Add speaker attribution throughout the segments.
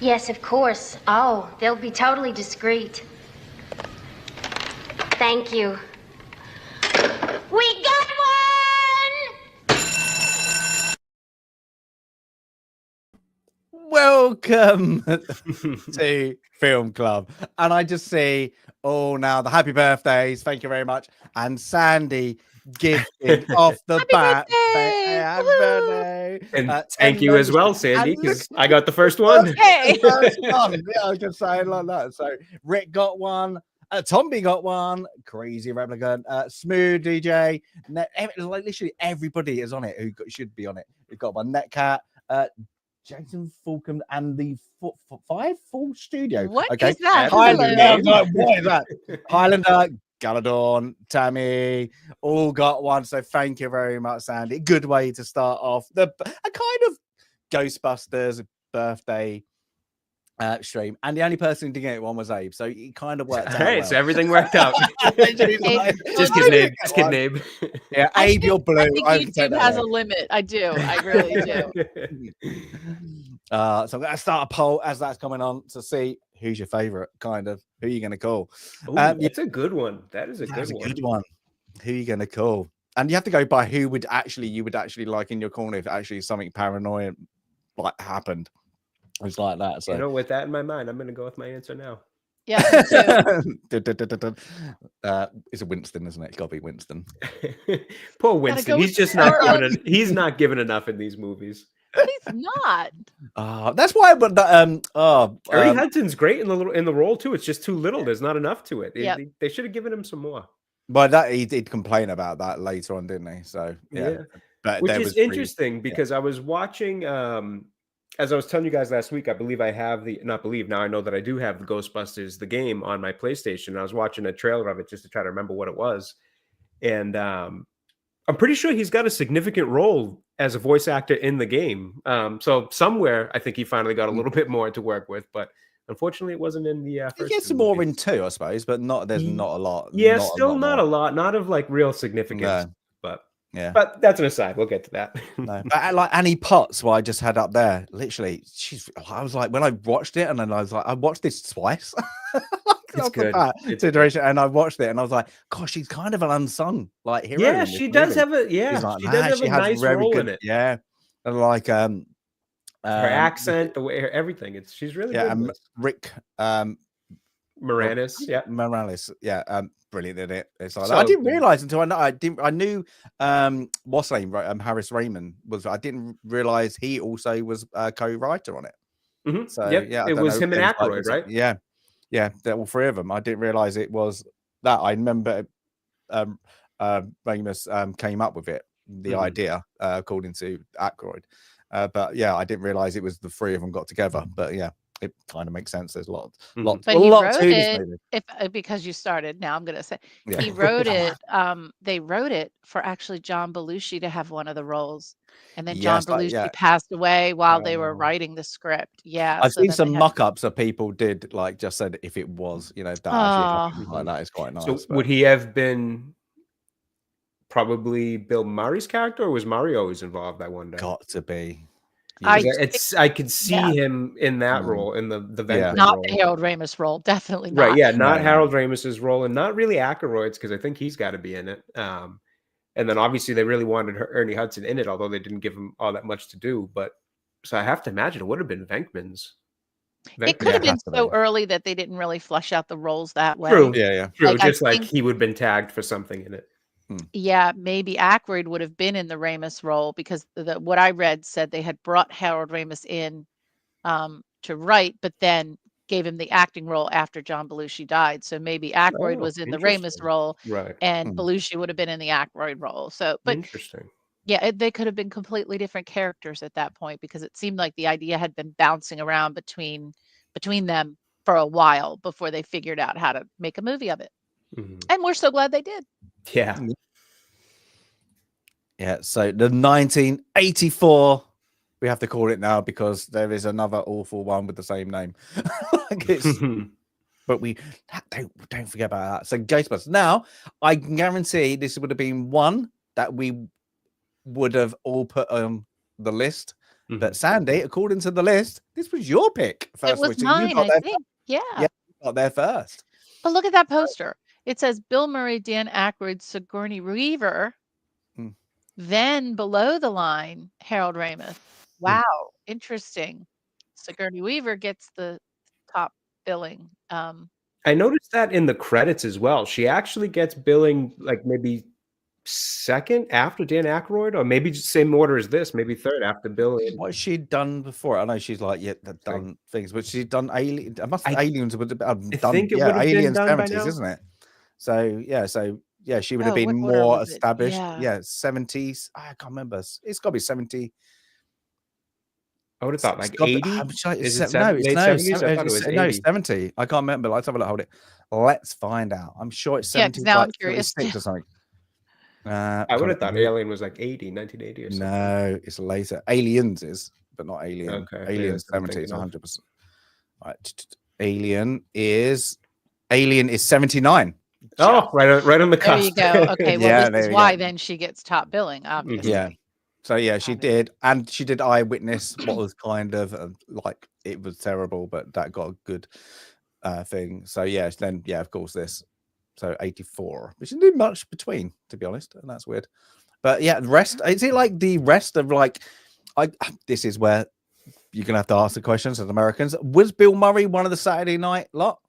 Speaker 1: Yes, of course. Oh, they'll be totally discreet. Thank you. We got one!
Speaker 2: Welcome to Film Club. And I just see, now the happy birthdays. Thank you very much. And Sandy gifted off the bat. Happy birthday.
Speaker 3: And thank you as well, Sandy, because I got the first one.
Speaker 2: Hey. Yeah, I was just saying like that. So Rick got one. Tommy got one. Crazy replicant. Smooth DJ. Like literally everybody is on it who should be on it. We've got one. Netcat. Jason Fulcom and the five full studio.
Speaker 4: What
Speaker 2: okay.
Speaker 4: is that?
Speaker 2: Highlander, what is that? Highlander, Galadorn, Tammy, all got one. So thank you very much, Sandy. Good way to start off a kind of Ghostbusters birthday stream. And the only person who didn't get one was Abe. So it kind of worked out.
Speaker 3: Hey,
Speaker 2: well.
Speaker 3: so everything worked out. Just kidding, Abe.
Speaker 2: Yeah, Abe, you're blue.
Speaker 4: I think YouTube has a limit. I do. I really do.
Speaker 2: So I'm going to start a poll as that's coming on to see who's your favorite, kind of. Who are you going to call?
Speaker 3: Ooh, that's a good one. That is a good one.
Speaker 2: Who are you going to call? And you have to go by who you would actually like in your corner if actually something paranoid like happened. It's like that. So
Speaker 3: with that in my mind, I'm going to go with my answer now.
Speaker 4: Yeah.
Speaker 2: It's a Winston, isn't it? It's got to be Winston.
Speaker 3: Poor Winston. He's just he's not given enough in these movies.
Speaker 4: He's not.
Speaker 2: That's why. But
Speaker 3: Ernie Hudson's great in the role too. It's just too little. There's not enough to it. They should have given him some more.
Speaker 2: But that he did complain about that later on, didn't he? So yeah. But
Speaker 3: which is interesting because I was watching. As I was telling you guys last week, I believe I have now I know that I do have the Ghostbusters, the game on my PlayStation. I was watching a trailer of it just to try to remember what it was. And I'm pretty sure he's got a significant role as a voice actor in the game. So somewhere I think he finally got a little bit more to work with, but unfortunately it wasn't in the first.
Speaker 2: He gets some more in two, I suppose, but there's not a lot.
Speaker 3: Yeah, not a lot, not of like real significance. No.
Speaker 2: Yeah,
Speaker 3: but that's an aside. We'll get to that.
Speaker 2: No, but like Annie Potts, what I just had up there, literally, I was like, when I watched it, and then I was like, I watched this twice.
Speaker 3: It's good.
Speaker 2: Consideration, and I watched it, and I was like, gosh, she's kind of an unsung like hero.
Speaker 3: Yeah, she does have a she does have a nice role in it.
Speaker 2: Yeah, and like
Speaker 3: her accent, the way everything. She's really good.
Speaker 2: Rick
Speaker 3: Moranis,
Speaker 2: brilliant in it. It's like I didn't realize until I knew what's her name, Harris Raymond was. I didn't realize he also was a co-writer on it.
Speaker 3: Mm-hmm. So it was him and Aykroyd, right?
Speaker 2: Yeah, all three of them. I didn't realize it was that. I remember Ramis came up with it, the idea, according to Aykroyd. But yeah, I didn't realize it was the three of them got together. But yeah. It kind of makes sense. There's a lot
Speaker 4: but he wrote it because you started. Now I'm going to say he wrote it. They wrote it for actually John Belushi to have one of the roles, and then John Belushi passed away while they were writing the script. Yeah,
Speaker 2: I've seen some mock-ups that people did like just said if it was, that actually happened like that is quite nice.
Speaker 3: So would he have been probably Bill Murray's character, or was Murray always involved? I wonder.
Speaker 2: Got to be.
Speaker 3: I could see him in that role, in the Venkman
Speaker 4: not
Speaker 3: role.
Speaker 4: the Harold Ramis role, definitely not.
Speaker 3: Right, yeah, not Harold Ramis's role, and not really Aykroyd's, because I think he's got to be in it. And then obviously they really wanted Ernie Hudson in it, although they didn't give him all that much to do. But so I have to imagine it would have been Venkman's.
Speaker 4: It could have been so early that they didn't really flesh out the roles that way.
Speaker 3: True, true. Like, just like he would have been tagged for something in it.
Speaker 4: Yeah, maybe Aykroyd would have been in the Ramis role because what I read said they had brought Harold Ramis in to write, but then gave him the acting role after John Belushi died. So maybe Aykroyd was in the Ramis role,
Speaker 3: Right.
Speaker 4: and Belushi would have been in the Aykroyd role. So, but
Speaker 3: Interesting.
Speaker 4: yeah, they could have been completely different characters at that point because it seemed like the idea had been bouncing around between them for a while before they figured out how to make a movie of it. And we're so glad they did.
Speaker 3: Yeah.
Speaker 2: Yeah. So the 1984, we have to call it now because there is another awful one with the same name. But we don't forget about that. So Ghostbusters. Now, I can guarantee this would have been one that we would have all put on the list. But Sandy, according to the list, this was your pick.
Speaker 4: It was mine, I think. Yeah.
Speaker 2: Yeah, you got there first.
Speaker 4: But look at that poster. It says Bill Murray, Dan Aykroyd, Sigourney Weaver. Then below the line, Harold Ramis. Wow, interesting. Sigourney Weaver gets the top billing.
Speaker 3: I noticed that in the credits as well. She actually gets billing like maybe second after Dan Aykroyd, or maybe just same order as this, maybe third after Bill.
Speaker 2: What she done before? I know she's like done things, but she's done Alien. Aliens would have done. Aliens 70s, isn't it? So she would have been more established. Yeah, 70s. I can't remember. It's got to be 70.
Speaker 3: I would have thought like 80.
Speaker 2: It's 70. I can't remember. Let's have a look. Hold it. Let's find out. I'm sure it's 70.
Speaker 4: Now I'm curious.
Speaker 2: Or something.
Speaker 3: I would have thought Alien was like 1980 or something.
Speaker 2: No, it's later. Aliens is, but not Alien.
Speaker 3: Okay.
Speaker 2: Alien 70s, 100%. Right. Alien is 79.
Speaker 3: Oh, right on the cusp.
Speaker 4: There you go. Okay, well, this is why then she gets top billing, obviously.
Speaker 2: Yeah. So she did, and she did Eyewitness. What was kind of like it was terrible, but that got a good thing. So then of course this. So 84, but she didn't do much between, to be honest, and that's weird. But the rest, is it like the rest of this is where you're gonna have to ask the questions as Americans. Was Bill Murray one of the Saturday Night lot?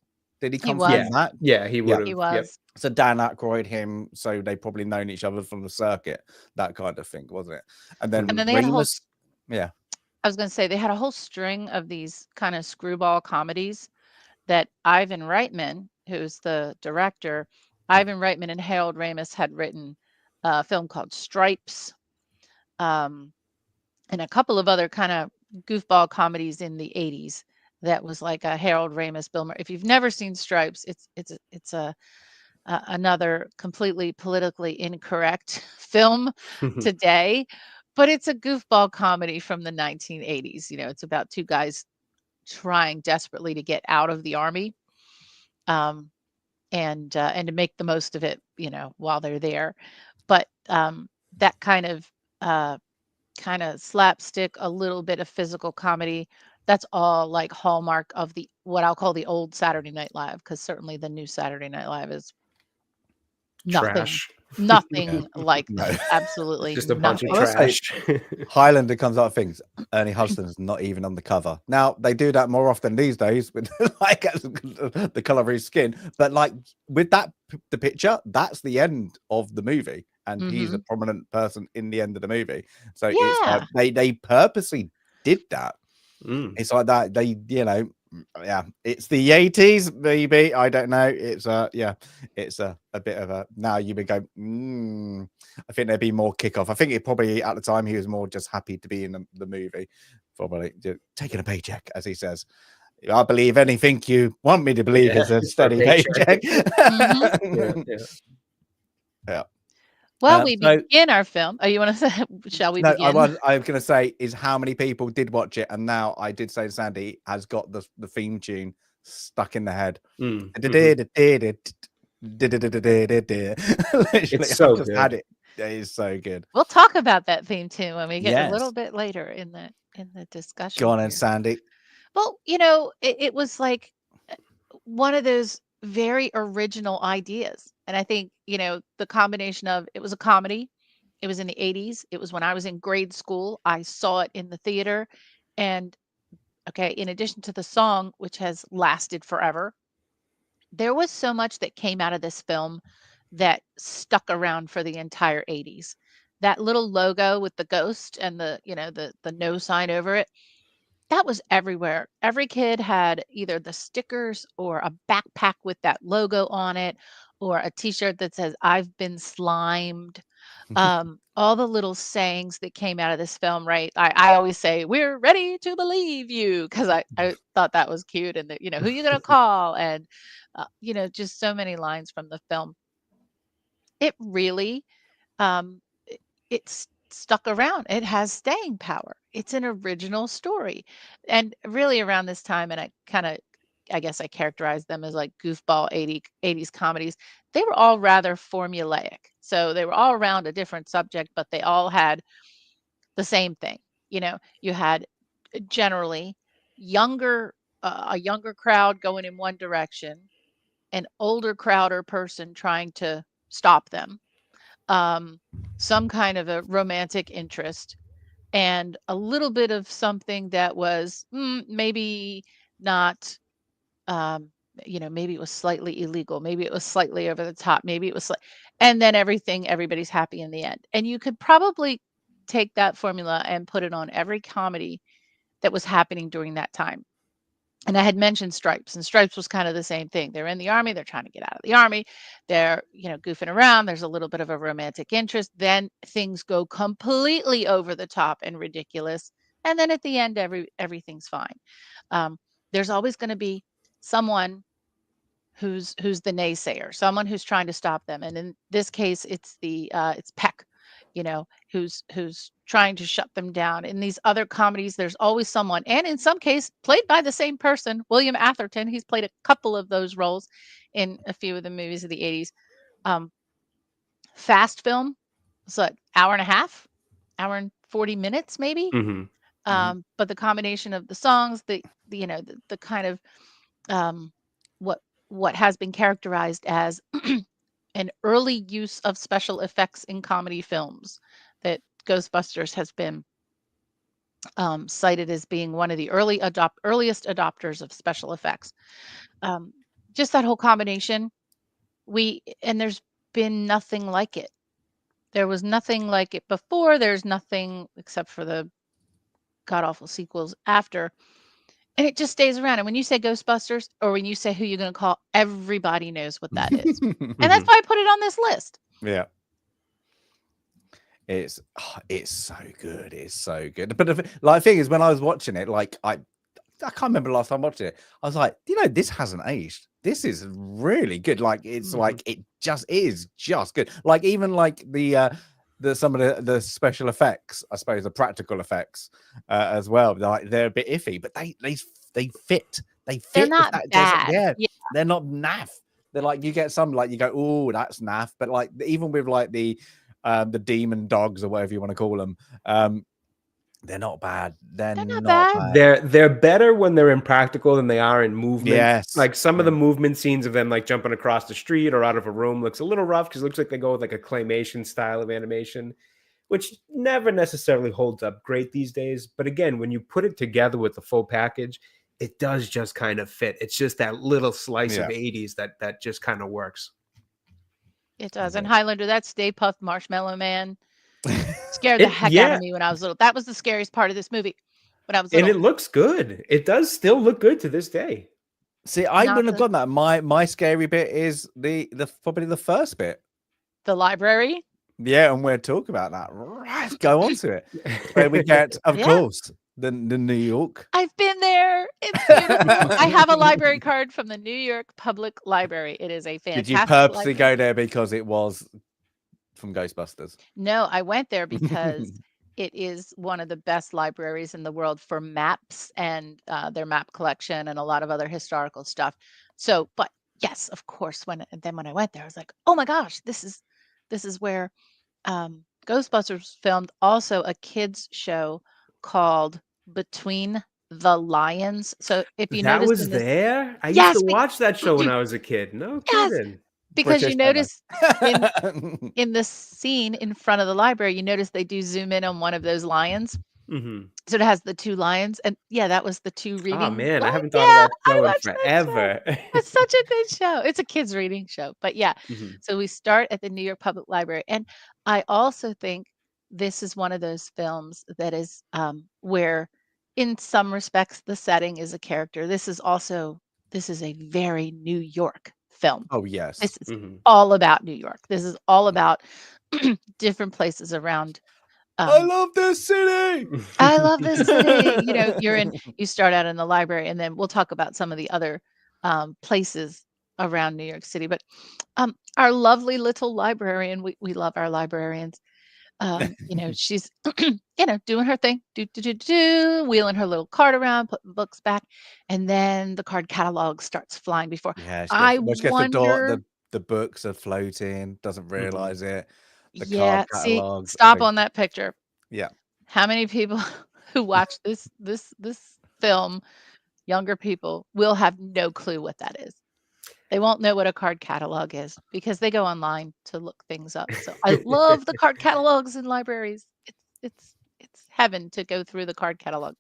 Speaker 2: Did he come from that?
Speaker 3: Yeah, he would have.
Speaker 4: He was.
Speaker 3: Yep.
Speaker 2: So Dan Aykroyd, him, so they probably known each other from the circuit, that kind of thing, wasn't it? And then
Speaker 4: they had a whole,
Speaker 2: I
Speaker 4: was going to say they had a whole string of these kind of screwball comedies that Ivan Reitman, who's the director, Ivan Reitman and Harold Ramis had written a film called Stripes, and a couple of other kind of goofball comedies in the 80s. That was like a Harold Ramis, Bill Murray. If you've never seen Stripes, it's another completely politically incorrect film today, but it's a goofball comedy from the 1980s. It's about two guys trying desperately to get out of the army, and to make the most of it, while they're there. But that kind of slapstick, a little bit of physical comedy. That's all like hallmark of what I'll call the old Saturday Night Live, because certainly the new Saturday Night Live is nothing like that. Absolutely
Speaker 3: just a bunch of trash.
Speaker 2: Highlander comes out of things. Ernie Hudson's not even on the cover. Now they do that more often these days with the color of his skin, but with the picture, that's the end of the movie, and he's a prominent person in the end of the movie. So it's they purposely did that. It's like that. They, it's the 80s, maybe. I don't know. It's it's a bit of a, now you would go, I think there'd be more kickoff. I think it probably at the time he was more just happy to be in the movie, probably taking a paycheck, as he says. I believe anything you want me to believe is a steady paycheck. Yeah.
Speaker 4: Well, we begin our film. Oh, you want to say? Shall we begin?
Speaker 2: I was going to say is how many people did watch it, and now I did say Sandy has got the theme tune stuck in the head.
Speaker 3: It's so good.
Speaker 2: Had it. It is so good.
Speaker 4: We'll talk about that theme tune when we get a little bit later in the discussion.
Speaker 2: Go on, and Sandy.
Speaker 4: Well, it was like one of those very original ideas. And I think, the combination of, it was a comedy, it was in the 80s, it was when I was in grade school, I saw it in the theater. And in addition to the song, which has lasted forever, there was so much that came out of this film that stuck around for the entire 80s. That little logo with the ghost and the no sign over it, that was everywhere. Every kid had either the stickers or a backpack with that logo on it, or a t-shirt that says "I've been slimed." All the little sayings that came out of this film, right? I always say, "We're ready to believe you," because I thought that was cute, and that, who you gonna call, and just so many lines from the film. It really, um, it's stuck around. It has staying power. It's an original story. And really around this time, and I guess I characterize them as like goofball 80s comedies. They were all rather formulaic. So they were all around a different subject, but they all had the same thing. You had generally a younger crowd going in one direction, an older crowd or person trying to stop them, some kind of a romantic interest, and a little bit of something that was maybe not, um, maybe it was slightly illegal, maybe it was slightly over the top, maybe it was and then everybody's happy in the end. And you could probably take that formula and put it on every comedy that was happening during that time. And I had mentioned Stripes, and Stripes was kind of the same thing. They're in the army, they're trying to get out of the army, they're, goofing around, there's a little bit of a romantic interest, then things go completely over the top and ridiculous, and then at the end everything's fine. There's always going to be someone who's the naysayer, someone who's trying to stop them, and in this case it's Peck, who's trying to shut them down. In these other comedies, there's always someone, and in some case played by the same person, William Atherton. He's played a couple of those roles in a few of the movies of the 80s. Fast film, so hour and a half, hour and 40 minutes maybe. But the combination of the songs, the kind of what has been characterized as an early use of special effects in comedy films, that Ghostbusters has been cited as being one of the earliest adopters of special effects. Just that whole combination, and there's been nothing like it. There was nothing like it before. There's nothing except for the god-awful sequels after. And it just stays around. And when you say Ghostbusters, or when you say Who You're Gonna Call, everybody knows what that is. And that's why I put it on this list.
Speaker 2: Yeah. It's so good. It's so good. But the thing is, when I was watching it, like I can't remember the last time I watched it. I was like, this hasn't aged. This is really good. Like it's like it is just good. Like even like the some of the special effects, I suppose the practical effects as well. They're a bit iffy, but they fit. They fit.
Speaker 4: They're not bad.
Speaker 2: Yeah, they're not naff. They're like, you get some like you go, oh, that's naff. But like even with like the demon dogs or whatever you want to call them, they're not bad. They're not bad.
Speaker 3: They're better when they're impractical than they are in movement.
Speaker 2: Yes.
Speaker 3: Like some of the movement scenes of them like jumping across the street or out of a room looks a little rough because it looks like they go with like a claymation style of animation, which never necessarily holds up great these days. But again, when you put it together with the full package, it does just kind of fit. It's just that little slice of 80s that just kind of works.
Speaker 4: It does. And Highlander, that Stay Puft Marshmallow Man scared the heck out of me when I was little. That was the scariest part of this movie when I was little.
Speaker 3: And it looks good. It does still look good to this day.
Speaker 2: See, I wouldn't have got that. My scary bit is the probably the first bit.
Speaker 4: The library?
Speaker 2: Yeah, and we'll talk about that. Right, go on to it. Where we get, of course, the New York.
Speaker 4: I've been there. It's beautiful. I have a library card from the New York Public Library. It is a fantastic.
Speaker 2: Did you purposely go there because it was from Ghostbusters?
Speaker 4: No, I went there because it is one of the best libraries in the world for maps and their map collection and a lot of other historical stuff. So, but yes, of course, when I went there, I was like, oh my gosh, this is where Ghostbusters filmed. Also a kids show called Between the Lions. So if you notice,
Speaker 3: that was there. I used to watch that show when I was a kid. No kidding.
Speaker 4: Because British, you notice in the scene in front of the library, you notice they do zoom in on one of those lions. So it has the 2 lions, and yeah, that was the 2
Speaker 3: Oh
Speaker 4: reading
Speaker 3: man, I
Speaker 4: lions.
Speaker 3: haven't thought of
Speaker 4: Yeah,
Speaker 3: that
Speaker 4: I
Speaker 3: show in
Speaker 4: watched that show.
Speaker 3: forever.
Speaker 4: It's such a good show. It's a kids reading show, but yeah.
Speaker 3: Mhm.
Speaker 4: So we start at the New York Public Library, and I also think this is one of those films that is, where in some respects the setting is a character. This is a very New York film.
Speaker 2: Oh yes.
Speaker 4: This is all about New York. This is all about different places around.
Speaker 2: I love this city.
Speaker 4: I love this city. You know, you start out in the library, and then we'll talk about some of the other places around New York City. But our lovely little librarian, we love our librarians. You know, she's doing her thing, wheeling her little cart around, putting books back, and then the card catalog starts flying before.
Speaker 2: Yeah,
Speaker 4: I
Speaker 2: she gets the door,
Speaker 4: wonder.
Speaker 2: the books are floating, doesn't realize it. The card
Speaker 4: Yeah, see,
Speaker 2: catalogs,
Speaker 4: stop on that picture.
Speaker 2: yeah.
Speaker 4: How many people who watch this film, younger people, will have no clue what that is? They won't know what a card catalog is because they go online to look things up. So I love the card catalogs in libraries. It's heaven to go through the card catalog.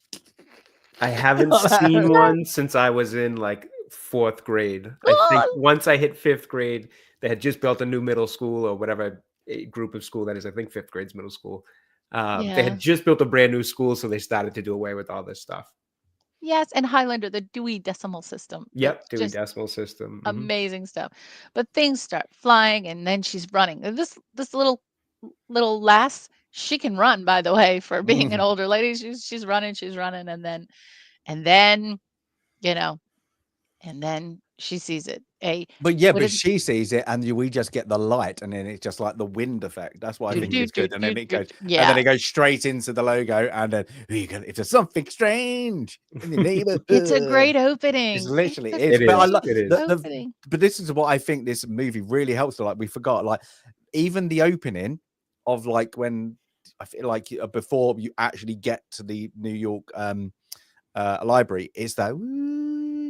Speaker 3: I haven't seen one since I was in like 4th grade. I think once I hit 5th grade, they had just built a new middle school or whatever group of school that is. I think 5th grade's middle school. They had just built a brand new school, so they started to do away with all this stuff.
Speaker 4: Yes, and Highlander, the Dewey Decimal System.
Speaker 3: Yep, Dewey
Speaker 4: Just
Speaker 3: Decimal System.
Speaker 4: amazing stuff. But things start flying, and then she's running. And this little lass, she can run, by the way, for being an older lady. She's running, and then you know, and then she sees it.
Speaker 2: But yeah, but she sees it, and we just get the light, and then it's just like the wind effect. That's why I think it's good. And then it goes, and then it goes straight into the logo, and then if there's something strange in the neighborhood,
Speaker 4: it's a great opening.
Speaker 2: It's literally
Speaker 4: it
Speaker 2: but I love
Speaker 4: it.
Speaker 2: But this is what I think this movie really helps. Like we forgot, like even the opening of like when I feel like before you actually get to the New York library, is that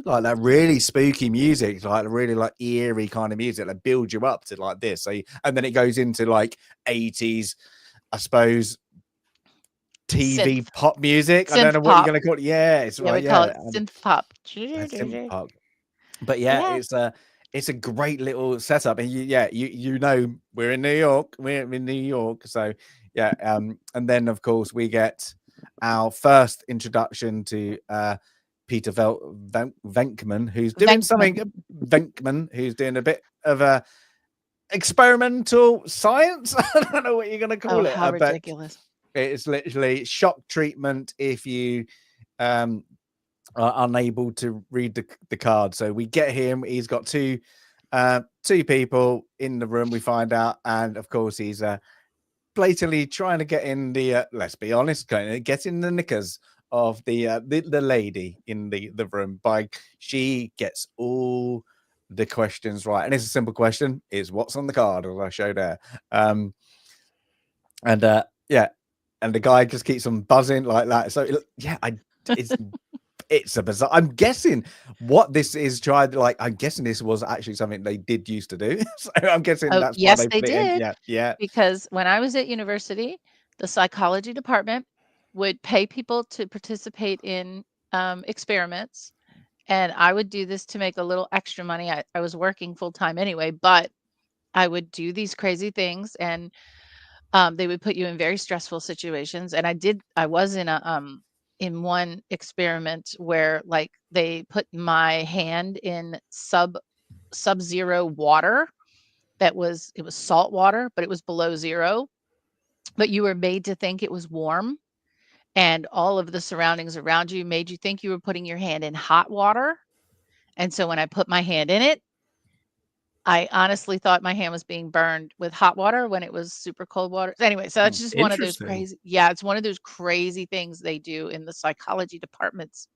Speaker 2: like that really spooky music, like really like eerie kind of music that builds you up to like this. So and then it goes into like 80s, I suppose, TV pop music. I don't know what you're gonna call it. Yeah, it's right.
Speaker 4: We call it synth pop.
Speaker 2: Synth pop. But yeah, it's a great little setup. And you know we're in New York. We're in New York. So yeah, and then of course we get our first introduction to Peter Venkman, who's doing something. Venkman, who's doing a bit of a experimental science. I don't know what you're going to call it.
Speaker 4: How ridiculous!
Speaker 2: It's literally shock treatment if you are unable to read the card. So we get him. He's got two people in the room. We find out, and of course he's blatantly trying to get in the. Let's be honest, get in the knickers of the lady in the room. She gets all the questions right, and it's a simple question: is what's on the card, as I showed there. And the guy just keeps on buzzing like that. So it's a bizarre. I'm guessing what this is tried. Like I'm guessing this was actually something they did used to do. So I'm guessing that's
Speaker 4: yes,
Speaker 2: why
Speaker 4: they did.
Speaker 2: Yeah.
Speaker 4: Because when I was at university, the psychology department would pay people to participate in experiments, and I would do this to make a little extra money. I was working full time anyway, but I would do these crazy things, and they would put you in very stressful situations. And I was in in one experiment where like they put my hand in sub-zero water. It was salt water, but it was below zero, but you were made to think it was warm, and all of the surroundings around you made you think you were putting your hand in hot water. And so when I put my hand in it, I honestly thought my hand was being burned with hot water when it was super cold water. Anyway, so it's just one of those crazy. Yeah, it's one of those crazy things they do in the psychology departments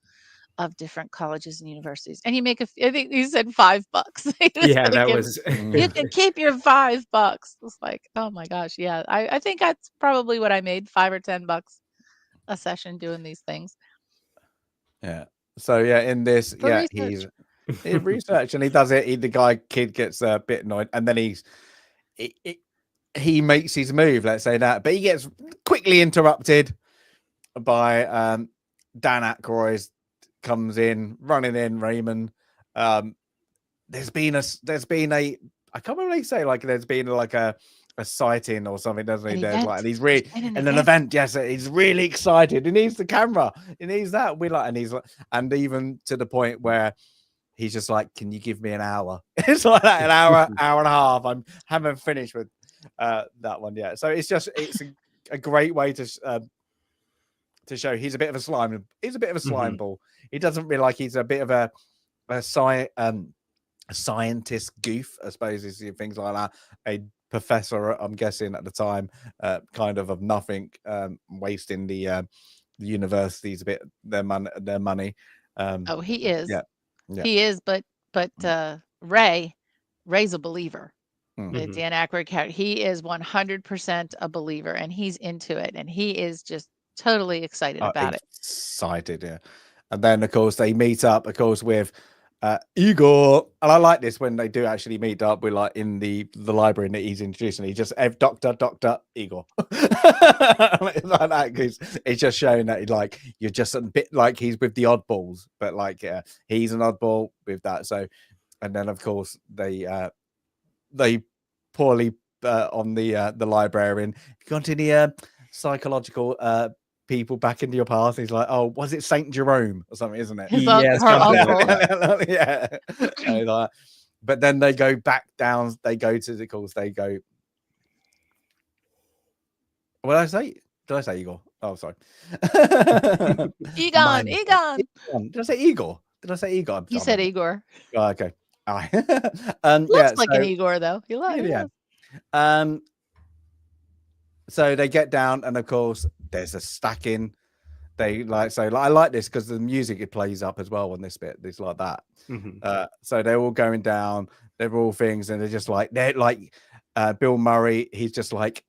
Speaker 4: of different colleges and universities. And you make I think you said $5.
Speaker 3: Yeah, that was.
Speaker 4: You can keep your $5. It's like, oh my gosh, yeah. I think that's probably what I made, $5 or $10 a session doing these things.
Speaker 2: Yeah. So yeah, in this, he's research, and he does it. The kid gets a bit annoyed, and then he makes his move. Let's say that, but he gets quickly interrupted by Dan Aykroyd comes in, running in, Raymond. There's been a I can't really say like there's been like a sighting or something, doesn't he? There's like, and he's really an event. Yes, he's really excited. He needs the camera. He needs that. We like, and he's like, and even to the point where he's just like, "Can you give me an hour?" It's like that, an hour, hour and a half. I haven't finished with that one yet. So it's a great way to show he's a bit of a slime. He's a bit of a slime ball. He doesn't feel like he's a bit of a scientist goof, I suppose, is things like that. A professor, I'm guessing at the time, kind of nothing, wasting the universities a bit their money.
Speaker 4: Oh, he is.
Speaker 2: Yeah.
Speaker 4: He is, but Ray's a believer. The Dan Aykroyd character, he is 100% a believer, and he's into it, and he is just totally excited about it.
Speaker 2: Excited, yeah. And then of course they meet up, of course, with Igor, and I like this when they do actually meet up with like in the library that he's introducing. He just Dr. Igor. Like that, because it's just showing that like you're just a bit like he's with the oddballs, but like he's an oddball with that. So, and then of course they poorly on the librarian. Have you got any psychological people back into your past? He's like, oh, was it Saint Jerome or something, isn't it?
Speaker 4: Yes, her uncle.
Speaker 2: Yeah. But then they go back down. They go to the course. They go. What did I say? Did I say Igor? Oh, sorry.
Speaker 4: Egon.
Speaker 2: Did I say Igor? Did I say Igor?
Speaker 4: You said Igor.
Speaker 2: Oh, okay. All right.
Speaker 4: Looks like an Igor, though. You like it?
Speaker 2: Yeah. So they get down, and of course, there's a stacking. They like I like this because the music it plays up as well on this bit. It's like that. So they're all going down. They're all things, and they're like Bill Murray. He's just like,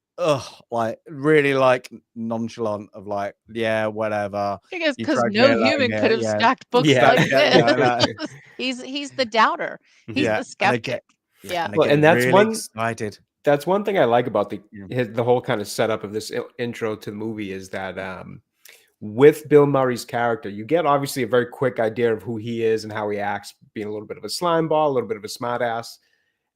Speaker 2: like really like nonchalant of like, yeah, whatever.
Speaker 4: I guess because no human could have stacked books like this. He's the doubter. He's the skeptic.
Speaker 3: And that's
Speaker 2: really excited.
Speaker 3: That's one thing I like about the whole kind of setup of this intro to the movie is that with Bill Murray's character, you get obviously a very quick idea of who he is and how he acts, being a little bit of a slime ball, a little bit of a smart ass.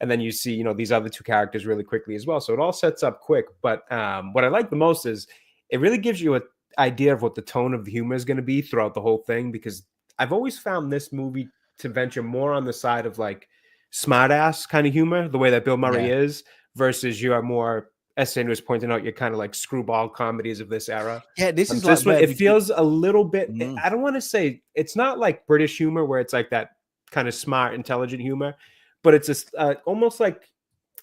Speaker 3: And then you see, these other two characters really quickly as well. So it all sets up quick. But what I like the most is it really gives you an idea of what the tone of the humor is going to be throughout the whole thing, because I've always found this movie to venture more on the side of like smart ass kind of humor, the way that Bill Murray is, versus you are more, as Sandy was pointing out, you're kind of like screwball comedies of this era.
Speaker 2: Yeah, this is
Speaker 3: this one. It feels a little bit. I don't want to say it's not like British humor where it's like that kind of smart, intelligent humor, but it's almost like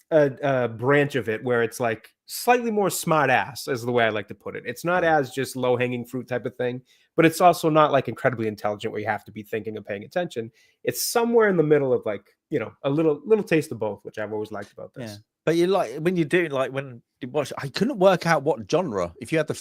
Speaker 3: a branch of it where it's like slightly more smart ass, is the way I like to put it. It's not as just low hanging fruit type of thing, but it's also not like incredibly intelligent where you have to be thinking and paying attention. It's somewhere in the middle of like, a little taste of both, which I've always liked about this.
Speaker 5: Yeah. But you like when you do, like when you watch, I couldn't work out what genre. If you had to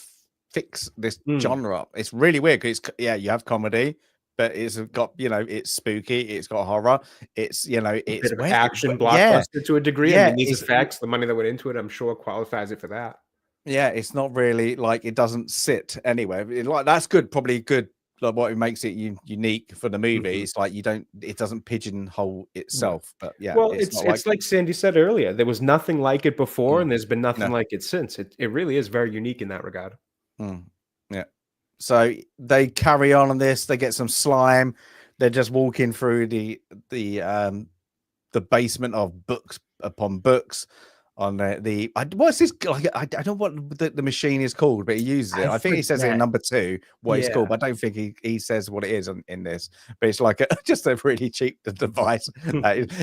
Speaker 5: fix this genre, it's really weird because you have comedy, but it's got it's spooky, it's got horror, it's it's
Speaker 3: a bit of action blockbuster to a degree. I mean, these effects, the money that went into it, I'm sure qualifies it for that.
Speaker 2: Yeah, it's not really like it doesn't sit anywhere. Like that's good, probably good. Like what makes it unique for the movie, it's like it doesn't pigeonhole itself. But
Speaker 3: well, it's like Sandy said earlier, there was nothing like it before, and there's been nothing like it since. It really is very unique in that regard.
Speaker 2: Yeah. So they carry on this. They get some slime. They're just walking through the basement of books upon books. On what's this? Like, I don't know what the machine is called, but he uses it. I think he says it in number 2 what it's called, but I don't think he says what it is in this. But it's like just a really cheap device.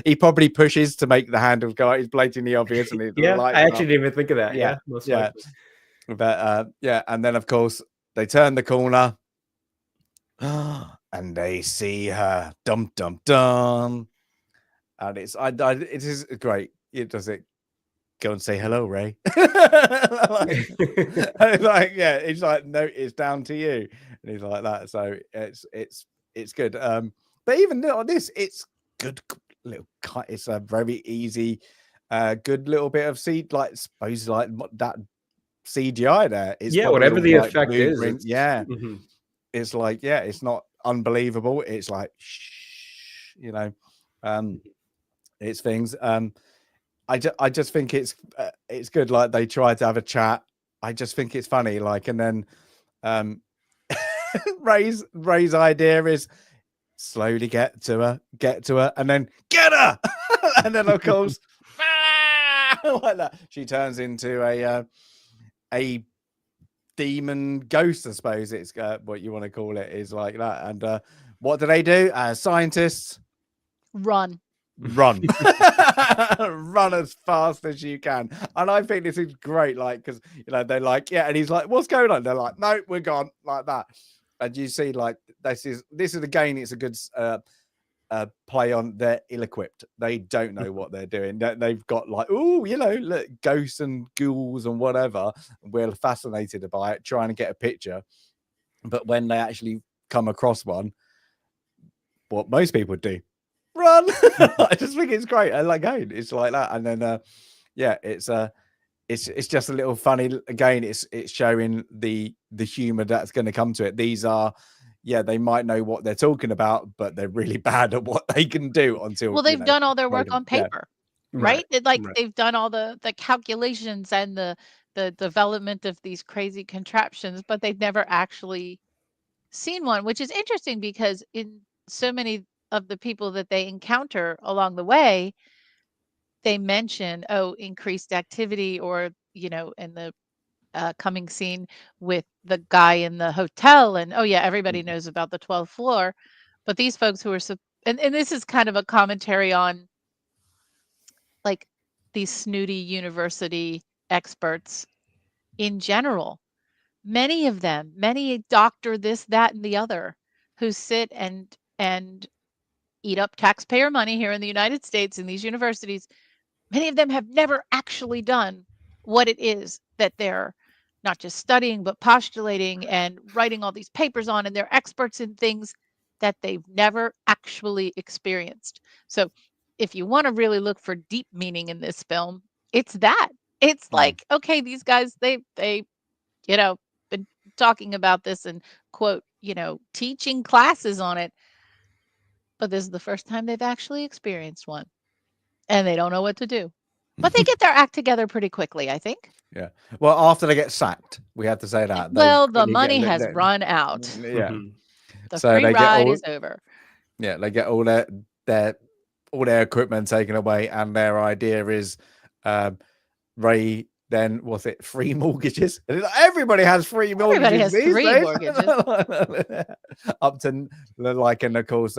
Speaker 2: He probably pushes to make the handle go out. It's blatantly obvious. And
Speaker 3: I actually didn't even think of that. Yeah.
Speaker 2: But and then of course they turn the corner, and they see her. Dum dum dum, and it is great. It does it. Go and say hello, Ray. He's like, no, it's down to you, and he's like that. So it's good. But even on this, it's good little cut. It's a very easy, good little bit of seed, like suppose like that
Speaker 5: CGI there. It's
Speaker 3: whatever the
Speaker 5: like
Speaker 3: effect is.
Speaker 5: It's like, it's not unbelievable. It's like, it's things. I just think it's good. Like they try to have a chat. I just think it's funny. Like, and then Ray's idea is slowly get to her, and then get her, and then of course, like that, she turns into a demon ghost. I suppose it's what you want to call it is like that. And what do they do? Scientists
Speaker 4: run
Speaker 5: run as fast as you can. And I think this is great, like, because they're like, and he's like, what's going on? They're like, no, we're gone, like that. And you see, like, this is again, it's a good play on they're ill-equipped. They don't know what they're doing. They've got like, look, ghosts and ghouls and whatever. We're fascinated by it, trying to get a picture. But when they actually come across one, what most people do, run. I just think it's great. And like, hey, it's like that. And then it's just a little funny. Again, it's showing the humor that's going to come to it. These are they might know what they're talking about, but they're really bad at what they can do until
Speaker 4: they've done all their work on paper, right? They've done all the calculations and the development of these crazy contraptions, but they've never actually seen one, which is interesting because in so many of the people that they encounter along the way, they mention increased activity, or in the coming scene with the guy in the hotel, and everybody knows about the 12th floor, but these folks who are and this is kind of a commentary on like these snooty university experts in general. Many of them, many doctor this, that, and the other, who sit and eat up taxpayer money here in the United States in these universities. Many of them have never actually done what it is that they're not just studying, but postulating and writing all these papers on, and they're experts in things that they've never actually experienced. So if you want to really look for deep meaning in this film, it's that. It's like, okay, these guys, they been talking about this and quote, teaching classes on it, but this is the first time they've actually experienced one, and they don't know what to do. But they get their act together pretty quickly, I think.
Speaker 5: Yeah. Well, after they get sacked, we have to say that.
Speaker 4: Well, the money has run out.
Speaker 5: Yeah.
Speaker 4: The free ride is over.
Speaker 5: Yeah, they get all their equipment taken away, and their idea is Ray. Then was it free mortgages? Everybody has free mortgages.
Speaker 4: Everybody has free mortgages.
Speaker 5: Up to like, and of course,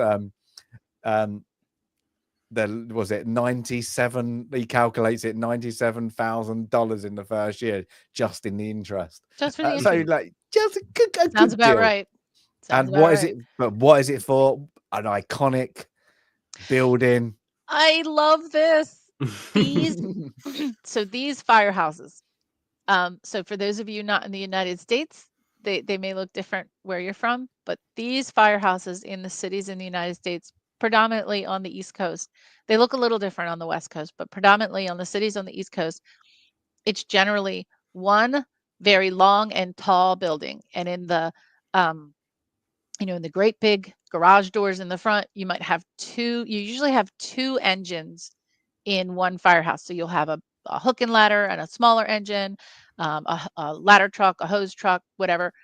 Speaker 5: there was it 97. He calculates it $97,000 in the first year just in the interest.
Speaker 4: Just for the interest.
Speaker 5: So like, just a
Speaker 4: sounds
Speaker 5: good
Speaker 4: about
Speaker 5: deal.
Speaker 4: right.
Speaker 5: Sounds and what is it? But what is it for? An iconic building.
Speaker 4: I love this. These firehouses. So for those of you not in the United States, they may look different where you're from, but these firehouses in the cities in the United States, predominantly on the East Coast, they look a little different on the West Coast, but predominantly on the cities on the East Coast, it's generally one very long and tall building. And in the in the great big garage doors in the front, you usually have two engines in one firehouse. So you'll have a hook and ladder and a smaller engine, a ladder truck, a hose truck, whatever.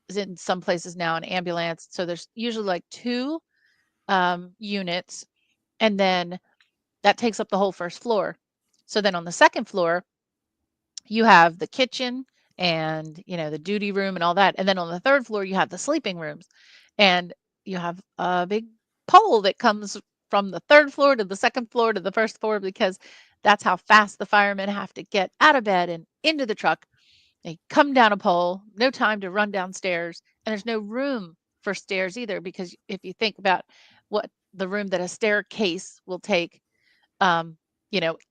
Speaker 4: Is in some places now an ambulance. So there's usually like two units, and then that takes up the whole first floor. So then on the second floor, you have the kitchen and the duty room and all that. And then on the third floor, you have the sleeping rooms, and you have a big pole that comes from the third floor to the second floor to the first floor, because that's how fast the firemen have to get out of bed and into the truck. They come down a pole, no time to run downstairs, and there's no room for stairs either, because if you think about what the room that a staircase will take, in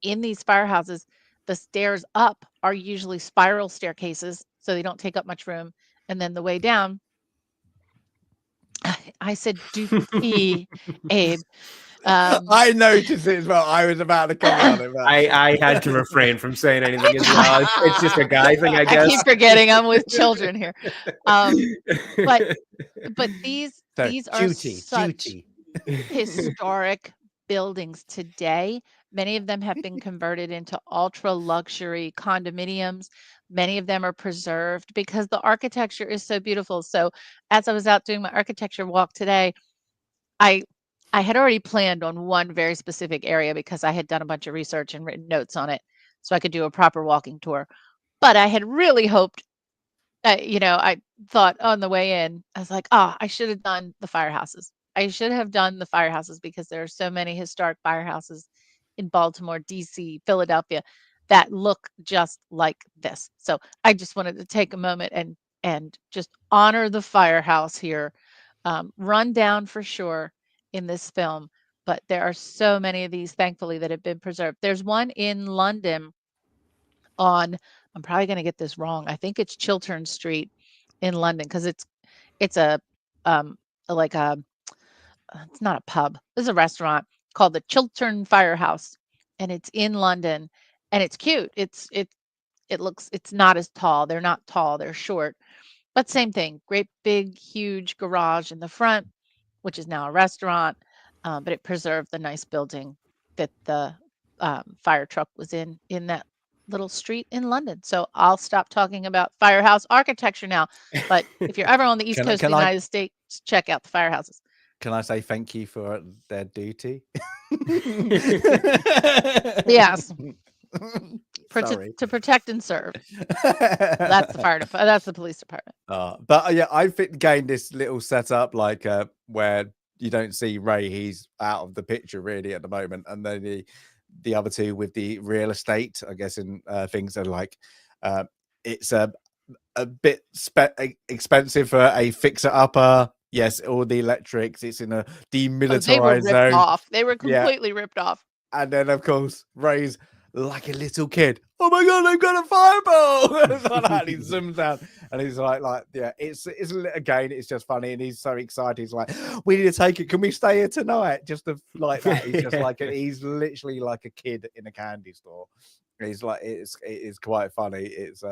Speaker 4: these firehouses, the stairs up are usually spiral staircases, so they don't take up much room. And then the way down, I said, do pee, Abe.
Speaker 2: I noticed it as well. I was about to comment on it. But...
Speaker 3: I had to refrain from saying anything as well. It's just a guy thing, I guess.
Speaker 4: I keep forgetting I'm with children here. But these are such historic buildings today. Many of them have been converted into ultra luxury condominiums. Many of them are preserved because the architecture is so beautiful. So as I was out doing my architecture walk today, I had already planned on one very specific area because I had done a bunch of research and written notes on it so I could do a proper walking tour. But I had really hoped, I thought on the way in, I was like, oh, I should have done the firehouses. I should have done the firehouses because there are so many historic firehouses in Baltimore, DC, Philadelphia that look just like this. So I just wanted to take a moment and just honor the firehouse here. Run down for sure in this film, but there are so many of these, thankfully, that have been preserved. There's one in London on, I'm probably going to get this wrong. I think it's Chiltern Street in London because it's a like a it's not a pub. It's a restaurant called the Chiltern Firehouse, and it's in London, and it's cute. It looks, it's not as tall. They're not tall. They're short, but same thing. Great big huge garage in the front, which is now a restaurant, but it preserved the nice building that the fire truck was in that little street in London. So I'll stop talking about firehouse architecture now. But if you're ever on the East Coast of the United States, check out the firehouses.
Speaker 2: Can I say thank you for their duty?
Speaker 4: Yes. To protect and serve. That's the fire department. That's the police department.
Speaker 2: But yeah, I think again this little setup, like where you don't see Ray, he's out of the picture really at the moment, and then the other two with the real estate, I guess, in things are like it's a bit expensive for a fixer upper. Yes, all the electrics. It's in a demilitarized zone.
Speaker 4: Off. They were completely ripped off. And
Speaker 2: then, of course, Ray's like a little kid. Oh my god, I've got a fireball! And he zooms down, and he's like, yeah, it's again, it's just funny, and he's so excited. He's like, we need to take it. Can we stay here tonight? Just like that. He's just like he's literally like a kid in a candy store. He's like, it is quite funny. It's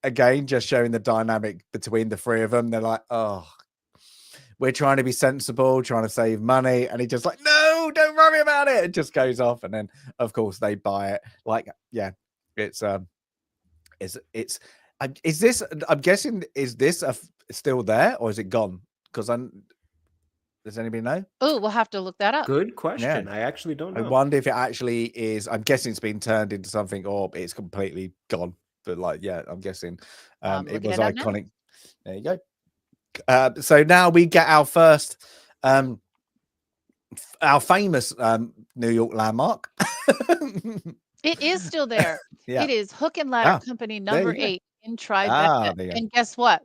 Speaker 2: again just showing the dynamic between the three of them. They're like, oh, we're trying to be sensible, trying to save money, and he just like, no, don't worry about it. It just goes off, and then of course they buy it. Like, yeah, is this? I'm guessing, is this still there or is it gone? Because does anybody know?
Speaker 4: Oh, we'll have to look that up.
Speaker 3: Good question. Yeah. I actually don't know.
Speaker 2: I wonder if it actually is. I'm guessing it's been turned into something, or it's completely gone. But like, yeah, I'm guessing it was iconic. There you go. So now we get our first, our famous New York landmark.
Speaker 4: It is still there. Yeah. It is Hook and Ladder Company number 8 in Tribeca. And guess what?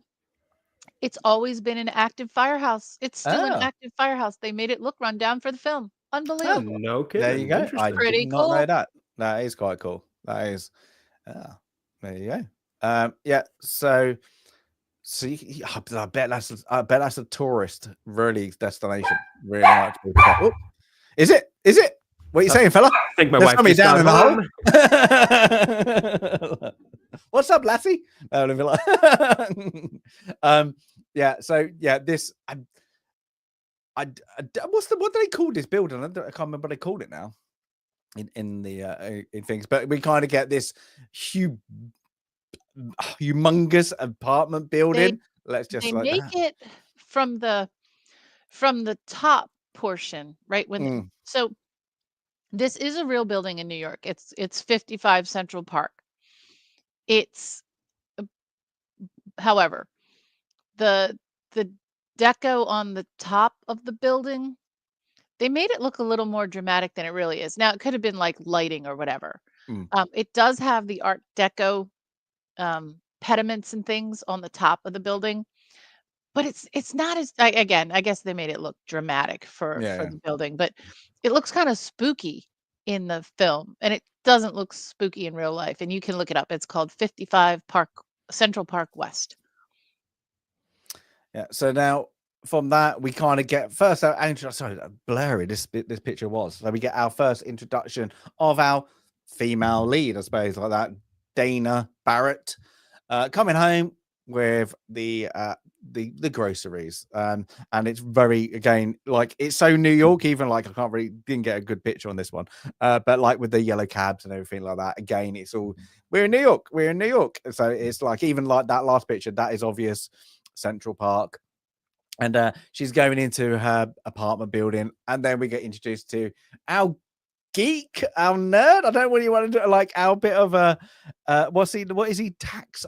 Speaker 4: It's always been an active firehouse. It's still an active firehouse. They made it look run down for the film. Unbelievable.
Speaker 3: No kidding.
Speaker 2: There you go. I
Speaker 4: pretty
Speaker 2: did
Speaker 4: cool.
Speaker 2: not know that. That is quite cool. That is. There you go. Yeah. So I bet that's a tourist really destination. Really much. Oh, is it? What are you saying, fella?
Speaker 3: I think my wife is
Speaker 2: down in the hole. What's up, lassie? Yeah. So yeah, this. What do they call this building? I can't remember what they called it now. In the in things, but we kind of get this humongous apartment building. Let's just
Speaker 4: they
Speaker 2: like
Speaker 4: make it from the top portion, right? So this is a real building in New York. It's 55 Central Park. It's, however, the deco on the top of the building, they made it look a little more dramatic than it really is. Now, it could have been like lighting or whatever. It does have the Art Deco pediments and things on the top of the building, but it's not as, again, I guess they made it look dramatic for the building, but it looks kind of spooky in the film, and it doesn't look spooky in real life. And you can look it up. It's called 55 Central Park West.
Speaker 2: Yeah. So now from that, we kind of get first our sorry, blurry this picture was. So we get our first introduction of our female lead, I suppose, like that, Dana Barrett, coming home with the groceries, and it's very, again, like, it's so New York, even like I didn't get a good picture on this one, but like with the yellow cabs and everything like that, again, it's all we're in New York, so it's like, even like that last picture, that is obvious Central Park. And she's going into her apartment building, and then we get introduced to our geek, our nerd. I don't know what you want to do, like our bit of a what is he, tax?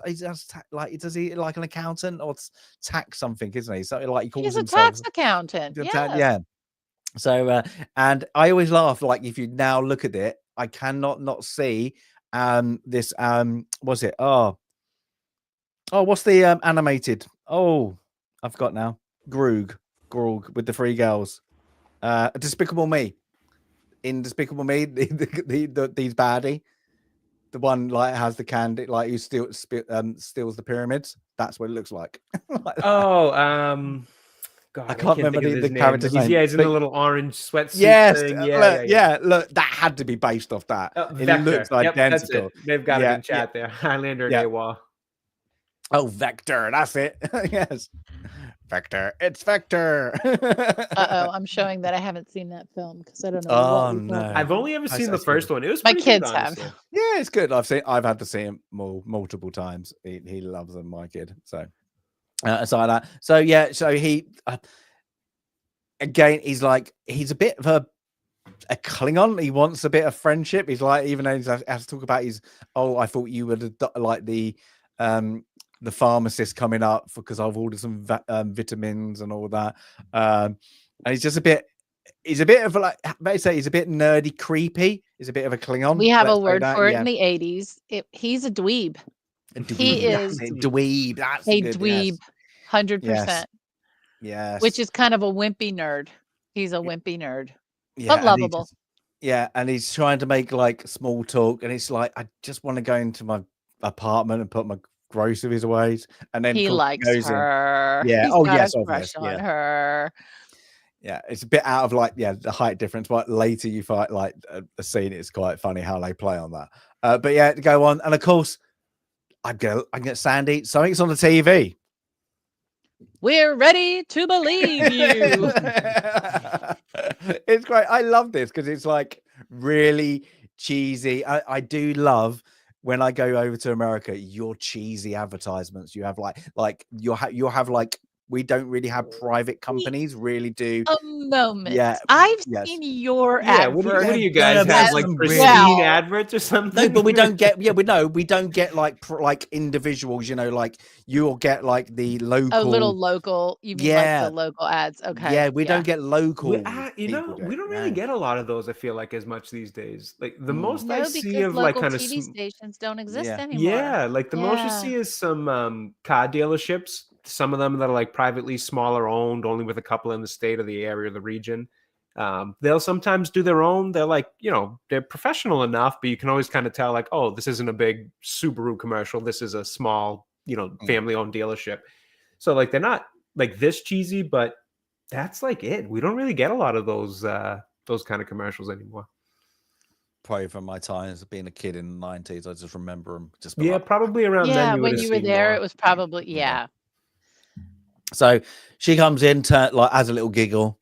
Speaker 2: Like, does he like an accountant or tax something, isn't he? Something like he calls himself.
Speaker 4: He's a tax accountant.
Speaker 2: Yeah. So and I always laugh, like, if you now look at it, I cannot not see this what's it? Oh, what's the animated? Oh, I forgot now. Groog with the three girls. Despicable Me. In Despicable Me, these baddie, the one like has the candy, like who steals the pyramids. That's what it looks like. Like
Speaker 3: God,
Speaker 2: I can't remember the character's name.
Speaker 3: Yeah, he's in a little orange sweatsuit.
Speaker 2: Yes,
Speaker 3: thing.
Speaker 2: Yeah. Look, that had to be based off that. It looks identical.
Speaker 3: That's it. They've got it in chat there. Highlander and AWOL.
Speaker 2: Oh, Vector, that's it. Yes. Vector, it's Vector.
Speaker 4: I'm showing that I haven't seen that film because I don't know.
Speaker 2: Oh no,
Speaker 3: I've only ever seen the first one. It was
Speaker 4: my kids
Speaker 3: good,
Speaker 4: have.
Speaker 2: Yeah, it's good. I've had to see him multiple times. He loves them, my kid. So aside that, so he again, he's a bit of a Klingon. He wants a bit of friendship. He's like, even though he has to talk about I thought you would like the pharmacist coming up because I've ordered some vitamins and all that. And he's a bit of like, he's a bit nerdy, creepy. He's a bit of a Klingon.
Speaker 4: We have a word for it in the 80s. He's a dweeb. He is
Speaker 2: a dweeb. That's
Speaker 4: a
Speaker 2: good,
Speaker 4: dweeb, 100%.
Speaker 2: Yes.
Speaker 4: Which is kind of a wimpy nerd. He's a wimpy nerd,
Speaker 2: but
Speaker 4: lovable.
Speaker 2: And he's trying to make like small talk, and it's like, I just want to go into my apartment and put my groceries away, and then
Speaker 4: he likes her.
Speaker 2: Yeah.
Speaker 4: He's got a crush on her.
Speaker 2: Yeah, it's a bit out of like the height difference, but later you find like the scene is quite funny how they play on that. But yeah, to go on, and of course, I get Sandy. Something's on the TV.
Speaker 4: We're ready to believe you.
Speaker 2: It's great. I love this because it's like really cheesy. I do love when I go over to America, your cheesy advertisements. You have like you'll have like, we don't really have private companies really do.
Speaker 4: A moment.
Speaker 2: Yeah.
Speaker 4: I've seen your advert.
Speaker 3: What do you guys have? Like pristine adverts or something?
Speaker 2: No, but we don't get. We don't get like individuals. Like you'll get like the local.
Speaker 4: A little local. You mean like the local ads? Okay.
Speaker 2: Yeah, we don't get local.
Speaker 3: We don't really get a lot of those. I feel like as much these days. Like the most I see of like kind of
Speaker 4: TV stations don't exist anymore.
Speaker 3: Yeah, like the most you see is some car dealerships. Some of them that are like privately smaller owned, only with a couple in the state or the area or the region. They'll sometimes do their own. They're like, they're professional enough, but you can always kind of tell like, oh, this isn't a big Subaru commercial. This is a small, family owned dealership. So like, they're not like this cheesy, but that's like it. We don't really get a lot of those kind of commercials anymore.
Speaker 2: Probably from my times of being a kid in the 90s. I just remember them.
Speaker 3: Probably around then.
Speaker 4: When you were there, it was probably,
Speaker 2: So she comes in has a little giggle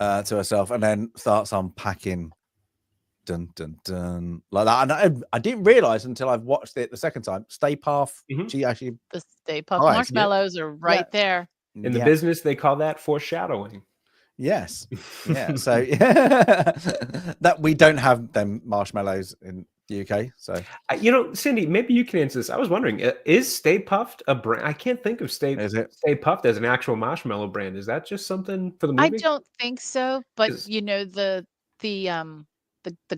Speaker 2: to herself, and then starts unpacking, dun dun dun, like that. And I didn't realize until I've watched it the second time. Stay Puft. She actually
Speaker 4: the Stay Puft marshmallows are right there.
Speaker 3: In the business, they call that foreshadowing.
Speaker 2: Yes. Yeah. So that we don't have them marshmallows in the UK. So
Speaker 3: Cindy, maybe you can answer this. I was wondering, is Stay Puft a brand? I can't think of Stay Puft as an actual marshmallow brand. Is that just something for the movie?
Speaker 4: I don't think so, but the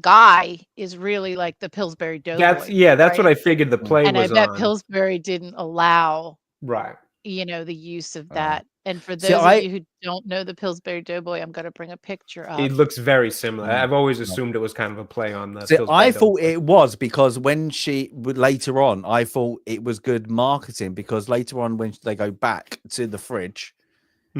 Speaker 4: guy is really like the Pillsbury Doughboy.
Speaker 3: That's what I figured the play was on.
Speaker 4: And I bet Pillsbury didn't allow the use of that. And for those of you who don't know the Pillsbury Doughboy, I'm going to bring a picture up.
Speaker 3: It looks very similar. I've always assumed it was kind of a play on the Pillsbury
Speaker 2: I thought it was, because when later on, I thought it was good marketing, because later on when they go back to the fridge,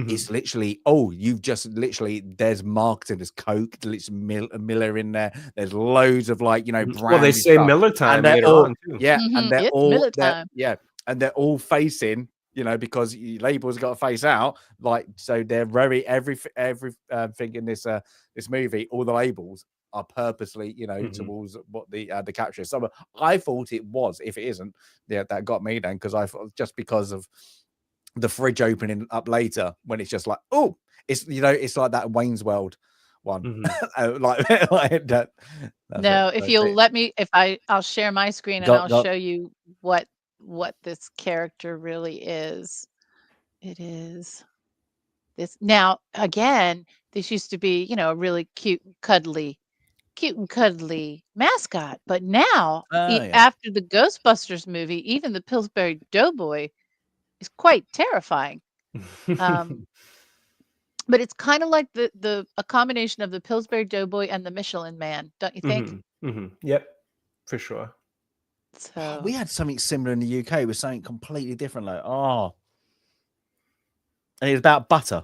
Speaker 5: It's literally, you've just literally, there's marketing, there's Coke, there's Miller in there. There's loads of like, brand.
Speaker 3: Well, they say
Speaker 5: stuff.
Speaker 3: Miller time later on too.
Speaker 5: Yeah. And they're
Speaker 4: It's
Speaker 5: all,
Speaker 4: Miller time.
Speaker 5: and they're all facing, because labels got to face out. Like, so they're very, every thing in this movie, all the labels are purposely, towards what the capture is. So I thought it was, if it isn't, that got me then, because I thought just because of the fridge opening up later when it's just like, it's it's like that Wayne's World one. like that.
Speaker 4: No, if you'll let me, I'll share my screen and I'll show you what this character really is. It is this now. Again, this used to be, a really cute and cuddly mascot, but now after the Ghostbusters movie, even the Pillsbury Doughboy is quite terrifying. But it's kind of like a combination of the Pillsbury Doughboy and the Michelin Man, don't you think?
Speaker 3: Yep, for sure.
Speaker 4: So
Speaker 5: we had something similar in the UK with something completely different, like and it was about butter.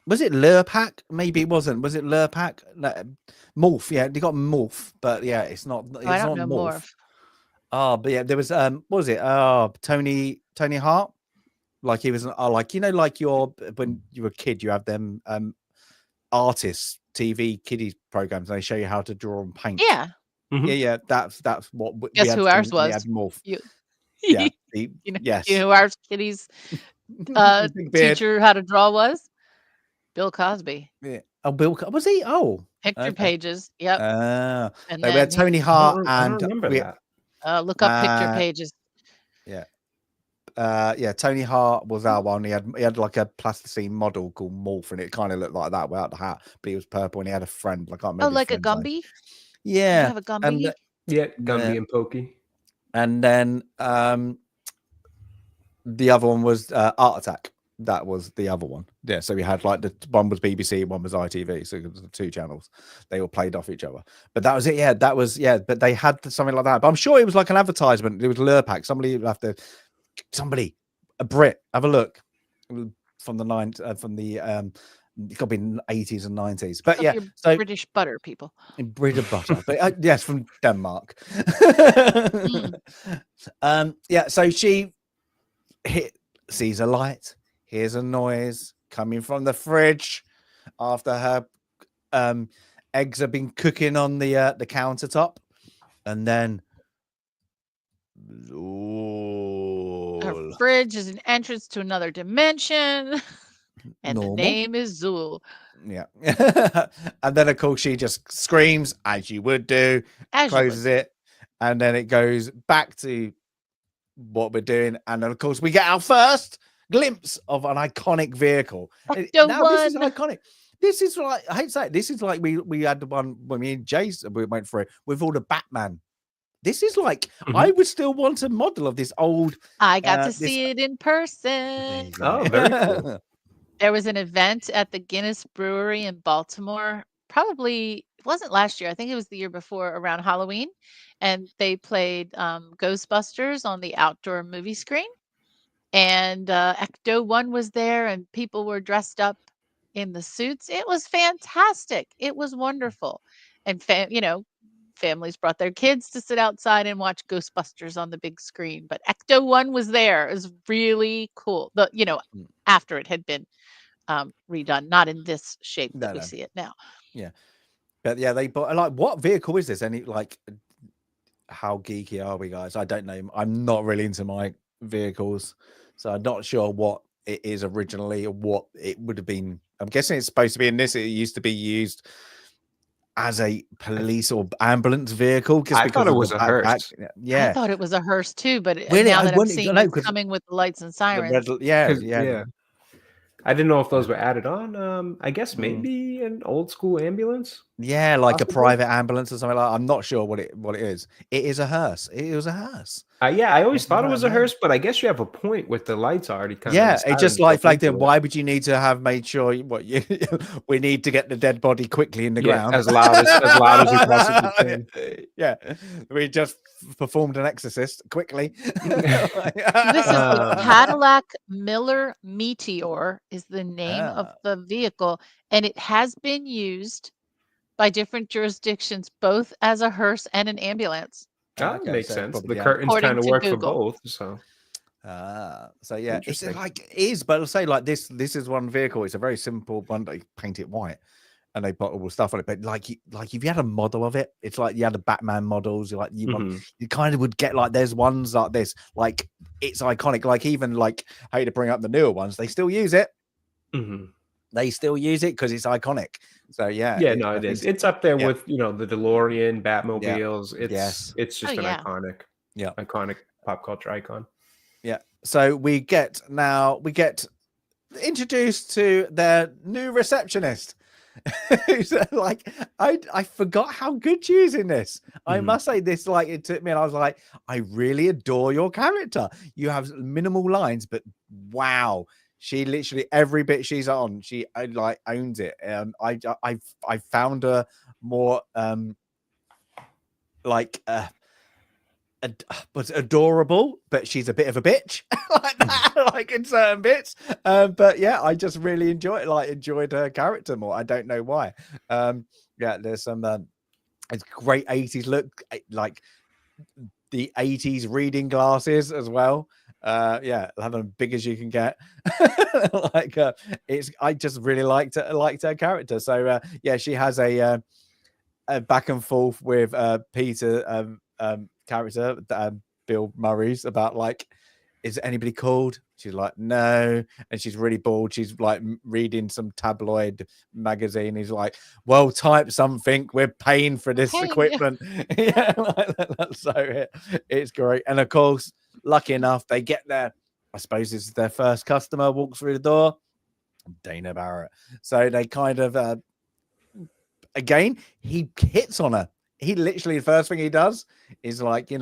Speaker 5: Was it Lurpak? Maybe it wasn't. Was it Lurpak? No, Morph, yeah, they got Morph, but yeah, it's not. It's
Speaker 4: I don't
Speaker 5: not
Speaker 4: know
Speaker 5: Morph.
Speaker 4: Morph.
Speaker 5: Oh, but yeah, there was what was it? Tony Hart. Like he was like like when you were a kid, you have them artists TV kiddie programs, and they show you how to draw and paint.
Speaker 4: Yeah.
Speaker 5: Yeah. That's what.
Speaker 4: Guess who ours was?
Speaker 5: We had Morph.
Speaker 4: Yeah.
Speaker 5: Yes.
Speaker 4: You know who our kiddies teacher how to draw was? Bill Cosby.
Speaker 5: Yeah. Oh, Bill was he? Oh,
Speaker 4: Picture pages. Yep.
Speaker 5: And
Speaker 4: then
Speaker 5: we had Tony Hart
Speaker 3: I don't remember that.
Speaker 4: Look up picture pages.
Speaker 5: Yeah. Tony Hart was our one. He had like a plasticine model called Morph, and it kind of looked like that without the hat, but he was purple, and he had a friend. I can't remember.
Speaker 4: Oh, like a Gumby?
Speaker 5: Yeah.
Speaker 4: You have a Gumby?
Speaker 3: Gumby and Pokey.
Speaker 5: And then the other one was Art Attack. That was the other one. Yeah, so we had like the one was BBC, one was ITV, so it was the two channels. They all played off each other. But that was it. Yeah, that was But they had something like that. But I'm sure it was like an advertisement. It was Lurpak. Somebody, a Brit, have a look from the it could be 80s and 90s. But yeah,
Speaker 4: so British butter people.
Speaker 5: British butter, but yes, from Denmark. So she sees a light, hears a noise coming from the fridge after her eggs have been cooking on the countertop, and then
Speaker 4: Her fridge is an entrance to another dimension, and the name is Zool.
Speaker 5: Yeah. And then of course she just screams, as you would do, closes it, and then it goes back to what we're doing, and then of course we get our first glimpse of an iconic vehicle. This is iconic. This is like, I hate to say it, this is like we had the one when me and Jason we went for it with all the Batman. This is like I would still want a model of this old.
Speaker 4: I got to see it in person.
Speaker 3: Oh, very cool.
Speaker 4: There was an event at the Guinness Brewery in Baltimore. Probably it wasn't last year. I think it was the year before, around Halloween, and they played Ghostbusters on the outdoor movie screen. And Ecto 1 was there, and people were dressed up in the suits. It was fantastic. It was wonderful, and families brought their kids to sit outside and watch Ghostbusters on the big screen. But Ecto 1 was there. It was really cool. After it had been redone, not in this shape that we see it now.
Speaker 5: Yeah, but yeah, they bought like, what vehicle is this? Any like, how geeky are we, guys? I don't know. I'm not really into my vehicles, so I'm not sure what it is originally or what it would have been. I'm guessing it's supposed to be in this. It used to be used as a police or ambulance vehicle.
Speaker 3: I thought it was a hearse.
Speaker 5: Yeah,
Speaker 4: I thought it was a hearse too, but
Speaker 5: really,
Speaker 4: now that I'm seeing it coming with the lights and sirens.
Speaker 5: Yeah.
Speaker 3: I didn't know if those were added on. I guess maybe an old school ambulance.
Speaker 5: Yeah, like possibly a private ambulance or something like that. I'm not sure what it is. It is a hearse. It was a hearse.
Speaker 3: Yeah, I always thought it was a hearse, but I guess you have a point with the lights already kind of.
Speaker 5: It just like flagged in. Why would you need to have made sure we need to get the dead body quickly in the ground
Speaker 3: as loud as you possibly can?
Speaker 5: Yeah, we just performed an exorcist quickly.
Speaker 4: This is the Cadillac Miller Meteor is the name of the vehicle, and it has been used by different jurisdictions, both as a hearse and an ambulance.
Speaker 3: That makes sense. Probably, the curtains kind of work Google. For both, so.
Speaker 5: So yeah, it's like it is, but I'll say like this is one vehicle. It's a very simple one. They paint it white and they put all stuff on it. But like if you had a model of it, it's like you had the Batman models. Like you kind of would get like there's ones like this, like it's iconic. Like even like I hate to bring up the newer ones, they still use it. They still use it because it's iconic. So yeah,
Speaker 3: it is. It's up there with the DeLorean, Batmobiles. It's just an iconic pop culture icon.
Speaker 5: Yeah. So we get introduced to their new receptionist. Like I forgot how good she is in this. I must say this, like it took me and I was like, I really adore your character. You have minimal lines, but wow. She literally every bit she's on, she like owns it. I found her more but adorable, but she's a bit of a bitch like that, like in certain bits. But yeah, I just really enjoyed her character more. I don't know why. There's some it's great 80s look, like the 80s reading glasses as well. Have them big as you can get. I just really liked her character. So she has a back and forth with Peter character, Bill Murray's, about like, is anybody called? She's like, no, and she's really bored. She's like reading some tabloid magazine. He's like, well, type something. We're paying for this equipment. So it's great. And of course, lucky enough, they get there. I suppose this is their first customer. Walks through the door, Dana Barrett. So they kind of again, he hits on her. He literally, the first thing he does is like,
Speaker 4: he's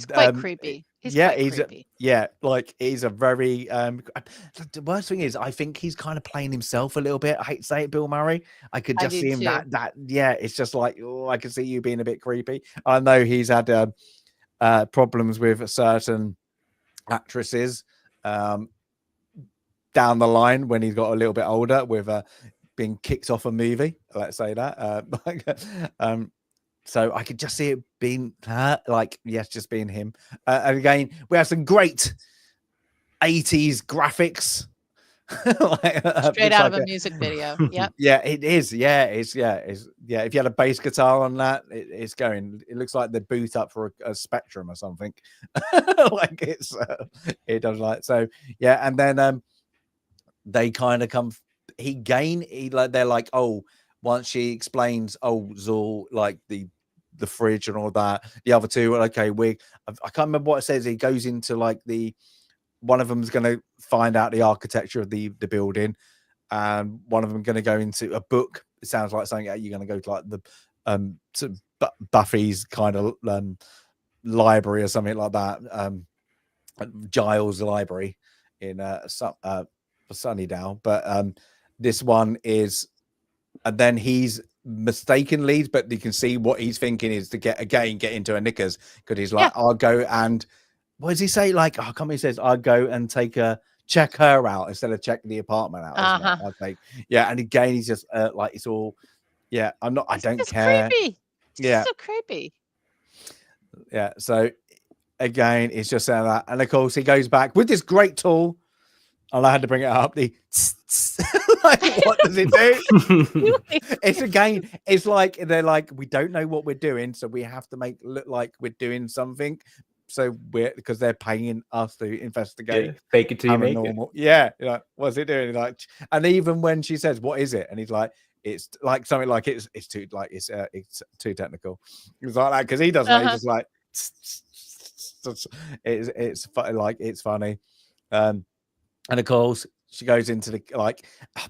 Speaker 4: quite creepy. He's creepy.
Speaker 5: He's a very the worst thing is I think he's kind of playing himself a little bit. I hate to say it, Bill Murray. I could just see him it's just like, oh, I can see you being a bit creepy. I know he's had problems with certain actresses down the line when he's got a little bit older with being kicked off a movie, let's say that. So I could just see it being just being him. And again, we have some great 80s graphics.
Speaker 4: Straight out of a music video. Yep.
Speaker 5: Yeah, it is. If you had a bass guitar on that, it's going. It looks like they boot up for a Spectrum or something. It does like so. Yeah, and then they kind of come. They're like, oh, once she explains, oh, Zul, like the fridge and all that, the other two, okay, I can't remember what it says. He goes into like one of them's going to find out the architecture of the building, and one of them going to go into a book. It sounds like something you're going to go to like the Buffy's kind of library or something like that, Giles library in Sunnydale, but this one is, and then he's mistakenly, but you can see what he's thinking is to get into her knickers, because he's like, I'll go and what does he say? Like, he says, I'll go and check her out instead of check the apartment out. I'll take, and again, he's just like, it's all, I don't care.
Speaker 4: Creepy. So creepy.
Speaker 5: Yeah. So again, it's just saying that, and of course, he goes back with this great tool. And I had to bring it up. The like, what does it do? It's like they're like, we don't know what we're doing, so we have to make it look like we're doing something. So because they're paying us to investigate.
Speaker 3: Fake it till you make it.
Speaker 5: Yeah, like, what's it doing? Like, and even when she says, "What is it?" and he's like, "It's like something like it's too too technical." It's like that because he doesn't. He's just like, it's funny. And of course, she goes into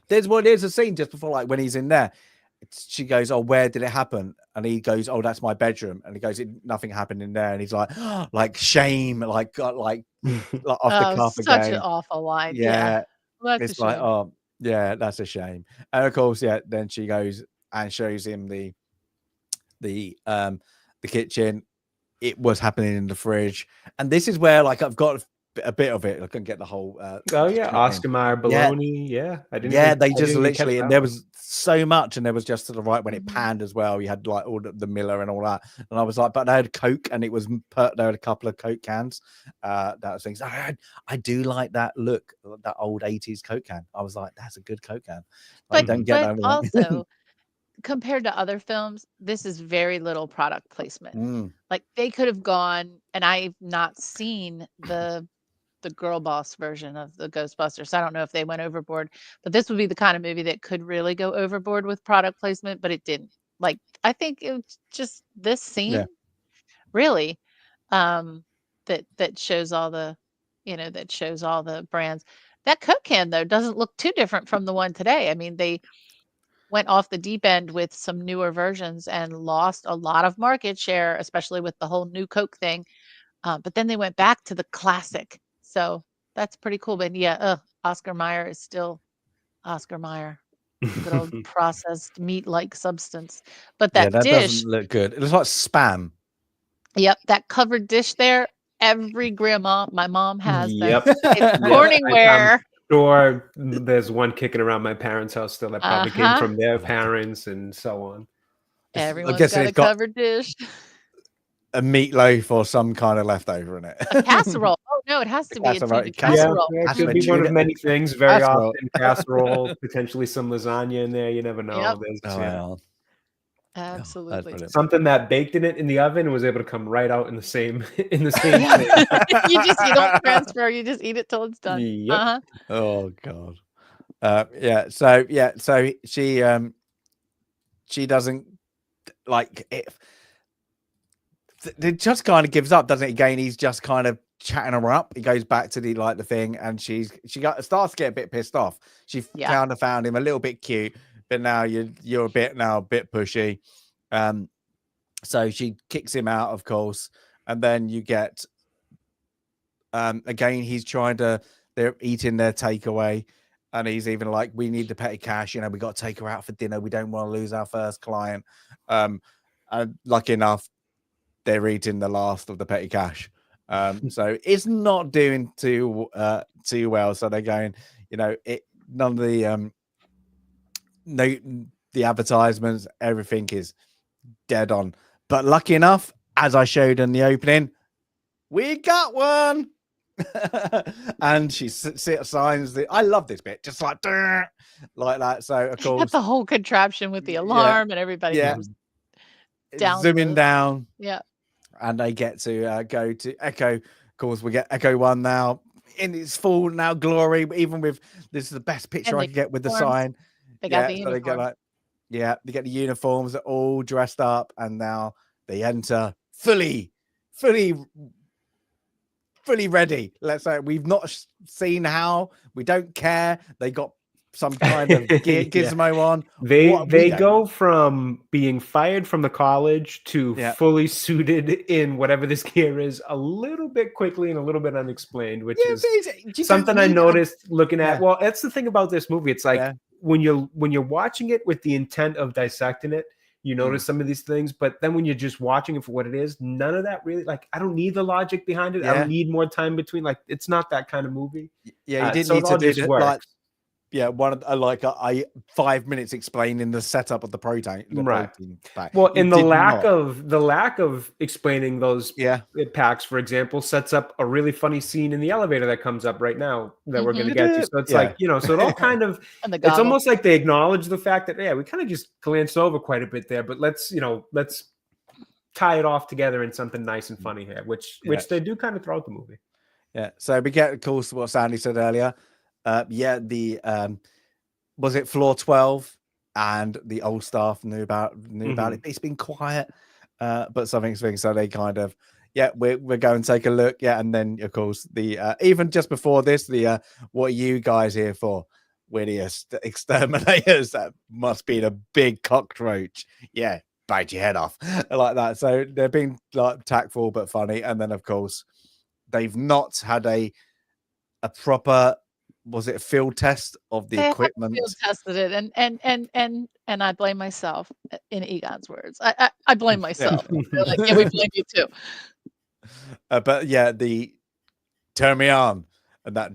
Speaker 5: there's a scene just before, like when he's in there,
Speaker 2: she goes, "Oh, where did it happen?" And he goes, "Oh, that's my bedroom." And he goes, "Nothing happened in there." And he's like, like shame, like off the cuff
Speaker 4: such an
Speaker 2: again.
Speaker 4: awful line.
Speaker 2: Yeah,
Speaker 4: Well, that's
Speaker 2: it's
Speaker 4: a
Speaker 2: like,
Speaker 4: shame.
Speaker 2: oh, yeah, that's a shame. And of course, yeah, then she goes and shows him the kitchen. It was happening in the fridge, and this is where like I've got a bit of it. I couldn't get the whole.
Speaker 3: Oh yeah, Oscar Mayer baloney. Yeah, I didn't.
Speaker 2: Yeah,
Speaker 3: even,
Speaker 2: they
Speaker 3: I
Speaker 2: just
Speaker 3: didn't even catch
Speaker 2: literally, and
Speaker 3: that
Speaker 2: there
Speaker 3: one.
Speaker 2: was so much, and there was just to the right when it panned as well. You had like all the Miller and all that, and I was like, but they had Coke, and it was there had a couple of Coke cans. That was things. I do like that look, that old 80s Coke can. I was like, that's a good Coke can. Like, don't get that.
Speaker 4: Also, compared to other films, this is very little product placement. Like they could have gone, and I've not seen the girl boss version of the Ghostbusters. I don't know if they went overboard, but this would be the kind of movie that could really go overboard with product placement, but it didn't. Like I think it was just this scene really that shows all the that shows all the brands. That Coke can though doesn't look too different from the one today. I mean, they went off the deep end with some newer versions and lost a lot of market share, especially with the whole new Coke thing. But then they went back to the classic. So that's pretty cool. But yeah, Oscar Mayer is still Oscar Mayer. Good old processed meat-like substance. But that dish
Speaker 2: doesn't look good. It looks like Spam.
Speaker 4: Yep, that covered dish there. Every grandma, my mom has them.
Speaker 3: Yep.
Speaker 4: It's Corningware.
Speaker 3: I'm sure there's one kicking around my parents' house still that probably came from their parents and so on.
Speaker 4: Everyone's got a covered dish.
Speaker 2: A meatloaf or some kind of leftover in it.
Speaker 4: A casserole. Oh no, it has to be a casserole.
Speaker 3: Yeah, it could be one of many things. Very often casserole, potentially some lasagna in there. You never know.
Speaker 4: Yep. Absolutely.
Speaker 3: Something that baked in it in the oven and was able to come right out in the same thing.
Speaker 4: you don't transfer, you just eat it till it's done.
Speaker 2: Yep. Oh god. So she doesn't like it. It just kind of gives up, doesn't it? Again, he's just kind of chatting her up. He goes back to the thing, and she starts to get a bit pissed off. She kind of found him a little bit cute, but now you're a bit pushy. So she kicks him out, of course, and then you get again he's they're eating their takeaway, and he's even like, we need the petty cash, we got to take her out for dinner, we don't want to lose our first client. And lucky enough, they're eating the last of the petty cash. So it's not doing too well. So they're going, none of the the advertisements, everything is dead on. But lucky enough, as I showed in the opening, we got one. And she signs I love this bit, just like that. So of course,
Speaker 4: the whole contraption with the alarm and everybody down,
Speaker 2: zooming down.
Speaker 4: Yeah.
Speaker 2: And they get to go to Echo. Of course, we get Echo 1 now in its full glory. Even with this is the best picture I could get with the sign.
Speaker 4: They got the uniform.
Speaker 2: They get the uniforms. They're all dressed up, and now they enter fully ready. Let's say we've not seen how. We don't care. They got some kind of gizmo on.
Speaker 3: They go from being fired from the college to fully suited in whatever this gear is a little bit quickly and a little bit unexplained, which is something I noticed looking at. Well, that's the thing about this movie. It's like when you're watching it with the intent of dissecting it, you notice some of these things, but then when you're just watching it for what it is, none of that really, I don't need the logic behind it. I don't need more time between. It's not that kind kind
Speaker 2: you didn't need to do it. One of 5 minutes explaining the setup of the protein. Protein pack.
Speaker 3: Well, and the lack of explaining those packs, for example, sets up a really funny scene in the elevator that comes up right now that we're going to get to. So it's so it all kind of it's almost like they acknowledge the fact that we kind of just glanced over quite a bit there, but let's tie it off together in something nice and funny here, which they do kind of throughout the movie.
Speaker 2: Yeah. So we get, of course, what Sandy said earlier. Was it floor 12 and the old staff knew about it. It's been quiet, but something's been, so they kind of we're going to take a look, and then of course the even just before this, the what are you guys here for?
Speaker 5: we're the exterminators. That must be the big cockroach. Yeah, bite your head off like that. So they're being like tactful but funny. And then of course they've not had a proper, was it a field test of the equipment?
Speaker 4: Field tested it, and I blame myself. In Egon's words, I blame myself. Like, yeah, we blame you too.
Speaker 5: But yeah, the turn me on and that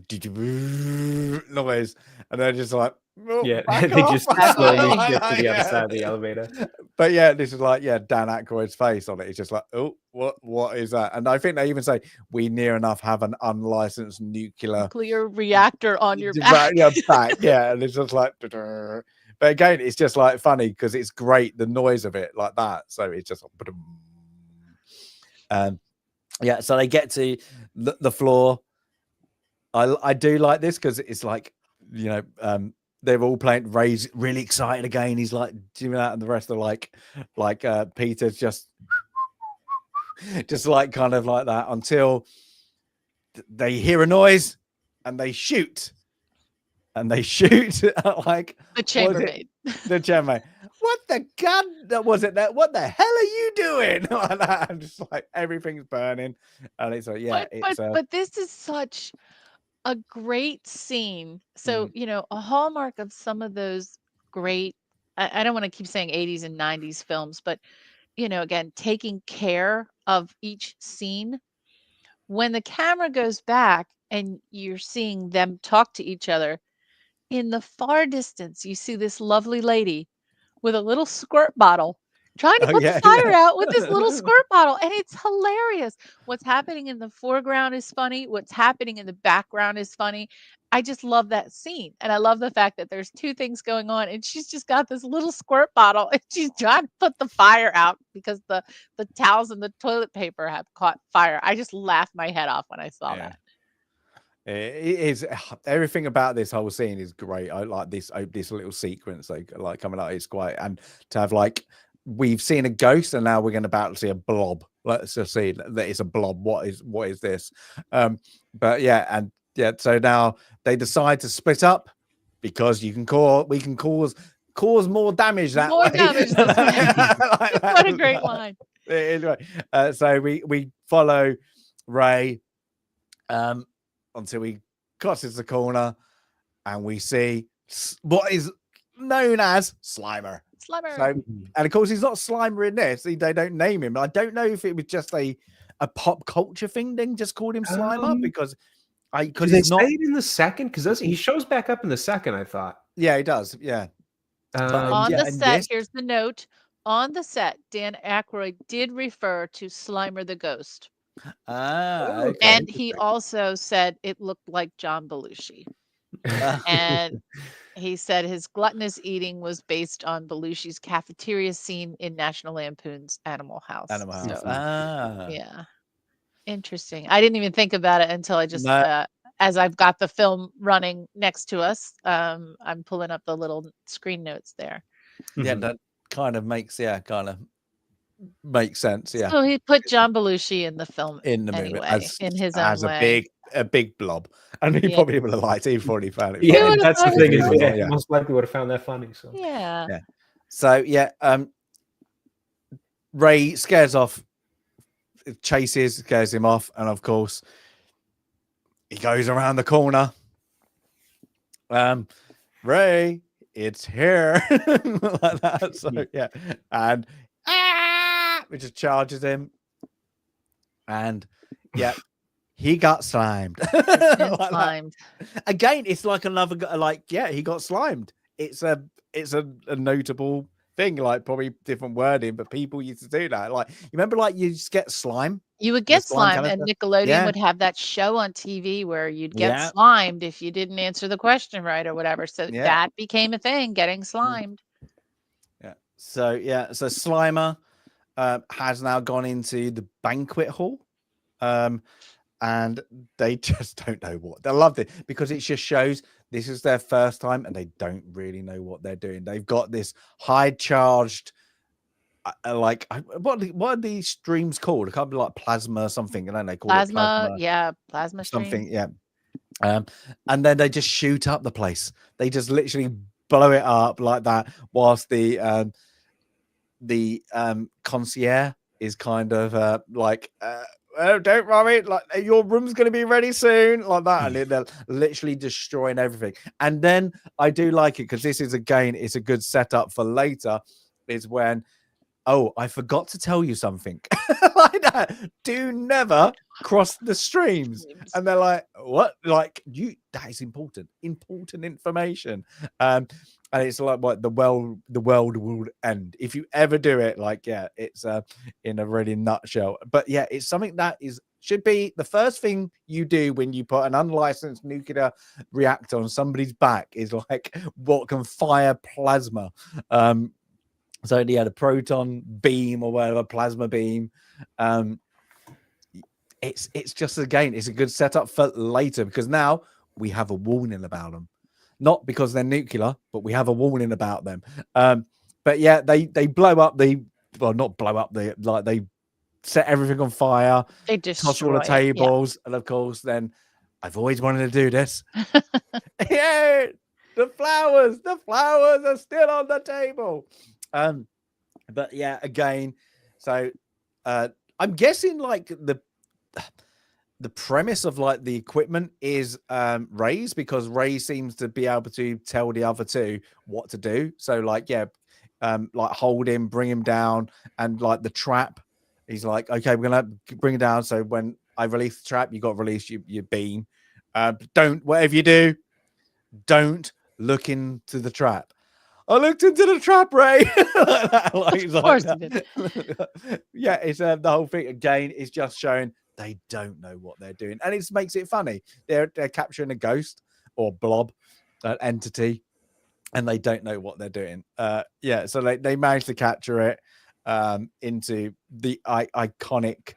Speaker 5: noise, and they're just like, oh,
Speaker 3: yeah, they
Speaker 5: off.
Speaker 3: just slowly shift to the other side of the elevator.
Speaker 5: But yeah, this is like, yeah, Dan Aykroyd's face on it. It's just like, oh, what is that? And I think they even say we near enough have an unlicensed nuclear
Speaker 4: reactor on your back.
Speaker 5: Yeah, and it's just like, but again, it's just like funny because it's great, the noise of it like that. So it's just yeah, so they get to the floor. I do like this because it's like, you know, they're all playing. Ray's really excited again. He's like doing that, and the rest are like Peter's just like kind of like that until they hear a noise and they shoot. And they shoot like
Speaker 4: the chambermaid.
Speaker 5: The chambermaid. What the god was it? That what the hell are you doing? Like that. I'm just like everything's burning, and it's like, yeah,
Speaker 4: but this is such a great scene. So you know, a hallmark of some of those great, I don't want to keep saying 80s and 90s films, but you know, again, taking care of each scene. When the camera goes back and you're seeing them talk to each other, in the far distance, you see this lovely lady with a little squirt bottle trying to put the fire out with this little squirt bottle. And it's hilarious. What's happening in the foreground is funny. What's happening in the background is funny. I just love that scene. And I love the fact that there's two things going on. And she's just got this little squirt bottle and she's trying to put the fire out because the towels and the toilet paper have caught fire. I just laughed my head off when I saw that.
Speaker 5: It is, everything about this whole scene is great. I like this little sequence like coming out. It's quite, and to have like, we've seen a ghost and now we're going to about to see a blob. Let's just see that it's a blob. What is this? But yeah, and yeah, so now they decide to split up because we can cause more damage that way.
Speaker 4: Damage this way. What a great line.
Speaker 5: Anyway, so we follow Ray until he crosses the corner and we see what is known as Slimer. So, and of course, he's not Slimer in this. They don't name him. I don't know if it was just a pop culture thing. Then just called him Slimer because he's not
Speaker 3: in the second, because he shows back up in the second. I thought,
Speaker 5: yeah, he does. Yeah.
Speaker 4: On the set, here's the note. On the set, Dan Aykroyd did refer to Slimer the Ghost.
Speaker 5: Okay.
Speaker 4: And he also said it looked like John Belushi. And he said his gluttonous eating was based on Belushi's cafeteria scene in National Lampoon's Animal House. Yeah. Interesting. I didn't even think about it until I just, as I've got the film running next to us, I'm pulling up the little screen notes there.
Speaker 5: Yeah, that kind of makes sense. Yeah.
Speaker 4: So he put John Belushi in the film
Speaker 5: in the
Speaker 4: movie
Speaker 5: anyway,
Speaker 4: in his own way.
Speaker 5: A big blob, and he probably would have liked it. He probably found it.
Speaker 3: Yeah, that's the thing is, most likely would have found that funny. So
Speaker 4: yeah.
Speaker 5: So yeah, Ray scares off, scares him off, and of course he goes around the corner. Ray, it's here, like that. So yeah, and it just charges him, and yeah, he got slimed.
Speaker 4: Slimed
Speaker 5: again. It's like another he got slimed. It's a notable thing, like probably different wording, but people used to do that. Like, you remember, like, you just get slime.
Speaker 4: You would get slime, and Nickelodeon would have that show on TV where you'd get slimed if you didn't answer the question right or whatever. So that became a thing, getting slimed.
Speaker 5: Yeah. So Slimer has now gone into the banquet hall, and they just don't know what. They loved it because it just shows this is their first time and they don't really know what they're doing. They've got this high charged, what are these streams called? It can't be like plasma or something, and then they call it plasma.
Speaker 4: Yeah, plasma
Speaker 5: something.
Speaker 4: stream.
Speaker 5: Yeah,
Speaker 2: And then they just shoot up the place. They just literally blow it up like that, whilst the concierge is kind of like, oh, don't worry, like your room's going to be ready soon, like that, and they're literally destroying everything. And then I do like it because this is, again, it's a good setup for later, is when, oh, I forgot to tell you something. Like that. Do never cross the streams. And they're like, what? Like, that is important information. And it's like, what, the world will end if you ever do it. Like, yeah, it's in a really nutshell. But yeah, it's something that should be the first thing you do when you put an unlicensed nuclear reactor on somebody's back, is like, what can fire plasma. So he had a proton beam or whatever, plasma beam. It's just, again, it's a good setup for later, because now we have a warning about them, not because they're nuclear, but we have a warning about them. But yeah, they blow up not blow up they set everything on fire. They toss all the tables, and of course, then I've always wanted to do this. Yeah, the flowers are still on the table. But yeah, again, so I'm guessing like the premise of like the equipment is Ray's, because Ray seems to be able to tell the other two what to do. So like, yeah, like hold him, bring him down, and like the trap, he's like, okay, we're gonna bring him down. So when I release the trap, you got to release your beam. Whatever you do, don't look into the trap. I looked into the trap, Ray. Of course you did. Yeah, it's the whole thing, again, is just showing they don't know what they're doing, and it makes it funny. They're capturing a ghost or blob, entity, and they don't know what they're doing. Yeah, so they managed to capture it into the iconic.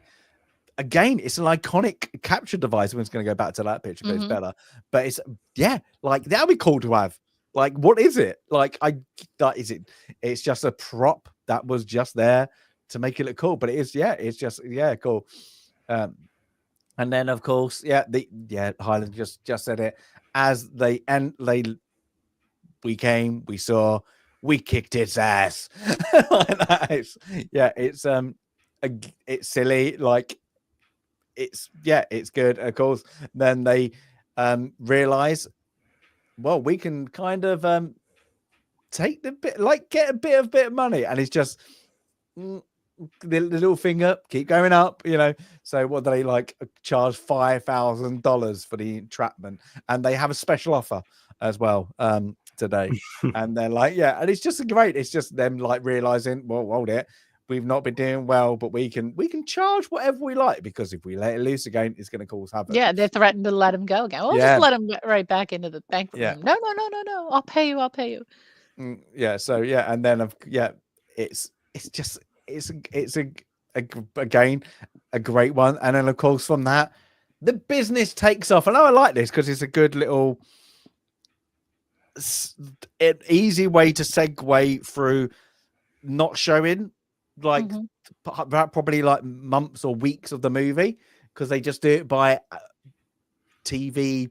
Speaker 2: Again, it's an iconic capture device. We're going to go back to that picture, but it's better. But it's, yeah, like that would be cool to have. Like, what is it? Like, it's just a prop that was just there to make it look cool. But it is, yeah, it's just, yeah, cool. And then of course, Highland just said it, as we came, we saw, we kicked its ass. It's silly, like it's good. Of course, then they realize, well, we can kind of take the bit, like get a bit of money, and it's just the little finger keep going up, So what do they like charge $5,000 for the entrapment, and they have a special offer as well today. And they're like, yeah, and it's just great. It's just them like realizing, well, hold it, we've not been doing well, but we can charge whatever we like, because if we let it loose again, it's going to cause havoc.
Speaker 4: Yeah, they threatened to let him go again. We'll just let him right back into the bank room.
Speaker 2: Yeah.
Speaker 4: No. I'll pay you.
Speaker 2: Yeah. So yeah, and then it's just again a great one. And then of course from that, the business takes off. And I like this because it's a good little easy way to segue through not showing like probably like months or weeks of the movie, because they just do it by TV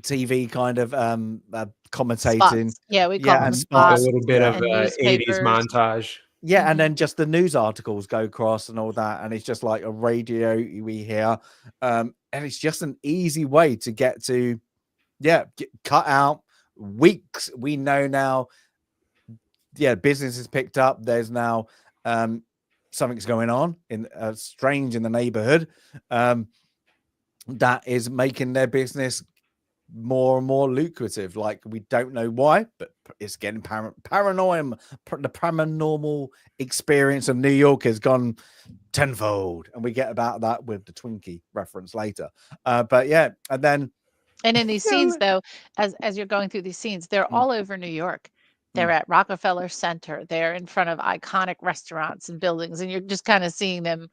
Speaker 2: TV kind of commentating.
Speaker 4: Spots. Yeah, we call them spots.
Speaker 3: A little bit of 80s montage.
Speaker 2: Yeah, and then just the news articles go across and all that, and it's just like a radio we hear, and it's just an easy way to get to, cut out weeks. We know now, business is picked up. There's now something's going on in strange in the neighborhood that is making their business more and more lucrative. Like, we don't know why, but it's getting paranoia. The paranormal experience of New York has gone tenfold, and we get about that with the Twinkie reference later. But yeah, and
Speaker 4: in these scenes though, as you're going through these scenes, they're all over New York. They're at Rockefeller Center. They're in front of iconic restaurants and buildings, and you're just kind of seeing them,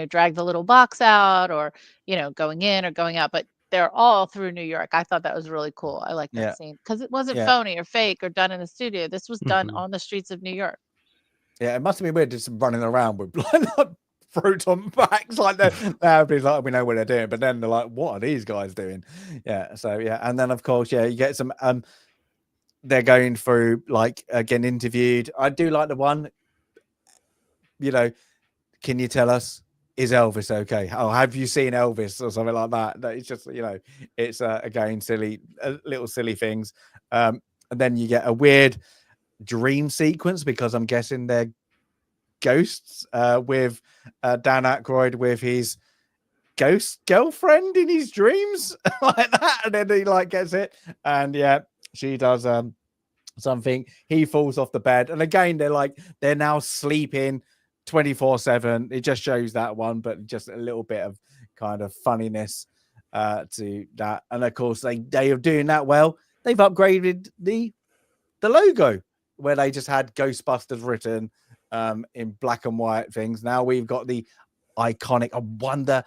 Speaker 4: drag the little box out, or going in or going out, but they're all through New York. I thought that was really cool. I like that scene because it wasn't phony or fake or done in a studio. This was done on the streets of New York.
Speaker 2: Yeah, it must have been weird just running around with proton packs. Like everybody's like, we know what they're doing, but then they're like, what are these guys doing? Yeah. So yeah, and then of course, yeah, you get some. They're going through like getting interviewed. I do like the one. You know, can you tell us, is Elvis okay? Oh, have you seen Elvis or something like that? It's just, you know, it's again silly, little silly things. And then you get a weird dream sequence because I'm guessing they're ghosts with Dan Aykroyd with his ghost girlfriend in his dreams like that, and then he like gets it, and yeah, she does something. He falls off the bed, and again they're now sleeping 24/7. It just shows that one, but just a little bit of kind of funniness to that. And of course, they are doing that well. They've upgraded the logo where they just had Ghostbusters written in black and white things. Now we've got the iconic. I wonder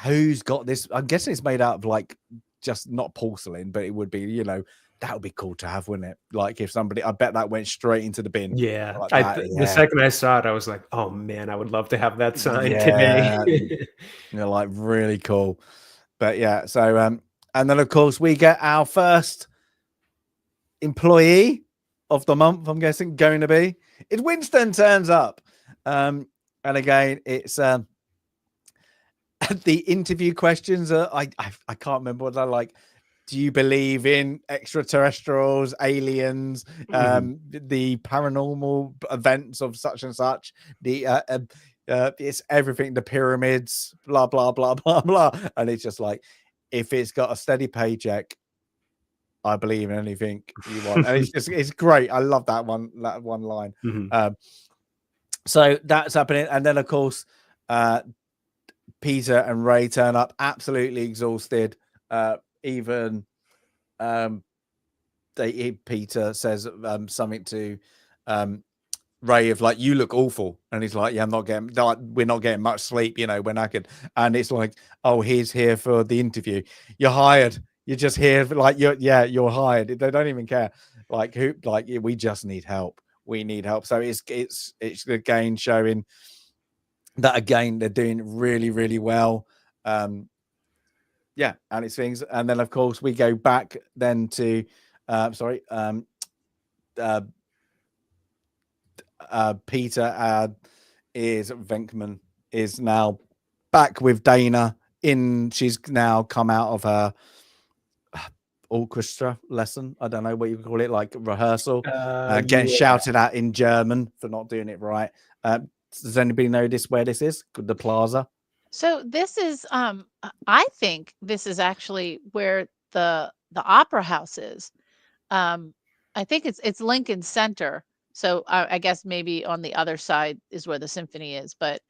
Speaker 2: who's got this. I'm guessing it's made out of like just not porcelain, but it would be, you know, that would be cool to have, wouldn't it? Like if somebody, I bet that went straight into the bin.
Speaker 3: Yeah.
Speaker 2: Like
Speaker 3: The second I saw it, I was like, oh man, I would love to have that sign today.
Speaker 2: You know, like really cool. But yeah, so and then of course we get our first employee of the month, I'm guessing, going to be. It's Winston turns up. And again, it's the interview questions are I can't remember what they're like. Do you believe in extraterrestrials, aliens, the paranormal events of such and such? The it's everything, the pyramids, blah blah blah blah blah. And it's just like, if it's got a steady paycheck, I believe in anything you want. And it's great. I love that one line. So that's happening, and then of course Peter and Ray turn up absolutely exhausted. Even Peter says something to Ray of like, you look awful, and he's like, yeah, we're not getting much sleep, you know, we're knackered. And it's like, oh, he's here for the interview. You're hired. You're just here like you're hired. They don't even care. Like who? Like we just need help. We need help. So it's again showing that again they're doing really really well. Yeah, and it's things, and then of course we go back then to Peter is Venkman is now back with Dana she's now come out of her orchestra lesson. I don't know what you call it, like rehearsal, getting shouted at in German for not doing it right. Does anybody know where this is? The Plaza.
Speaker 4: So this is, I think this is actually where the opera house is. I think it's Lincoln Center. So I guess maybe on the other side is where the symphony is, but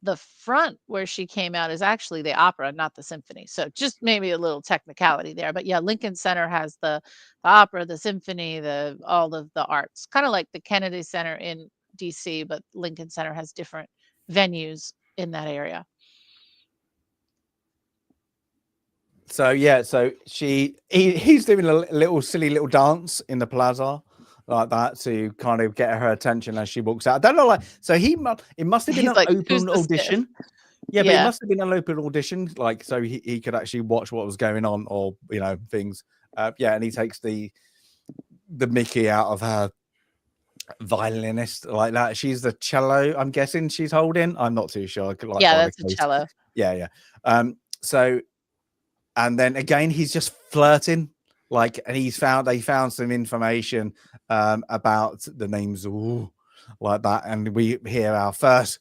Speaker 4: the front where she came out is actually the opera, not the symphony. So just maybe a little technicality there, but yeah, Lincoln Center has the opera, the symphony, all of the arts, kind of like the Kennedy Center in DC, but Lincoln Center has different venues in that area.
Speaker 2: So yeah, so he's doing a little silly little dance in the plaza like that to kind of get her attention as she walks out. I don't know, like, so it must have been an open audition. Yeah, but it must have been an open audition, like so he could actually watch what was going on, or you know, things. Yeah, and he takes the Mickey out of her violinist like that. She's the cello, I'm guessing she's holding. I'm not too sure. Like,
Speaker 4: yeah, that's a cello.
Speaker 2: Yeah. So, and then again, he's just flirting. Like, and they found some information about the names, like that, and we hear our first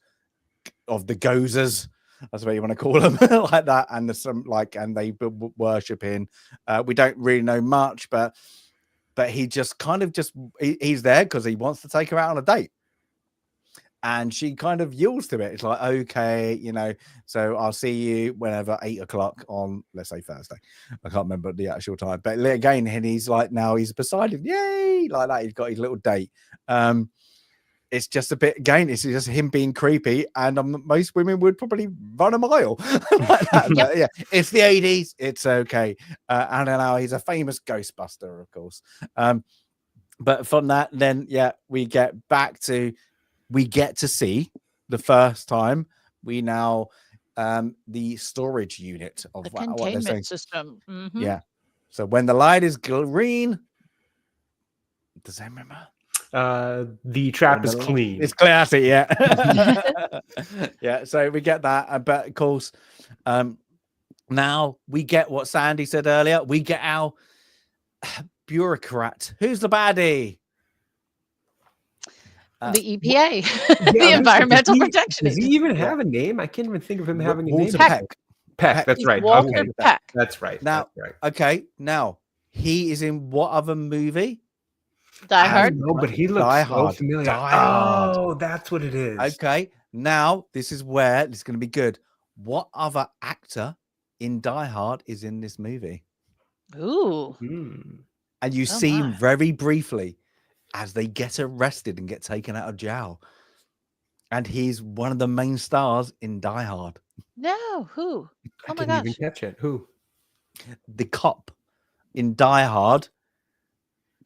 Speaker 2: of the Gozers. That's what you want to call them, like that, and there's some and they worshiping. We don't really know much, but he just kind of he's there because he wants to take her out on a date. And she kind of yields to it. It's like, okay, you know, so I'll see you whenever 8 o'clock on, let's say, Thursday. I can't remember the actual time. But again, and he's like, now he's beside him. Yay! Like that. He's got his little date. It's just a bit, again, it's just him being creepy. And most women would probably run a mile like that. But yeah, it's the 80s. It's okay. And now he's a famous Ghostbuster, of course. But from that, then, yeah, we get to see the first time
Speaker 5: we now the storage unit of
Speaker 4: The
Speaker 5: what they're saying.
Speaker 4: containment system.
Speaker 5: Yeah. So when the light is green, does that remember?
Speaker 3: The trap is clean.
Speaker 5: It's classy, yeah. Yeah, so we get that. But of course, now we get what Sandy said earlier. We get our bureaucrat. Who's the baddie?
Speaker 4: The EPA, the Environmental Protection
Speaker 3: Does he
Speaker 4: Agency.
Speaker 3: even have a name? I can't even think of him having a
Speaker 5: Walter
Speaker 3: name.
Speaker 5: Peck.
Speaker 3: Peck, that's
Speaker 4: He's
Speaker 3: right.
Speaker 4: Walter
Speaker 3: Okay.
Speaker 4: Peck.
Speaker 3: That's right.
Speaker 5: Now,
Speaker 3: that's right.
Speaker 5: okay, now he is in what other movie?
Speaker 4: Die Hard.
Speaker 3: No, but he looks
Speaker 5: Die
Speaker 3: so
Speaker 5: Hard.
Speaker 3: familiar.
Speaker 5: Die Hard.
Speaker 3: Oh, that's what it is.
Speaker 5: Okay, now this is where it's going to be good. What other actor in Die Hard is in this movie?
Speaker 4: Ooh.
Speaker 5: And you see him very briefly as they get arrested and get taken out of jail. And he's one of the main stars in Die Hard.
Speaker 4: No, who?
Speaker 3: I
Speaker 4: Oh my
Speaker 3: didn't
Speaker 4: gosh.
Speaker 3: even catch it. Who?
Speaker 5: The cop in Die Hard.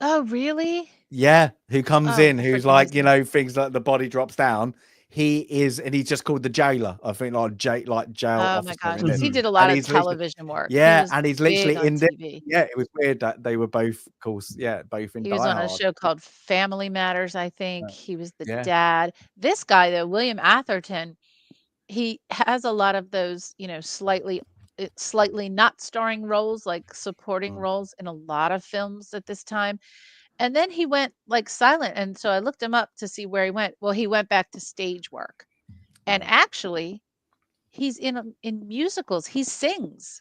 Speaker 4: Oh, really?
Speaker 5: Yeah, who comes
Speaker 4: Oh,
Speaker 5: in,
Speaker 4: I
Speaker 5: who's
Speaker 4: forgot
Speaker 5: like,
Speaker 4: his
Speaker 5: you know, things like the body drops down. He is, and he's just called the jailer. I think like jail
Speaker 4: Oh my
Speaker 5: officer.
Speaker 4: gosh.
Speaker 5: in it.
Speaker 4: He did a lot
Speaker 5: And
Speaker 4: of
Speaker 5: he's literally-
Speaker 4: television work.
Speaker 5: Yeah, and he's literally
Speaker 4: big on
Speaker 5: in there.
Speaker 4: TV.
Speaker 5: Yeah, it was weird that they were both, of course, both in
Speaker 4: He
Speaker 5: Die
Speaker 4: was on
Speaker 5: Hard.
Speaker 4: a show called Family Matters, I think. He was the
Speaker 5: Yeah.
Speaker 4: dad. This guy, though, William Atherton, he has a lot of those, you know, slightly not starring roles, like supporting roles in a lot of films at this time. And then he went like silent. And so I looked him up to see where he went. Well, he went back to stage work. And actually, he's in musicals. He sings.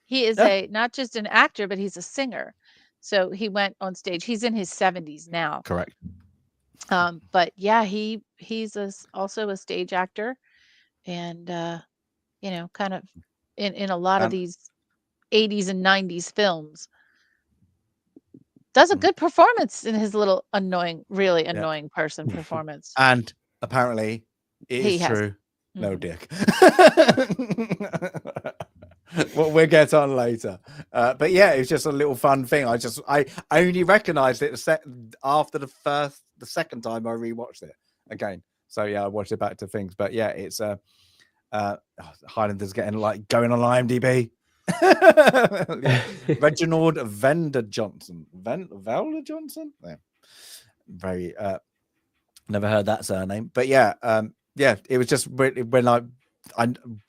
Speaker 4: He is not just an actor, but he's a singer. So he went on stage. He's in his 70s now.
Speaker 5: Correct.
Speaker 4: But yeah, he's also a stage actor, and you know, kind of in a lot of these 80s and 90s films. Does a good performance in his little really annoying person performance.
Speaker 5: And apparently, it is true. No dick. Well, we'll get on later. But yeah, it's just a little fun thing. I only recognized it after the second time I rewatched it again. So yeah, I watched it back to things. But yeah, it's Highlander's getting like going on IMDb. Reginald Vender Johnson. Velda Johnson? Yeah. Very never heard that surname. But yeah, it was just when I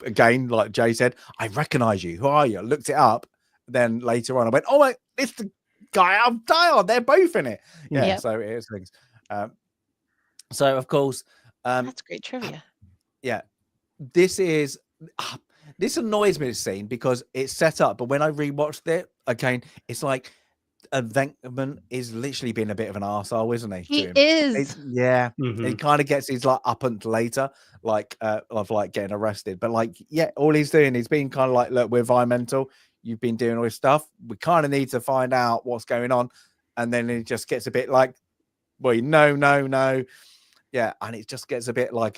Speaker 5: again, like Jay said, I recognize you. Who are you? I looked it up. Then later on, I went, oh my, it's the guy out dialed. They're both in it. Yeah,
Speaker 4: Yep.
Speaker 5: so it is things. So of course,
Speaker 4: That's great trivia.
Speaker 5: Yeah, this annoys me, this scene, because it's set up, but when I rewatched it again, it's like Venkman is literally being a bit of an arsehole, isn't he?
Speaker 4: He is.
Speaker 5: He kind of gets his like up until later, like of like getting arrested, but like all he's doing is being kind of like, look, we're environmental, you've been doing all this stuff, we kind of need to find out what's going on, and then it just gets a bit like, well, no, yeah, and it just gets a bit like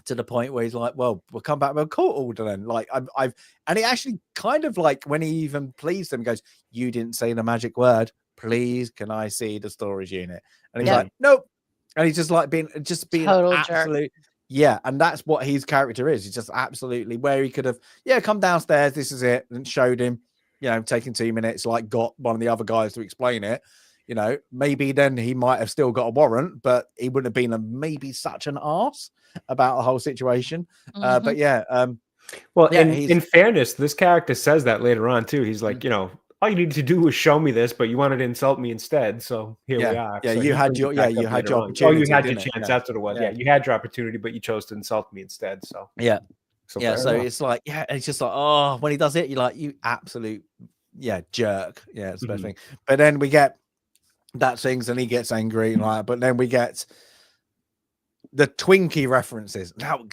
Speaker 5: to the point where he's like, well, we'll come back with a court order then. Like and he actually kind of like, when he even pleased him, goes, you didn't say the magic word, please can I see the storage unit? And he's like, nope. And he's just like being
Speaker 4: Total
Speaker 5: absolute jerk. Yeah, and that's what his character is. He's just absolutely, where he could have come downstairs, this is it, and showed him, taking 2 minutes, like got one of the other guys to explain it. Maybe then he might have still got a warrant, but he wouldn't have been maybe such an arse about the whole situation. But yeah.
Speaker 3: In fairness, this character says that later on too. He's like, all you needed to do was show me this, but you wanted to insult me instead. So here we are.
Speaker 5: Yeah,
Speaker 3: so
Speaker 5: you had your opportunity.
Speaker 3: Oh, you had your chance. That's what it was. Yeah, you had your opportunity, but you chose to insult me instead. So
Speaker 5: so it's like, it's just like, oh, when he does it, you're like, you absolute jerk. Yeah, it's the best thing. But then we get that things and he gets angry, but then we get the Twinkie references. Now,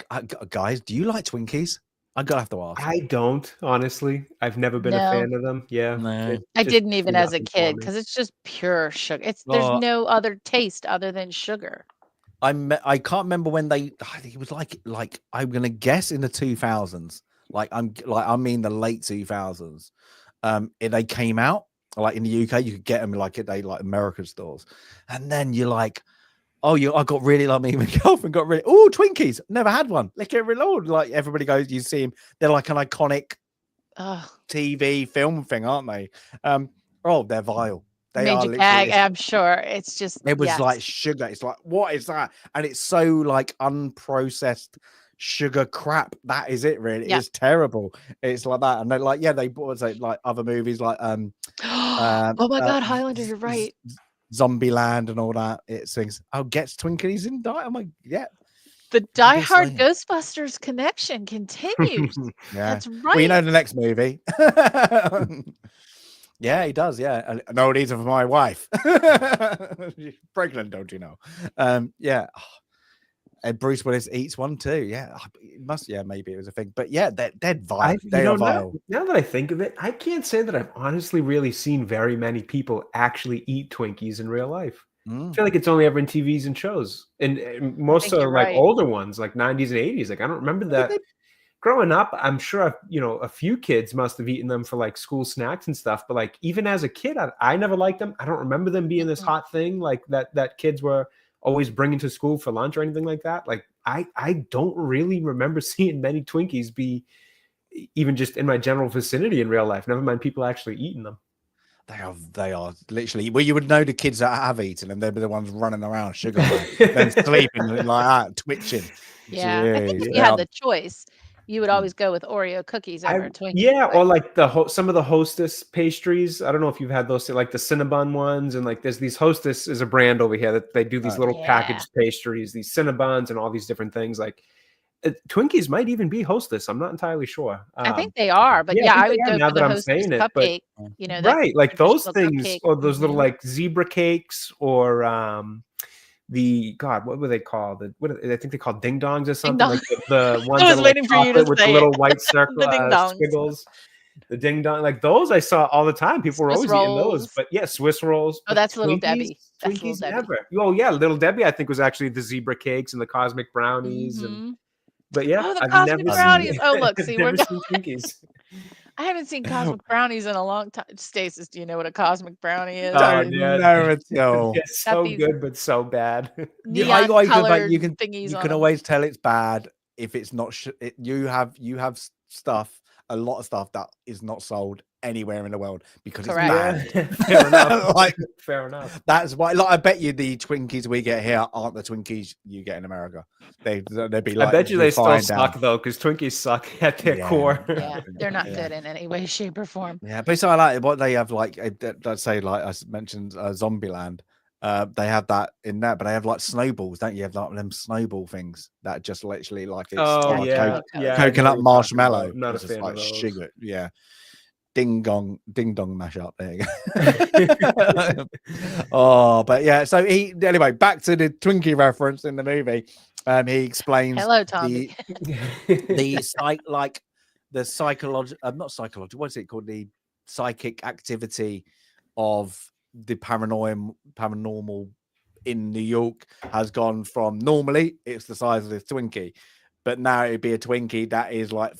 Speaker 5: guys, do you like Twinkies? I'm gonna have to ask.
Speaker 3: I don't, honestly. I've never been a fan of them. Yeah,
Speaker 5: no.
Speaker 4: I didn't even as a kid, because it's just pure sugar. There's no other taste other than sugar.
Speaker 5: I can't remember when I think it was like I'm gonna guess in the 2000s. I mean the late 2000s. They came out. Like in the UK, you could get them like at American stores, and then you're like,
Speaker 2: I got really like me and my girlfriend got really Twinkies. Never had one. Like like everybody goes, you see them. They're like an iconic TV film thing, aren't they? They're vile. They
Speaker 4: made
Speaker 2: are
Speaker 4: you
Speaker 2: literally.
Speaker 4: gag. I'm sure it's just.
Speaker 2: It was like sugar. It's like, what is that? And it's so like unprocessed sugar crap. That is it, really. It's terrible. It's like that. And they're like, they bought like other movies like
Speaker 4: oh my God, Highlander, you're right.
Speaker 2: Zombieland and all that. It sings, gets Twinkies in Die. I'm like,
Speaker 4: The Die Hard Ghostbusters connection continues. That's right.
Speaker 2: Well, you know the next movie. Yeah, he does. Yeah. No, these are for my wife. She's pregnant, don't you know? Yeah. And Bruce Willis eats one too. Yeah. It must. Yeah, maybe it was a thing. But yeah, they're vile. They are vile.
Speaker 3: Now that I think of it, I can't say that I've honestly really seen very many people actually eat Twinkies in real life. I feel like it's only ever in TVs and shows, and most of like older ones, like 90s and 80s. Like I don't remember that. Growing up, I'm sure a few kids must have eaten them for like school snacks and stuff. But like even as a kid, I never liked them. I don't remember them being this hot thing like that kids were always bringing to school for lunch or anything like that. Like I don't really remember seeing many Twinkies be even just in my general vicinity in real life. Never mind people actually eating them.
Speaker 2: They are literally. Well, you would know the kids that have eaten them. They'd be the ones running around, sugar, then sleeping like that, twitching.
Speaker 4: Yeah, I think if you had the choice, you would always go with Oreo cookies over Twinkies.
Speaker 3: Yeah, or like some of the Hostess pastries. I don't know if you've had those, like the Cinnabon ones, and like there's these Hostess is a brand over here that they do these little packaged pastries, these Cinnabons, and all these different things. Like Twinkies might even be Hostess. I'm not entirely sure.
Speaker 4: I think they are, but I would go for the Hostess cupcake.
Speaker 3: Right, like those things, cupcake. Or those little like zebra cakes, or what were they called? I think they called ding dongs or something. Like the ones
Speaker 4: I was waiting for you to
Speaker 3: with
Speaker 4: say
Speaker 3: the little white circle
Speaker 4: the
Speaker 3: squiggles. The ding dong, like those I saw all the time. People were always eating those. But Swiss rolls.
Speaker 4: Oh, that's Little Debbie.
Speaker 3: Twinkies never. Oh yeah, Little Debbie I think was actually the zebra cakes and the cosmic brownies. But
Speaker 4: the cosmic brownies. Oh look, see, we're
Speaker 3: seen Twinkies.
Speaker 4: I haven't seen cosmic brownies in a long time. Stasis, do you know what a cosmic brownie is?
Speaker 2: Oh, no, it's no.
Speaker 3: It's so good, but so bad.
Speaker 2: You can always tell it's bad if it's not. You have stuff, a lot of stuff that is not sold anywhere in the world because it's bad.
Speaker 3: Fair enough. Fair enough.
Speaker 2: That's why. Like, I bet you the Twinkies we get here aren't the Twinkies you get in America. They'd be like.
Speaker 3: I bet you they still suck though, because Twinkies suck at their core.
Speaker 4: Yeah, they're not good in any way, shape, or form.
Speaker 2: Yeah, but so I like what they have. Like, let's say, like I mentioned, Zombieland. They have that in there, but they have like snowballs, don't you? Have like them snowball things that just literally like it's coconut marshmallow.
Speaker 3: Not a fan
Speaker 2: like
Speaker 3: of those.
Speaker 2: Sugar, yeah. Ding dong mashup. There you go. But yeah. So anyway, back to the Twinkie reference in the movie. He explains.
Speaker 4: Hello, Tommy.
Speaker 2: The psychological, not psychological. What's it called? The psychic activity of the paranormal in New York has gone from normally it's the size of this Twinkie, but now it'd be a Twinkie that is like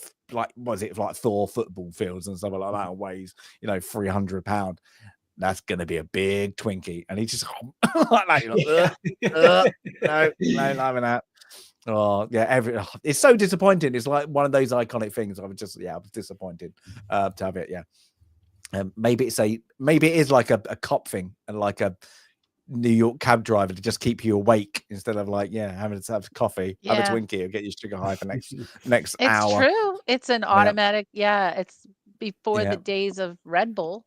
Speaker 2: was it like Thor football fields and stuff like that, and weighs 300 pounds. That's gonna be a big Twinkie, and he just like that. No, having that. Oh yeah, it's so disappointing. It's like one of those iconic things. I was disappointed to have it. Yeah. Maybe it is like a cop thing and like a New York cab driver to just keep you awake instead of like having to have coffee, have a Twinkie, or get your sugar high for next hour.
Speaker 4: It's true. It's an automatic. It's before the days of Red Bull.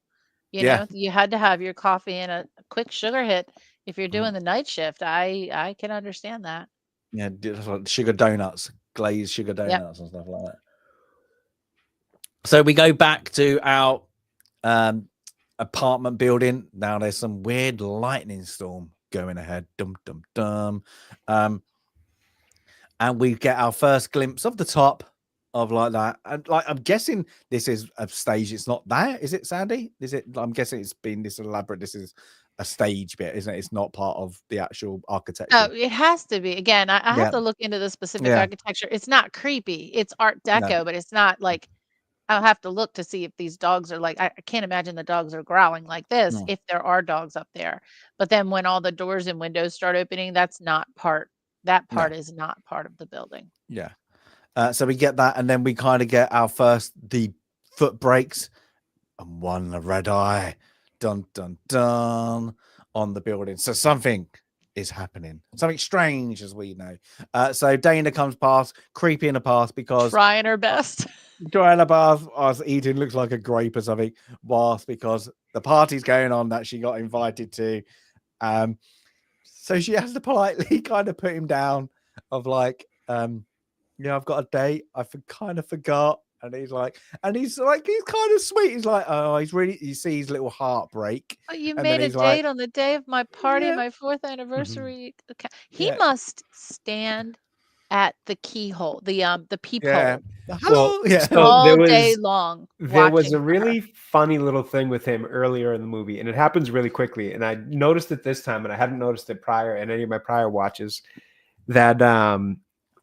Speaker 4: You know, you had to have your coffee and a quick sugar hit if you're doing the night shift. I can understand that.
Speaker 2: Yeah, like sugar donuts, glazed sugar donuts and stuff like that. So we go back to our apartment building. Now there's some weird lightning storm going ahead. Dum dum dum. And we get our first glimpse of the top of like that. And like I'm guessing this is a stage. It's not there, is it, Sandy? Is it? I'm guessing it's been this elaborate. This is a stage bit, isn't it? It's not part of the actual architecture.
Speaker 4: Oh, it has to be. Again, I have to look into the specific architecture. It's not creepy. It's Art Deco, but it's not like I'll have to look to see if these dogs are like, I can't imagine the dogs are growling like this
Speaker 2: No.
Speaker 4: if there are dogs up there. But then when all the doors and windows start opening, that part is not part of the building.
Speaker 2: Yeah. So we get that, and then we kind of get the foot breaks and one red eye, dun dun dun, on the building. So something is happening, something strange, as we know. So Dana comes past, creepy in the past, because
Speaker 4: trying her best.
Speaker 2: Joanna Bath was eating, looks like a grape or something, whilst because the party's going on that she got invited to. So she has to politely kind of put him down of like, yeah, I've got a date. I kind of forgot. And he's kind of sweet. He's like, oh, you see his little heartbreak.
Speaker 4: But you
Speaker 2: And
Speaker 4: made
Speaker 2: then
Speaker 4: a
Speaker 2: he's
Speaker 4: date
Speaker 2: like,
Speaker 4: on the day of my party,
Speaker 2: yeah.
Speaker 4: my 4th anniversary. Okay. He
Speaker 2: Yeah.
Speaker 4: must stand at the keyhole, the peephole.
Speaker 2: Yeah. Hello.
Speaker 3: Well,
Speaker 2: Yeah.
Speaker 3: so
Speaker 4: all day long.
Speaker 3: There was a
Speaker 4: watching
Speaker 3: really
Speaker 4: her.
Speaker 3: funny little thing with him earlier in the movie, and it happens really quickly. And I noticed it this time, and I hadn't noticed it prior in any of my prior watches, that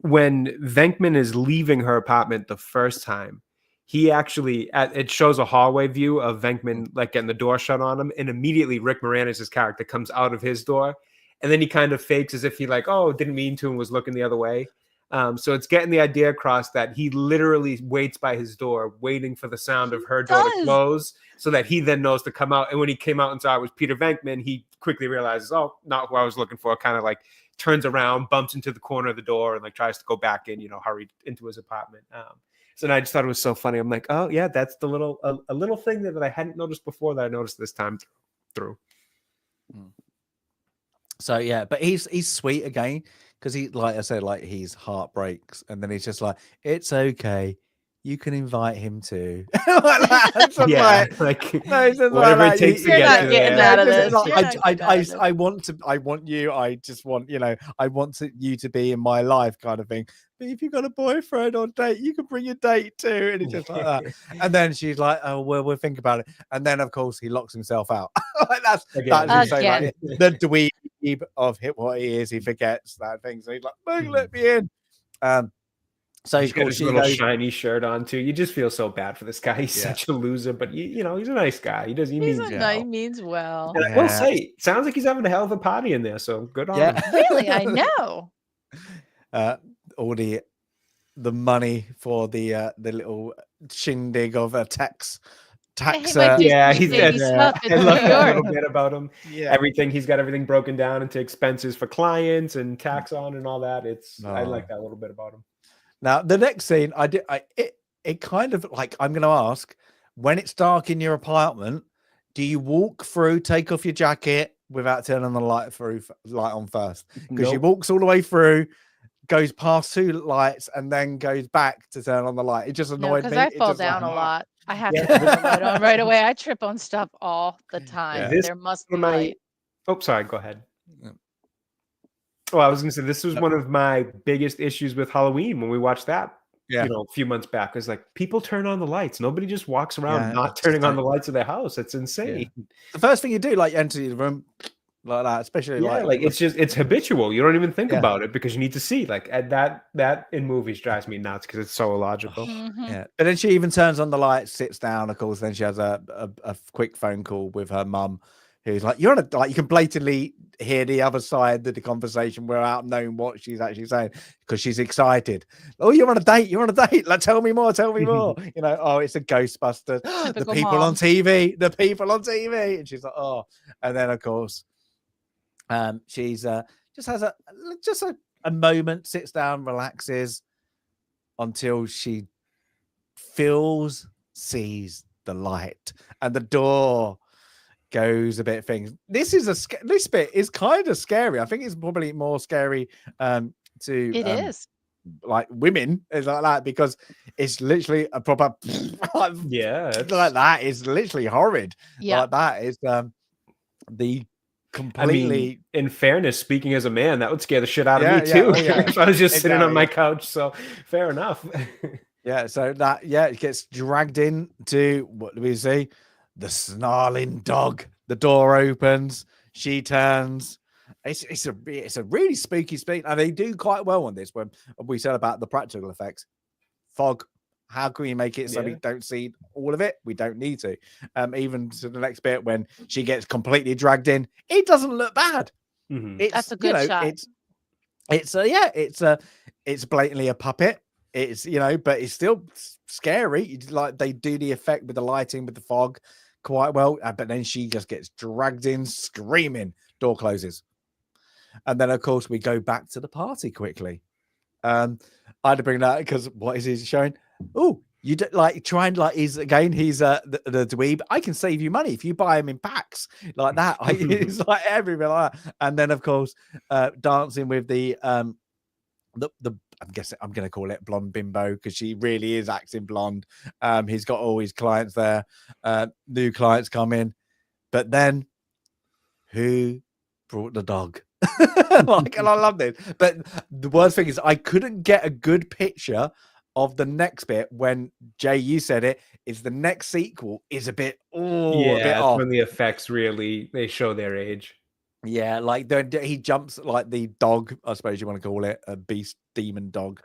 Speaker 3: when Venkman is leaving her apartment the first time, he actually it shows a hallway view of Venkman like getting the door shut on him, and immediately Rick Moranis' character comes out of his door, and then he kind of fakes as if he like, oh, didn't mean to, and was looking the other way. So it's getting the idea across that he literally waits by his door, waiting for the sound of her door to close, so that he then knows to come out. And when he came out and saw it was Peter Venkman, he quickly realizes, oh, not who I was looking for. Kind of like turns around, bumps into the corner of the door, and like tries to go back in, hurried into his apartment. So I just thought it was so funny. I'm like, oh yeah, that's the a little thing that I hadn't noticed before that I noticed this time through.
Speaker 2: So yeah, but he's sweet again, because he, like I said, like he's heartbreaks, and then he's just like, it's okay, you can invite him too.
Speaker 3: Yeah, like whatever it takes to get to
Speaker 4: getting out of this.
Speaker 2: I want you. I just want, I want you to be in my life, kind of thing. But if you've got a boyfriend or date, you can bring your date too. And it's just like that. And then she's like, oh, well, we'll think about it. And then, of course, he locks himself out. that's
Speaker 4: again.
Speaker 2: The dweeb of what he is. He forgets that thing. So he's like, let me in. So
Speaker 3: he's got his little shiny shirt on too. You just feel so bad for this guy. He's such a loser, but he's a nice guy. He
Speaker 4: means well.
Speaker 3: And I will say, sounds like he's having a hell of a party in there. So good on him.
Speaker 4: Really, I know.
Speaker 2: All the money for the little shindig of a tax.
Speaker 3: He said, I love that little bit about him. Yeah, he's got everything broken down into expenses for clients and tax on and all that. I like that little bit about him.
Speaker 2: Now the next scene, it kind of like, I'm going to ask, when it's dark in your apartment, do you walk through, take off your jacket without turning the light on first? Because she walks all the way through, goes past 2 lights, and then goes back to turn on the light. It just annoyed me.
Speaker 4: Because I fall down a lot. I have to turn the light on right away. I trip on stuff all the time. There must be light.
Speaker 3: Oh, sorry. Go ahead. Well, I was going to say, this was one of my biggest issues with Halloween when we watched that, a few months back. It was like, people turn on the lights. Nobody just walks around not turning on the lights of their house. It's insane.
Speaker 2: Yeah. The first thing you do, like, enter the room like that, especially
Speaker 3: it's habitual. You don't even think about it because you need to see. Like, that in movies drives me nuts because it's so illogical.
Speaker 2: Yeah. And then she even turns on the lights, sits down. Of course, then she has a quick phone call with her mum, who's like, you can blatantly hear the other side of the conversation without knowing what she's actually saying, because she's excited. Oh, you're on a date. Like, tell me more. Oh, it's a Ghostbusters. The people on TV. And she's like, oh. And then, of course, she's just has a moment, sits down, relaxes until she sees the light, and the door goes a bit things. This bit is kind of scary. I think it's probably more scary to like women is like that, because it's literally a proper like that is literally horrid. Like that is the completely.
Speaker 3: In fairness, speaking as a man, that would scare the shit out of me too. If I was just sitting on my couch. So fair enough.
Speaker 2: So that it gets dragged in to, what do we see? The snarling dog. The door opens. She turns. It's a really spooky scene, and they do quite well on this. When we said about the practical effects, fog, How can we make it so we don't see all of it? We don't need to. Even to the next bit when she gets completely dragged in, it doesn't look bad.
Speaker 4: That's a good shot.
Speaker 2: It's blatantly a puppet. It's but it's still scary. It's like they do the effect with the lighting, with the fog quite well. But then she just gets dragged in screaming. Door closes. And then, of course, we go back to the party quickly. I had to bring that because what is he showing? Oh, you try and he's the dweeb. I can save you money if you buy him in packs like that. It's like everything like that. And then, of course, dancing with the I'm guessing I'm going to call it blonde bimbo because she really is acting blonde. He's got all his clients there. New clients come in, but then who brought the dog? And I love this. But the worst thing is I couldn't get a good picture of the next bit when Jay, you said it, is the next sequel is a bit off.
Speaker 3: When the effects really they show their age.
Speaker 2: Yeah, like he jumps like the dog, I suppose you want to call it, a beast demon dog,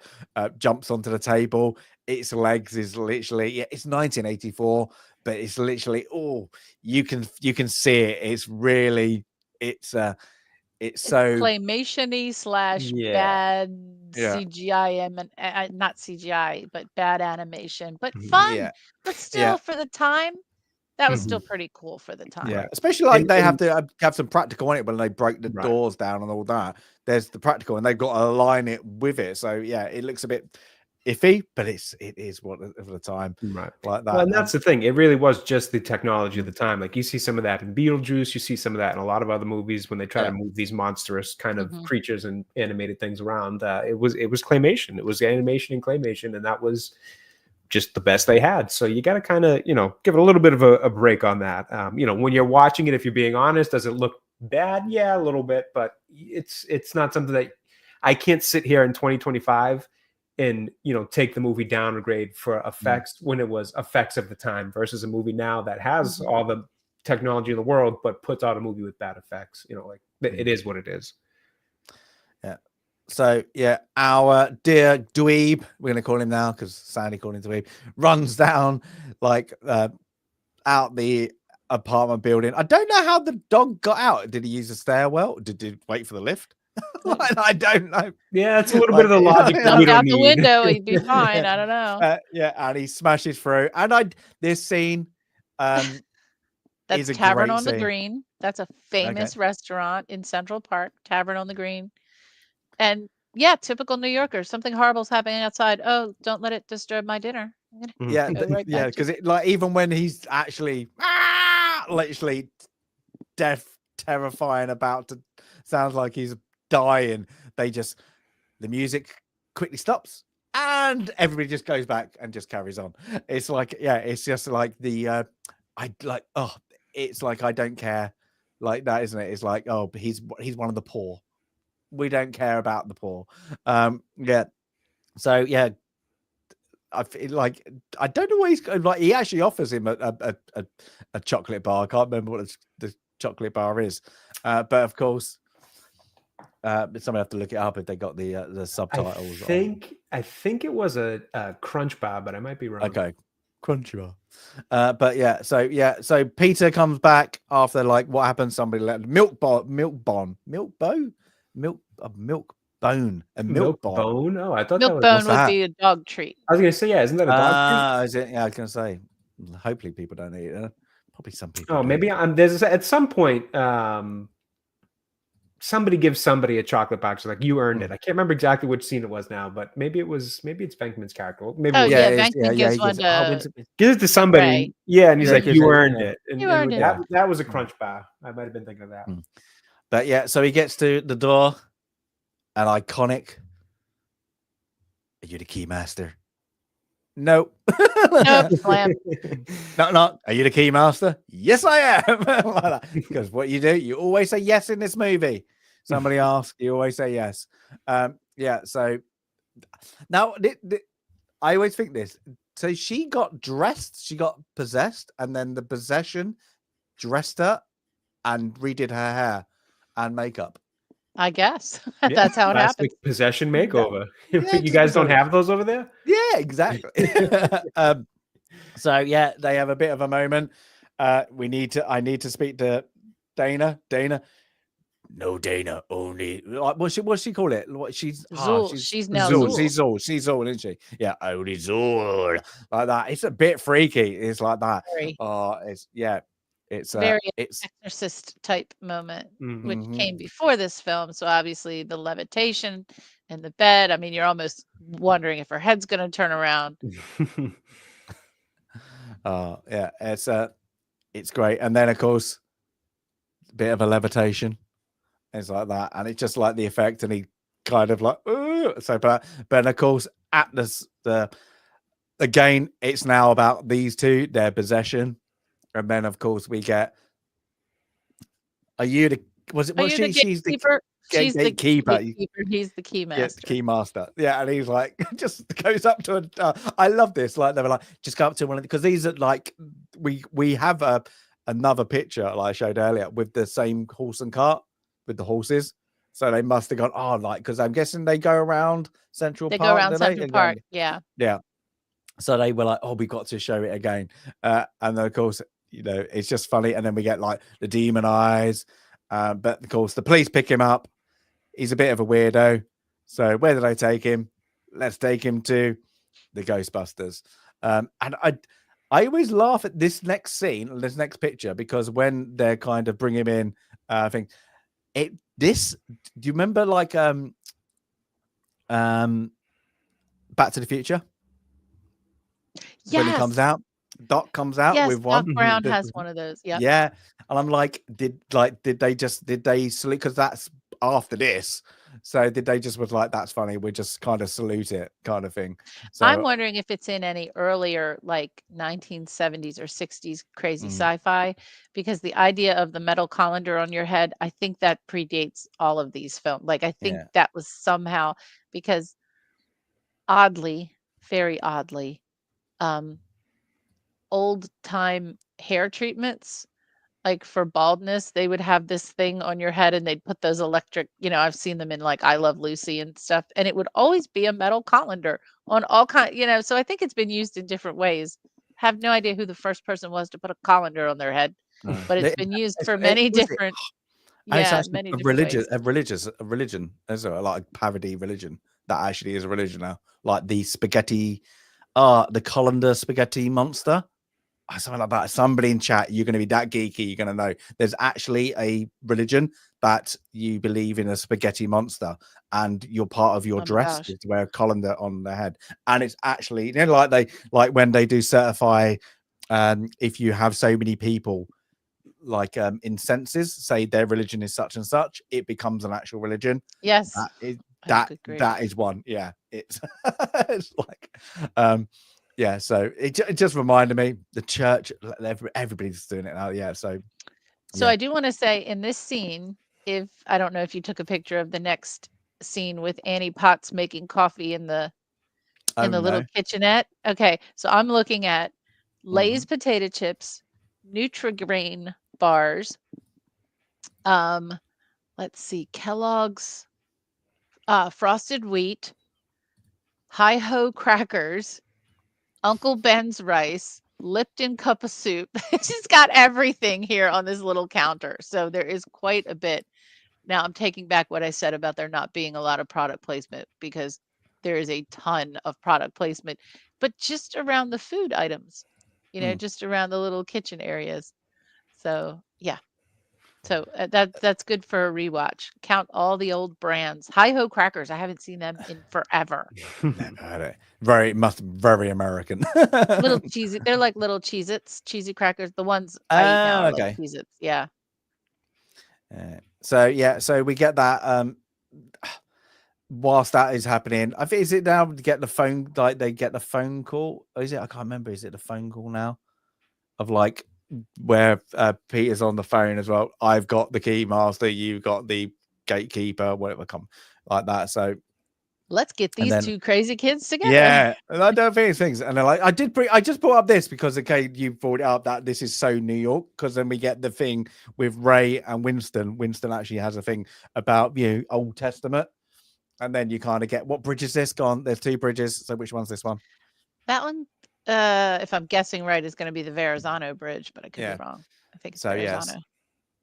Speaker 2: jumps onto the table. Its legs is literally it's 1984, but it's literally you can see it. It's really it's so
Speaker 4: claymation-y / bad CGI and not CGI, but bad animation, but fun.
Speaker 2: Yeah.
Speaker 4: But still, for the time, that was still pretty cool for the time.
Speaker 2: Yeah, especially like they have to have some practical on it when they break the doors down and all that. There's the practical, and they've got to align it with it. So yeah, it looks a bit iffy, but it is what of the time, like that.
Speaker 3: Well, and that's the thing. It really was just the technology of the time. Like you see some of that in Beetlejuice, you see some of that in a lot of other movies when they try to move these monstrous kind of creatures and animated things around. It was claymation. It was animation and claymation, and that was just the best they had. So you got to kind of, give it a little bit of a break on that. When you're watching it, if you're being honest, does it look bad? Yeah, a little bit, but it's not something that I can't sit here in 2025 and, take the movie down a grade for effects when it was effects of the time versus a movie now that has all the technology in the world, but puts out a movie with bad effects. It is what it is.
Speaker 2: Yeah. So yeah, our dear dweeb, we're going to call him now because Sandy called him dweeb, runs down out the apartment building. I don't know how the dog got out. Did he use a stairwell? Did he wait for the lift? I don't know.
Speaker 3: Yeah, it's a little bit of the logic.
Speaker 4: Look out the window, he'd be fine. I don't know.
Speaker 2: And he smashes through. And this scene,
Speaker 4: that's Tavern on the Green. That's a famous restaurant in Central Park. Tavern on the Green. And yeah, typical New Yorker. Something horrible's happening outside. Oh, don't let it disturb my dinner.
Speaker 2: Yeah, because even when he's actually literally terrifying, about to sounds like he's dying, the music quickly stops and everybody just goes back and just carries on. It's like it's just like it's like I don't care, like that, isn't it? It's like he's one of the poor. We don't care about the poor. So yeah, I feel like I don't know where he's going. Like he actually offers him a chocolate bar. I can't remember what the chocolate bar is, but of course, somebody have to look it up if they got the subtitles.
Speaker 3: I think it was a crunch bar, but I might be wrong.
Speaker 2: Okay, crunch bar. But so Peter comes back after what happened? Somebody let milk bone.
Speaker 3: Oh, I thought
Speaker 4: milk bone would be a dog treat.
Speaker 3: I was gonna say, isn't that a dog treat?
Speaker 2: Is it? Yeah, I was gonna say. Hopefully, people don't eat it. Probably some people.
Speaker 3: Oh, maybe there's at some point. Somebody gives somebody a chocolate box. Like you earned it. I can't remember exactly which scene it was now, but maybe it's Venkman's character. Maybe
Speaker 4: Venkman gives one
Speaker 3: gives it to somebody.
Speaker 4: Right.
Speaker 3: Yeah, and he's like, "You earned it."
Speaker 4: You earned it.
Speaker 3: That was a crunch bar. I might have been thinking of that.
Speaker 2: But yeah, so he gets to the door. An iconic. Are you the key master? No.
Speaker 4: Slam.
Speaker 2: No. Are you the key master? Yes, I am. Because what you do, you always say yes in this movie. Somebody asks, you always say yes. So now I always think this. So she got dressed, she got possessed, and then the possession dressed her and redid her hair and makeup.
Speaker 4: I guess that's how it happens.
Speaker 3: Classic possession makeover.
Speaker 2: Yeah,
Speaker 3: You guys don't have those over there?
Speaker 2: Yeah, exactly. So yeah, they have a bit of a moment. I need to speak to Dana. No, Dana, only what's she call it? What she's
Speaker 4: Zool. She's now
Speaker 2: Zool. She's Zool, isn't she? Yeah, only Zool. Like that. It's a bit freaky. It's like that.
Speaker 4: Very,
Speaker 2: it's
Speaker 4: very
Speaker 2: it's
Speaker 4: exorcist type moment, which
Speaker 2: Mhm.
Speaker 4: came before this film. So obviously the levitation and the bed. I mean, you're almost wondering if her head's going to turn around.
Speaker 2: Yeah, it's great. And then of course, a bit of a levitation. It's like that, and it's just like the effect, and he kind of like so. But of course, at the again, it's now about these two, their possession, and then of course we get. Are you the? Was it? Was she? She's the
Speaker 4: gatekeeper. She's the
Speaker 2: gatekeeper.
Speaker 4: He's the key master.
Speaker 2: Yeah, the key master. Yeah, and he's like just goes up to a. I love this. Like they were like, just go up to one of because these are like we have another picture like I showed earlier with the same horse and cart. With the horses, so they must have gone like because I'm guessing they go around Central Park.
Speaker 4: They go around Central Park, yeah.
Speaker 2: So they were like, oh, we got to show it again, and then of course, it's just funny. And then we get like the demon eyes, but of course the police pick him up. He's a bit of a weirdo. So where did I take him? Let's take him to the Ghostbusters. And I always laugh at this next scene, this next picture, because when they're kind of bring him in, I think. Do you remember like Back to the Future?
Speaker 4: Yes.
Speaker 2: When he comes out, Doc comes out with one.
Speaker 4: Doc Brown has one of those.
Speaker 2: Yeah. And I'm like, did they salute because that's after this? So did they just was like, that's funny, we just kind of salute it kind of thing. So
Speaker 4: I'm wondering if it's in any earlier like 1970s or 60s crazy sci-fi, because the idea of the metal colander on your head, I think that predates all of these films. Like I think that was somehow because very oddly, old time hair treatments. Like for baldness, they would have this thing on your head and they'd put those electric, I've seen them in like I Love Lucy and stuff. And it would always be a metal colander on all kinds, so I think it's been used in different ways. Have no idea who the first person was to put a colander on their head, but it's been used for many different, many different ways.
Speaker 2: A religion as well, like a parody religion that actually is a religion now. Like the spaghetti, the colander spaghetti monster. Something like that. Somebody in chat, you're going to be that geeky, you're going to know there's actually a religion that you believe in a spaghetti monster, and you're part of your dress is to wear a colander on their head. And it's actually, like when they do certify, if you have so many people like in census say their religion is such and such, it becomes an actual religion.
Speaker 4: Yes,
Speaker 2: that is one. Yeah, it's it's like yeah, so it just reminded me the church, everybody's doing it now. Yeah, so
Speaker 4: I do want to say in this scene, if I don't know if you took a picture of the next scene with Annie Potts making coffee in the little kitchenette. Okay, so I'm looking at Lay's potato chips, Nutri-Grain bars. Let's see, Kellogg's frosted wheat, Hi-Ho crackers, Uncle Ben's rice, Lipton cup of soup. She's got everything here on this little counter. So there is quite a bit. Now I'm taking back what I said about there not being a lot of product placement, because there is a ton of product placement, but just around the food items, just around the little kitchen areas. So yeah. So that's good for a rewatch. Count all the old brands. Hi-Ho crackers. I haven't seen them in forever.
Speaker 2: Never had it. Very American.
Speaker 4: Little cheesy. They're like little Cheez-Its, cheesy crackers. The ones I eat now are like Cheez-Its. Yeah.
Speaker 2: So we get that. Whilst that is happening, I think is it now to get the phone? Like they get the phone call. Or is it? I can't remember. Is it the phone call now? Of like. Where Peter's on the phone as well. I've got the key master, you've got the gatekeeper, whatever, come like that. So
Speaker 4: let's get these two crazy kids together.
Speaker 2: Yeah, and I don't think it's things. And they're like, I just brought up this because you brought it up that this is so New York, because then we get the thing with Ray and Winston. Winston actually has a thing about Old Testament, and then you kind of get what bridge is this? Gone. There's 2 bridges. So which one's this one?
Speaker 4: That one, if I'm guessing right, is going to be the Verrazano Bridge, but I could be wrong. I think it's Verrazano.
Speaker 2: Yes.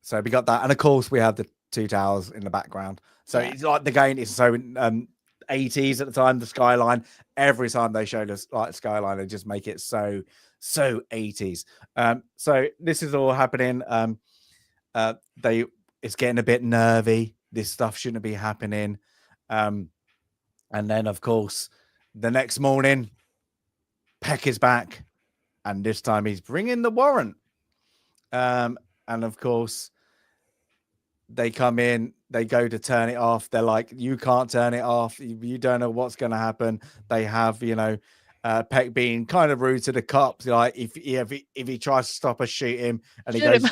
Speaker 2: So we got that, and of course we have the 2 towers in the background. So it's like the game is so 80s at the time. The skyline, every time they showed us like skyline, they just make it so 80s. So this is all happening. It's getting a bit nervy. This stuff shouldn't be happening. And then of course the next morning, Peck is back, and this time he's bringing the warrant. And of course, they come in, they go to turn it off. They're like, you can't turn it off. You don't know what's going to happen. They have, Peck being kind of rude to the cops. Like, if he tries to stop us, shoot him. And he goes,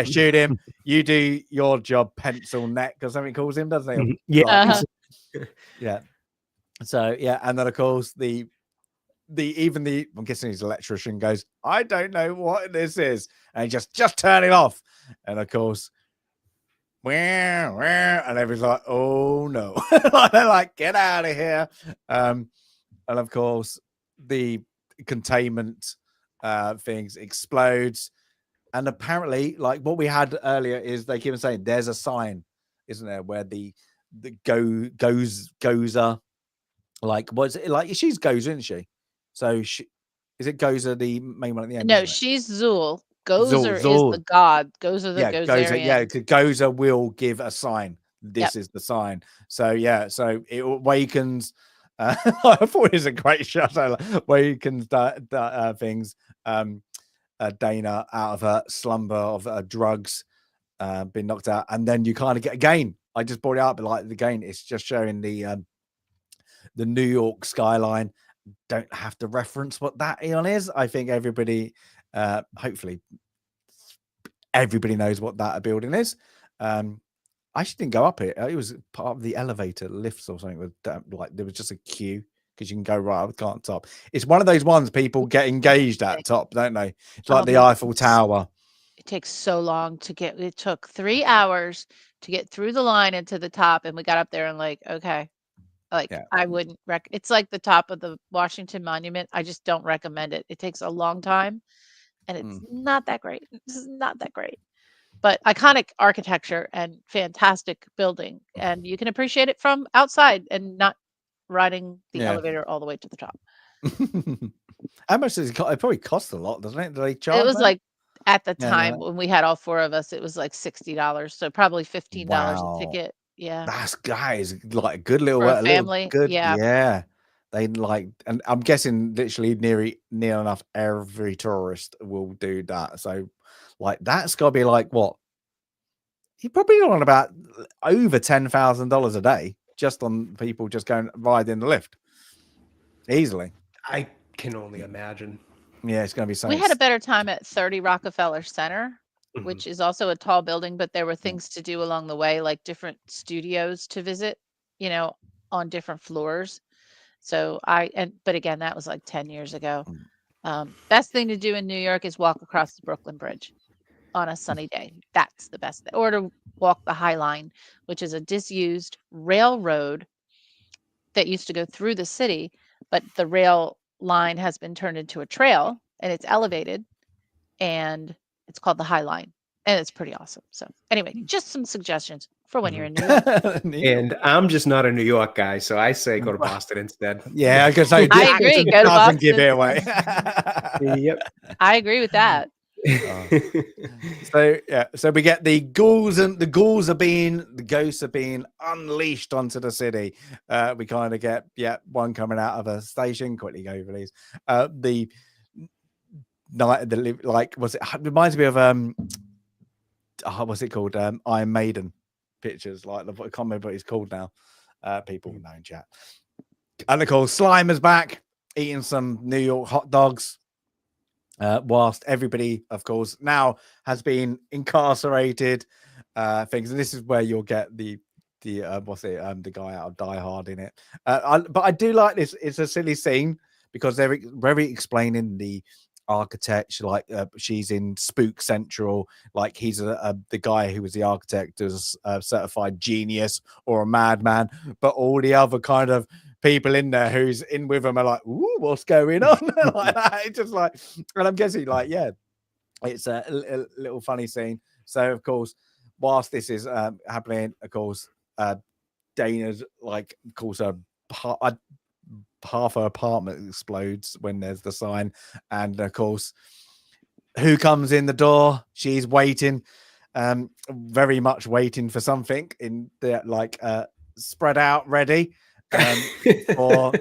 Speaker 2: shoot him. You do your job, pencil neck, or something he calls him, doesn't he?
Speaker 3: Yeah.
Speaker 2: Yeah. So, yeah. And then, of course, I'm guessing his electrician goes, I don't know what this is, and he just turn it off. And of course, and everyone's like, oh no. They're like, get out of here. And of course the containment things explodes, and apparently, like what we had earlier, is they keep on saying there's a sign, isn't there, where the Gozer, like, what's it like? She's Gozer, isn't she? So is it Gozer, the main one at the end?
Speaker 4: No, she's Zul. Gozer is the god. Gozer the Gozerian.
Speaker 2: Yeah, Gozer will give a sign. This is the sign. So so it awakens. I thought it was a great shot. Awakens things. Dana out of her slumber of drugs, been knocked out, and then you kind of get again. I just brought it up, but like again, it's just showing the New York skyline. Don't have to reference what that Eon is. I think everybody, hopefully, everybody knows what that building is. I actually didn't go up it. It was part of the elevator lifts or something. With like there was just a queue because you can go right up, can't top. It's one of those ones people get engaged at top, don't they? It's like the Eiffel Tower.
Speaker 4: It takes so long to get. It took 3 hours to get through the line and to the top, and we got up there and like, okay. I wouldn't it's like the top of the Washington Monument. I just don't recommend it. It takes a long time, and it's not that great. This is not that great, but iconic architecture and fantastic building, and you can appreciate it from outside and not riding the elevator all the way to the top.
Speaker 2: How much does it cost? It probably costs a lot, doesn't it? Do they charge?
Speaker 4: It was like at the time when we had all 4 of us, it was like $60, so probably $15 a ticket. Yeah,
Speaker 2: that's guys like a good little
Speaker 4: family.
Speaker 2: Good, They like, and I'm guessing literally near enough every tourist will do that. So, like, that's got to be like what? You're probably on about over $10,000 a day just on people just going riding the lift easily.
Speaker 3: I can only imagine.
Speaker 2: Yeah, it's going to be so.
Speaker 4: We had a better time at 30 Rockefeller Center, which is also a tall building, but there were things to do along the way, like different studios to visit, on different floors. So but again, that was like 10 years ago. Best thing to do in New York is walk across the Brooklyn Bridge on a sunny day. That's the best. Or to walk the High Line, which is a disused railroad that used to go through the city, but the rail line has been turned into a trail and it's elevated, and it's called the High Line, and it's pretty awesome. So anyway, just some suggestions for when you're in New York.
Speaker 3: And I'm just not a New York guy, so I say go to Boston instead.
Speaker 2: Yeah, because I
Speaker 4: agree. Go to Boston.
Speaker 2: Give it away.
Speaker 3: Yep,
Speaker 4: I agree with that.
Speaker 2: So we get the ghouls, and the ghosts are being unleashed onto the city. We kind of get one coming out of a station. Quickly go for these. The night, like, was it reminds me of what's it called? Iron Maiden pictures, like, I can't remember what it's called now. People know in chat. And of course, Slimer's back eating some New York hot dogs. Whilst everybody, of course, now has been incarcerated, things, and this is where you'll get the what's it? The guy out of Die Hard in it. But I do like this. It's a silly scene because they're very explaining the architect. Like she's in Spook Central. Like he's the guy who was the architect is a certified genius or a madman. But all the other kind of people in there who's in with them are like, ooh, what's going on? Like that. It's just like, and I'm guessing like, yeah, it's a little funny scene. So of course, whilst this is happening, of course, Dana's like, of course, half her apartment explodes when there's the sign, and of course, who comes in the door? She's waiting, very much waiting for something in the like spread out, ready for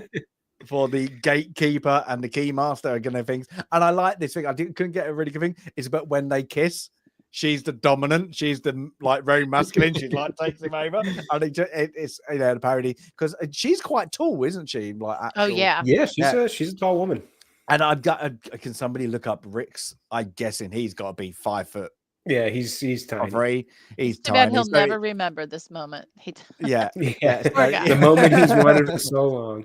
Speaker 2: the gatekeeper and the keymaster are gonna things. And I like this thing. Couldn't get a really good thing. It's about when they kiss. She's the dominant. She's the like very masculine. She like takes him over, and it's the parody because she's quite tall, isn't she? Like,
Speaker 4: oh yeah,
Speaker 3: she's a tall woman.
Speaker 2: And I've got. Can somebody look up Rick's? I'm guessing he's got to be 5 foot.
Speaker 3: Yeah, he's tiny.
Speaker 2: 3. He's
Speaker 4: too
Speaker 2: tiny.
Speaker 4: bad he'll never remember this moment.
Speaker 2: Yeah.
Speaker 3: The moment he's wanted for so long.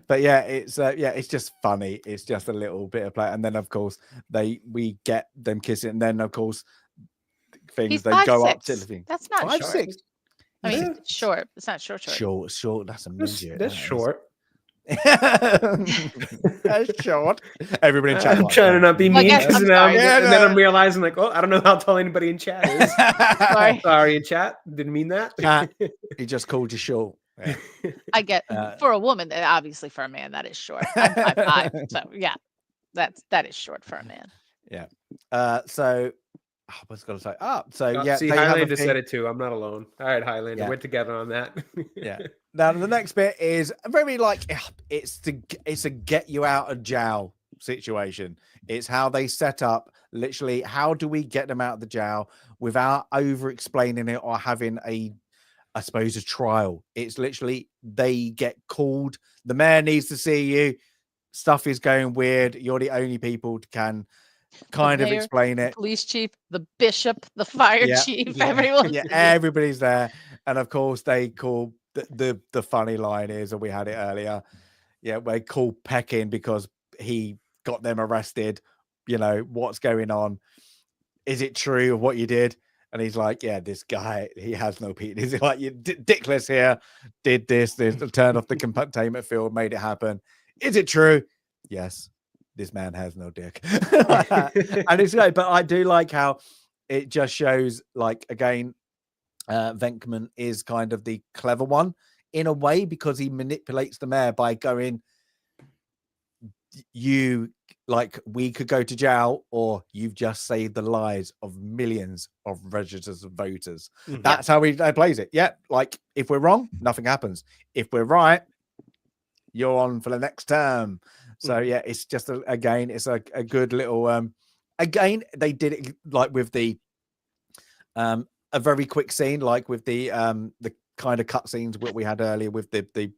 Speaker 2: But yeah, it's just funny. It's just a little bit of play, and then of course we get them kissing, and then of course things
Speaker 4: He's
Speaker 2: they
Speaker 4: 5'6".
Speaker 2: go up to the thing.
Speaker 4: That's not
Speaker 2: 5'6".
Speaker 4: I mean, it's short. It's not short.
Speaker 2: Short. That's a midget.
Speaker 3: That's short.
Speaker 2: That's short. Everybody in chat.
Speaker 3: I'm trying to not be mean,
Speaker 4: and
Speaker 3: then I'm realizing like, oh, I don't know how tall anybody in chat is. Sorry in chat. Didn't mean that.
Speaker 2: He just called you short. Yeah.
Speaker 4: I get for a woman, obviously for a man that is short. I'm 5'5", so yeah, that is short for a man.
Speaker 2: Yeah. So I was going to say, yeah.
Speaker 3: See, Highlander said it too. I'm not alone. All right, Highlander, we're together on that.
Speaker 2: Yeah. Now the next bit is very like it's a get you out of jail situation. It's how they set up. Literally, how do we get them out of the jail without over explaining it or having a trial? It's literally they get called. The mayor needs to see you. Stuff is going weird. You're the only people who can kind of explain it.
Speaker 4: Police chief, the bishop, the fire chief, everyone.
Speaker 2: Yeah, everybody's there. And of course they call the funny line is, and we had it earlier. Yeah, they call Peck in because he got them arrested. You know, what's going on? Is it true what you did? And he's like, yeah, this guy, he has no penis. He's like, you Dickless here did this, turned off the containment field, made it happen. Is it true? Yes, this man has no dick. And it's great, but I do like how it just shows, like, again, Venkman is kind of the clever one in a way because he manipulates the mayor by going, we could go to jail, or you've just saved the lives of millions of registered voters. Mm-hmm. That's how he plays it. Yeah, like if we're wrong, nothing happens. If we're right, you're on for the next term. So yeah, it's just it's a good little again, they did it like with the a very quick scene, like with the kind of cut scenes what we had earlier with the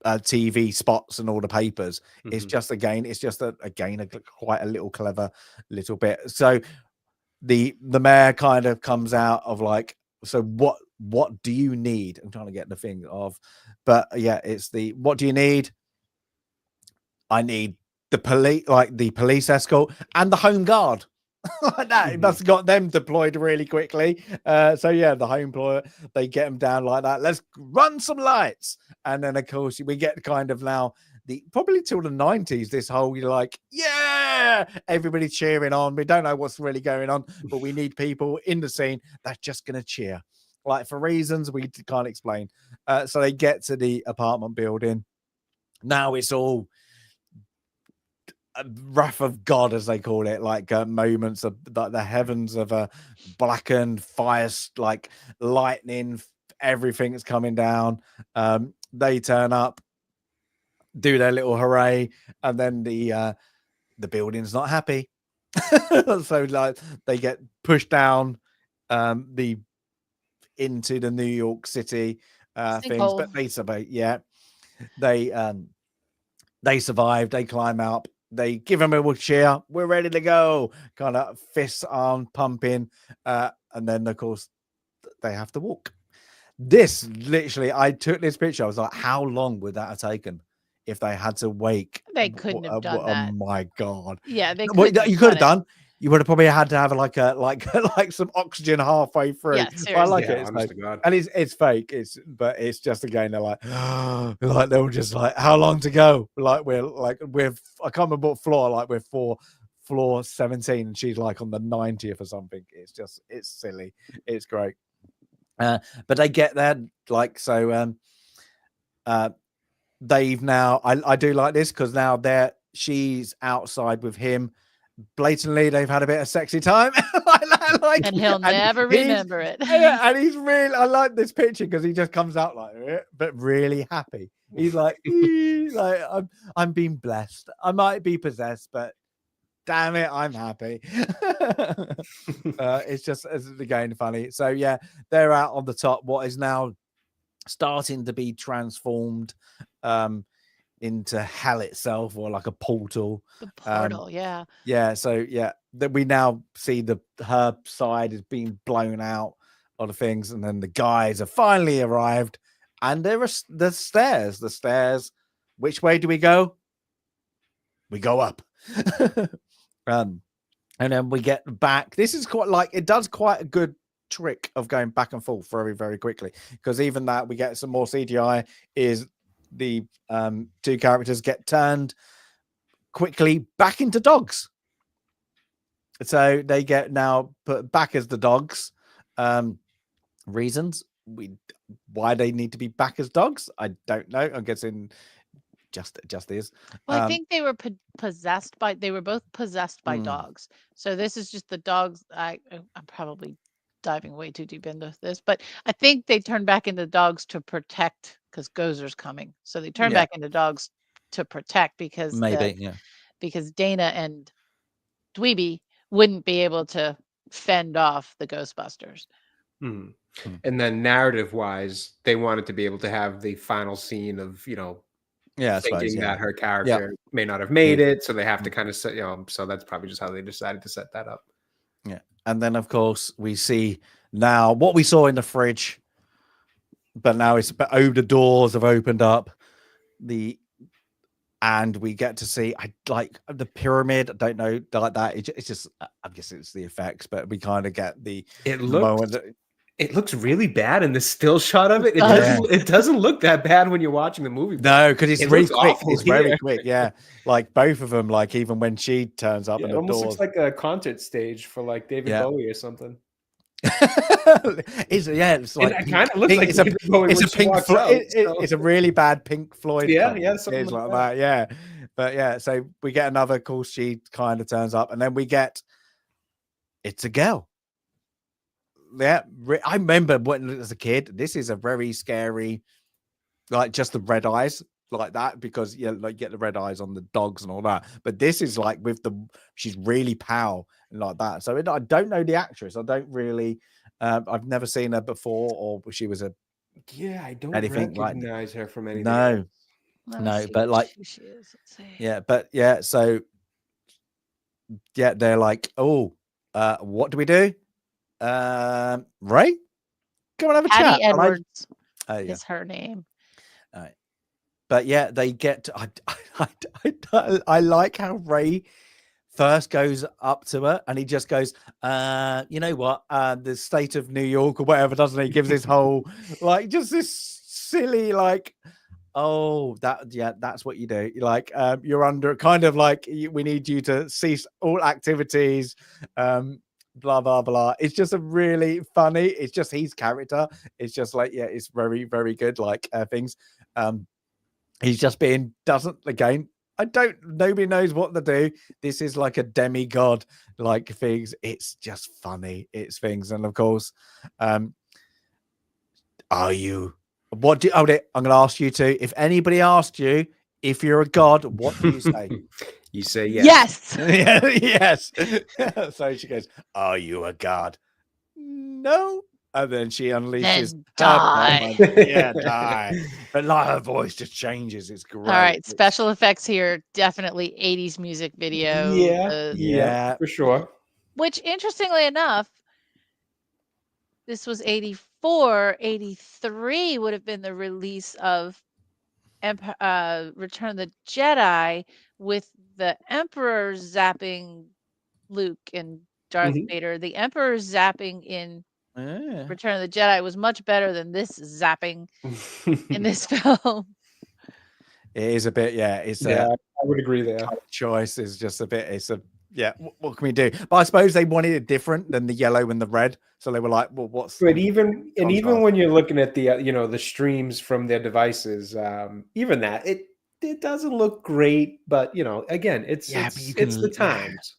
Speaker 2: TV spots and all the papers. Mm-hmm. It's just quite a little clever little bit. So the mayor kind of comes out of like, so what do you need? I'm trying to get the thing of, but yeah, it's what do you need? I need the police escort and the home guard. Like that. It must have got them deployed really quickly. So yeah, the home employer, they get them down like that. Let's run some lights. And then of course we get kind of now probably till the 90s, this whole yeah, everybody cheering on. We don't know what's really going on, but we need people in the scene that's just gonna cheer. Like for reasons we can't explain. So they get to the apartment building. Now it's all wrath of God, as they call it, like moments of the heavens of a blackened fire, like lightning, everything's coming down. They turn up, do their little hooray, and then the building's not happy. So like they get pushed down into the New York City things, but they survive. Yeah, they survive. They climb up. They give them a cheer. We're ready to go. Kind of fists arm pumping. And then, of course, they have to walk. This literally, I took this picture. I was like, how long would that have taken if they had to wake?
Speaker 4: They couldn't have done that.
Speaker 2: Oh my god!
Speaker 4: Yeah, they
Speaker 2: Well,
Speaker 4: couldn't
Speaker 2: you
Speaker 4: have
Speaker 2: could have
Speaker 4: done it.
Speaker 2: done. You would have probably had to have like some oxygen halfway through.
Speaker 4: Yeah,
Speaker 2: But I
Speaker 4: seriously.
Speaker 2: like
Speaker 3: Yeah,
Speaker 2: it. It's
Speaker 3: honest
Speaker 2: fake.
Speaker 3: to God.
Speaker 2: And it's fake. But it's just again they're like they were just like, how long to go? Like we're I can't remember what floor. Like we're floor 17, and she's like on the 90th or something. It's silly. It's great. But they get there like so. They've now. I do like this because now she's outside with him. Blatantly, they've had a bit of sexy time.
Speaker 4: And he'll never remember it.
Speaker 2: Yeah, and he's really. I like this picture because he just comes out like, but really happy. He's like, like I'm being blessed. I might be possessed, but damn it, I'm happy. It's again funny. So yeah, they're out on the top. What is now starting to be transformed into hell itself, or like a portal.
Speaker 4: The portal,
Speaker 2: yeah. So yeah, that we now see her side is being blown out of the things, and then the guys have finally arrived, and there are the stairs. The stairs. Which way do we go? We go up. And then we get back. This is it does quite a good trick of going back and forth very, very quickly, because even that we get some more CGI is the two characters get turned quickly back into dogs. So they get now put back as the dogs. Reasons why they need to be back as dogs, I don't know. I'm guessing just is.
Speaker 4: Well, I think they were possessed by. They were both possessed by dogs. So this is just the dogs. I'm probably diving way too deep into this, but I think they turned back into dogs to protect because Gozer's coming. So they turned back into dogs to protect because because Dana and Dweeby wouldn't be able to fend off the Ghostbusters.
Speaker 3: And then narrative wise, they wanted to be able to have the final scene of, thinking that her character may not have made it. So they have to kind of set, so that's probably just how they decided to set that up.
Speaker 2: Yeah. And then of course we see now what we saw in the fridge, but now it's the doors have opened up and we get to see like the pyramid. I don't know, like that. It's just I guess it's the effects, but we kind of get
Speaker 3: it looks really bad in the still shot of it. It doesn't look that bad when you're watching the movie.
Speaker 2: No, because it's really quick. It's very quick. Yeah, like both of them. Like even when she turns up, and
Speaker 3: it almost looks like a concert stage for like David Bowie or something.
Speaker 2: It's like
Speaker 3: it kind of looks like
Speaker 2: it's a Pink Floyd. It's a really bad Pink Floyd.
Speaker 3: Something
Speaker 2: like that. Yeah, but yeah. So we get another call. She kind of turns up, and then we get it's a girl. Yeah, I remember when as a kid. This is a very scary, like just the red eyes like that, because like you get the red eyes on the dogs and all that. But this is like she's really pale and like that. So I don't know the actress. I don't really. I've never seen her before, or she was
Speaker 3: I don't recognize her from anything.
Speaker 2: No, but like she is. So they're like, what do we do? Ray, come on, have a chat.
Speaker 4: Edwards is her name.
Speaker 2: All right. But yeah, they get I like how Ray first goes up to her and he just goes, you know what, the state of New York or whatever, doesn't he? Gives this whole like just this silly like, that's what you do. Like you're under kind of like we need you to cease all activities. Blah blah blah. It's just a really funny. It's just his character. It's just like it's very very good. Like things. He's just nobody knows what to do. This is like a demigod like things. It's just funny. It's things, and of course, I'm gonna ask you to. If anybody asked you if you're a god, what do you say?
Speaker 3: You say yes.
Speaker 2: Yes. So she goes, "Are you a god?" No. And then she unleashes
Speaker 4: die.
Speaker 2: Die. But like her voice just changes. It's great.
Speaker 4: All right, special effects here. Definitely 80s music video.
Speaker 3: Yeah, for sure.
Speaker 4: Which, interestingly enough, this was 84. 83 would have been the release of Return of the Jedi, with the Emperor zapping Luke and Darth Vader. The Emperor zapping in Return of the Jedi was much better than this zapping in this film.
Speaker 5: It is a bit, it's
Speaker 3: I would agree there.
Speaker 5: Choice is just a bit. It's a what can we do? But I suppose they wanted it different than the yellow and the red, so they were like, well, what's?
Speaker 3: But even when you're looking at the the streams from their devices, even that it doesn't look great. But again, it's the times.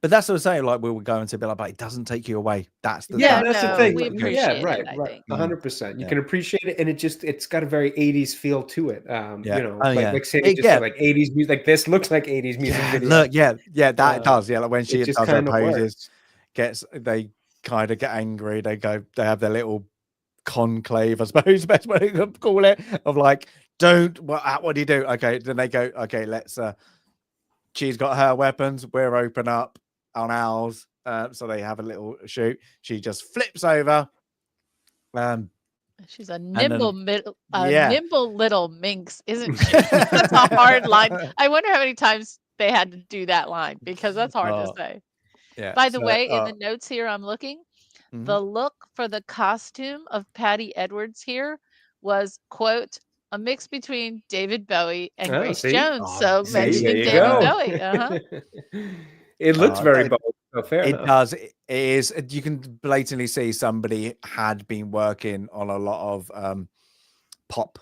Speaker 5: But that's what I'm saying. Like we were going to be like, but it doesn't take you away. That's the
Speaker 3: that's the thing.
Speaker 4: We appreciate
Speaker 3: right.
Speaker 4: it,
Speaker 3: 100%. You can appreciate it, and it's got a very 80s feel to it. Like Sandy just said, like 80s music. Like this looks like 80s music video.
Speaker 5: Look, that does. Yeah, like when she does her poses,
Speaker 3: works.
Speaker 5: They kind of get angry. They have their little conclave, I suppose, the best way to call it, of like, what do you do? Okay, then they go, okay, let's. She's got her weapons. We're open up on ours. So they have a little shoot. She just flips over.
Speaker 4: She's a nimble nimble little minx, isn't she? That's a hard line. I wonder how many times they had to do that line, because that's hard to say.
Speaker 5: Yeah.
Speaker 4: By the way, in the notes here, I'm looking. The look for the costume of Patty Edwards here was, quote, a mix between David Bowie and Grace Jones. So mentioning David Bowie.
Speaker 3: It looks very Bowie. So fair enough.
Speaker 5: It does. It is. You can blatantly see somebody had been working on a lot of pop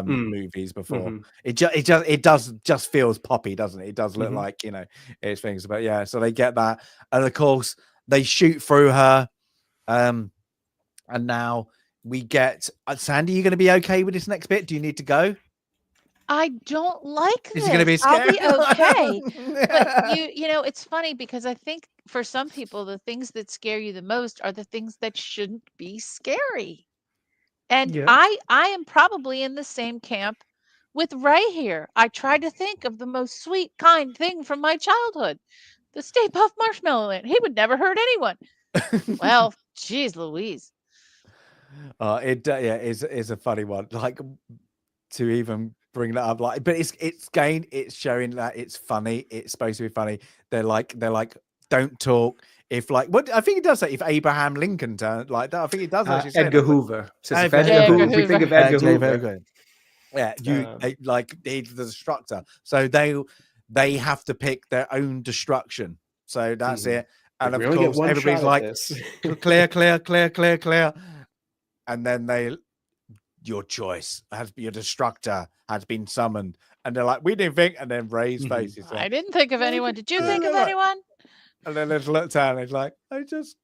Speaker 5: movies before. It does just feels poppy, doesn't it? It does look like it's things. But so they get that, and of course they shoot through her, and now. We get Sandy. You going to be okay with this next bit? Do you need to go?
Speaker 4: I don't like this.
Speaker 5: Is it going to be scary?
Speaker 4: I'll be okay. But it's funny, because I think for some people, the things that scare you the most are the things that shouldn't be scary. And I am probably in the same camp with Ray here. I tried to think of the most sweet, kind thing from my childhood. The Stay Puft Marshmallow Man. He would never hurt anyone. Well, geez Louise.
Speaker 5: It is a funny one, like, to even bring that up, like, but it's showing that it's funny. It's supposed to be funny. They're like don't talk. If like what I think it does say, if Abraham Lincoln turned like that, I think it does.
Speaker 3: Edgar Hoover. Edgar Hoover. We think of Edgar Hoover.
Speaker 5: He's the destructor. So they have to pick their own destruction. So that's it. And of course, everybody's like, clear. And then your choice your destructor has been summoned, and they're like, we didn't think. And then Ray's face is like,
Speaker 4: I didn't think of anyone. Did you think of anyone?
Speaker 5: And then there's looked down, and it's like, I just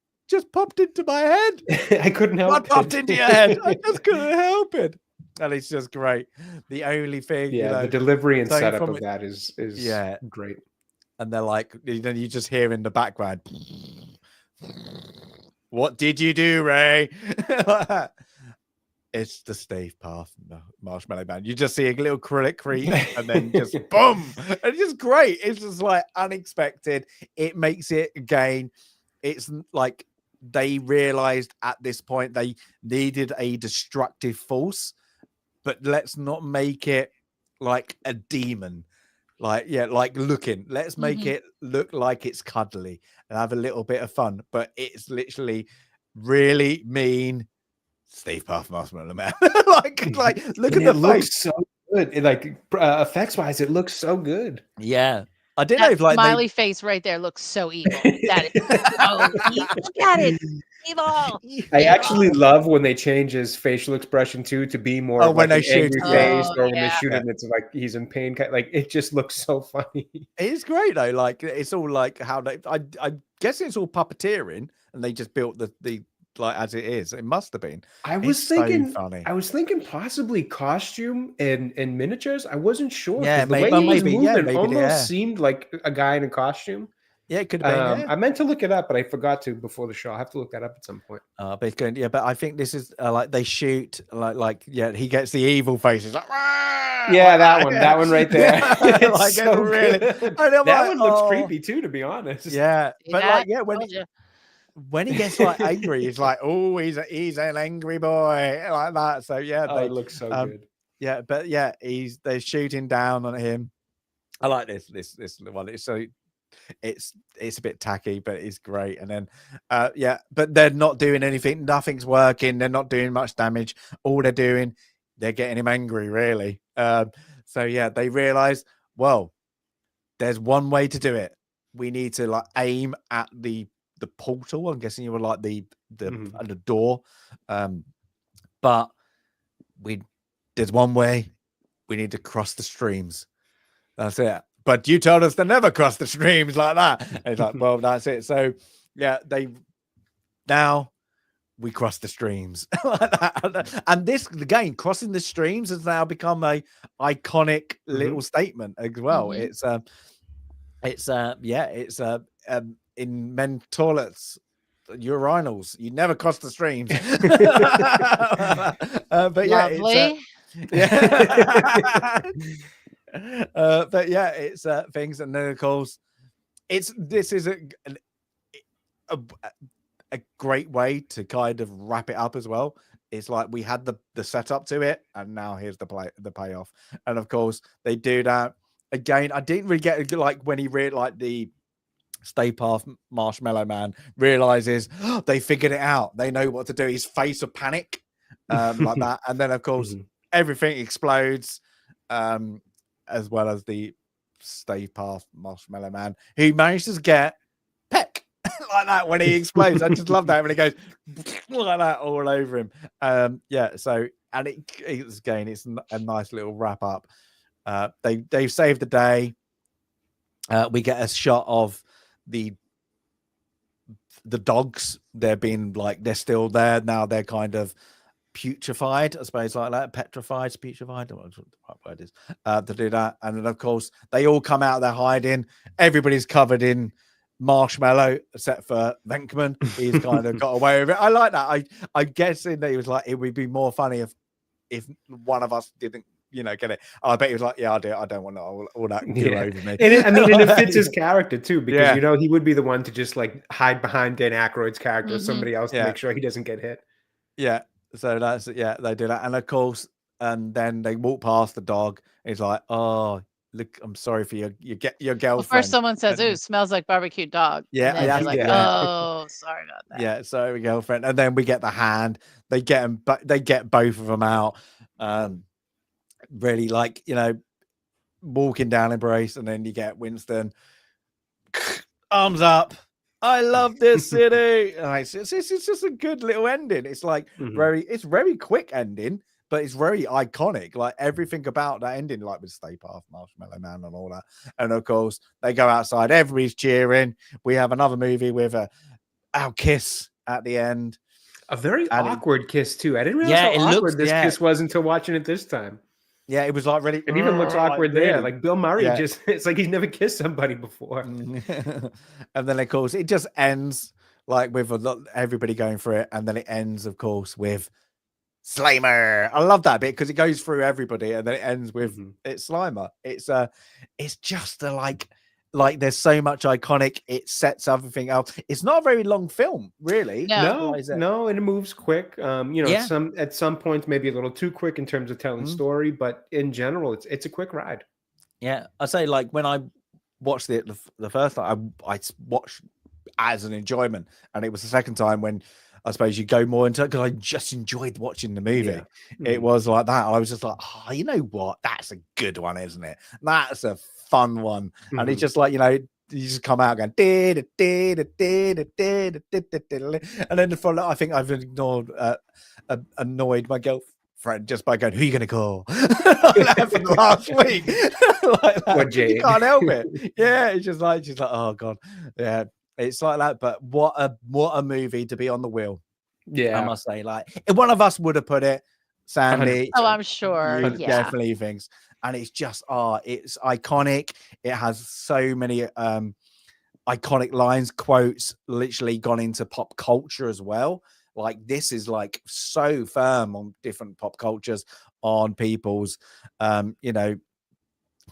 Speaker 5: popped into my head.
Speaker 3: I couldn't help it.
Speaker 5: What popped into your head? I just couldn't help it. And it's just great. The only thing,
Speaker 3: the delivery and setup of that is great.
Speaker 5: And they're like, then you just hear in the background, what did you do, Ray? It's the Stay Puft Marshmallow Man. You just see a little acrylic creep, and then just boom. And it's just great. It's just like unexpected. It makes it again. It's like they realized at this point they needed a destructive force, but let's not make it like a demon. Like looking. Let's make it look like it's cuddly and have a little bit of fun. But it's literally really mean. Stay Puft Marshmallow Man. like look at the face.
Speaker 3: Looks so good. Effects wise, it looks so good.
Speaker 5: Yeah. I didn't know if like
Speaker 4: smiley face right there looks so evil. That is so evil. Look at it. Evil.
Speaker 3: I actually love when they change his facial expression too to be more of
Speaker 5: when
Speaker 3: like
Speaker 5: they
Speaker 3: an
Speaker 5: shoot
Speaker 3: angry face, or when they shoot him, it's like he's in pain. Like it just looks so funny.
Speaker 5: It's great though. Like it's all like how they. I guess it's all puppeteering, and they just built the like as it is. It must have been.
Speaker 3: I was thinking possibly costume and miniatures. I wasn't sure.
Speaker 5: Yeah,
Speaker 3: the way he was moving
Speaker 5: almost
Speaker 3: seemed like a guy in a costume.
Speaker 5: Yeah, it could have been.
Speaker 3: I meant to look it up, but I forgot to before the show. I have to look that up at some point.
Speaker 5: But it's good. Yeah, but I think this is like they shoot he gets the evil faces. Like,
Speaker 3: that one right there.
Speaker 5: Like so really,
Speaker 3: that one looks creepy too, to be honest.
Speaker 5: Yeah, but
Speaker 2: when he gets like angry, he's like, oh, he's an angry boy like that. So yeah,
Speaker 3: it looks so good.
Speaker 2: Yeah, but yeah, they're shooting down on him. I like this one. It's so it's a bit tacky, but it's great. And then but they're not doing anything. Nothing's working. They're not doing much damage. All they're doing, they're getting him angry, really. So yeah, they realize, well, there's one way to do it. We need to like aim at the portal. I'm guessing you were like the door. But there's one way. We need to cross the streams. That's it. But you told us to never cross the streams like that. And it's like, well, that's it. So yeah, now we cross the streams like that. And the game crossing the streams has now become a iconic little statement as well. It's in men's toilets, urinals, you never cross the streams. But
Speaker 4: Lovely.
Speaker 2: But yeah, it's things. And then of course this is a great way to kind of wrap it up as well. It's like we had the setup to it, and now here's the payoff. And of course they do that again. I didn't really get like when he the Stay Puft Marshmallow Man realizes they figured it out. They know what to do. His face of panic, like that. And then of course everything explodes, as well as the Stay Puft Marshmallow Man, who manages to get Peck like that when he explodes. I just love that when he goes like that all over him. So and it's a nice little wrap up. They saved the day. We get a shot of the dogs. They're being like, they're still there now. They're kind of putrefied, I suppose, like that. Putrefied. I don't know what the right word is to do that. And then of course they all come out. They're hiding. Everybody's covered in marshmallow except for Venkman. He's kind of got away with it. I like that. I guess that he was like, it would be more funny if one of us didn't get it. I bet he was like, yeah, I do. I don't want all that goo over me.
Speaker 3: And it fits his character too, because he would be the one to just like hide behind Dan Aykroyd's character or somebody else to make sure he doesn't get hit.
Speaker 2: Yeah. So that's they do that. And of course, and then they walk past the dog. He's like, oh, look, I'm sorry for your girlfriend.
Speaker 4: Well, first someone says, ooh, smells like barbecue dog.
Speaker 2: Yeah.
Speaker 4: And then like, oh, sorry about that.
Speaker 2: Yeah, sorry, girlfriend. And then we get the hand. They get them, but they get both of them out. Really like, walking down embrace, and then you get Winston arms up. I love this city. It's just a good little ending. It's like it's very quick ending, but it's very iconic. Like everything about that ending, like with Stay Puft Marshmallow Man and all that. And of course, they go outside. Everybody's cheering. We have another movie with our kiss at the end.
Speaker 3: A very awkward kiss too. I didn't realize how awkward this kiss was until watching it this time.
Speaker 2: Yeah, it was like really.
Speaker 3: It even looks awkward there. Really. Like Bill Murray it's like he's never kissed somebody before.
Speaker 2: And then, of course, it just ends like with everybody going for it. And then it ends, of course, with Slimer. I love that bit because it goes through everybody and then it ends with it's Slimer. It's just like there's so much iconic. It sets everything up. It's not a very long film, really.
Speaker 3: No, and it moves quick. At some points maybe a little too quick in terms of telling story, but in general, it's a quick ride.
Speaker 2: Yeah, I say like when I watched it the first time, I watched as an enjoyment, and it was the second time when I suppose you go more into it because I just enjoyed watching the movie. Yeah. It was like that. I was just like, oh, you know what? That's a good one, isn't it? That's a fun one. And it's just like, you just come out going, and then I think I've annoyed my girlfriend just by going, who are you going to call? For the last week. Like that. You can't help it. Yeah, it's just like, she's like, oh God. Yeah. It's like that, but what a movie to be on the wheel.
Speaker 3: Yeah,
Speaker 2: I must say, like if one of us would have put it, Sandy.
Speaker 4: Oh, I'm sure.
Speaker 2: Definitely thinks, and it's just it's iconic. It has so many iconic lines, quotes, literally gone into pop culture as well. Like this is like so firm on different pop cultures, on people's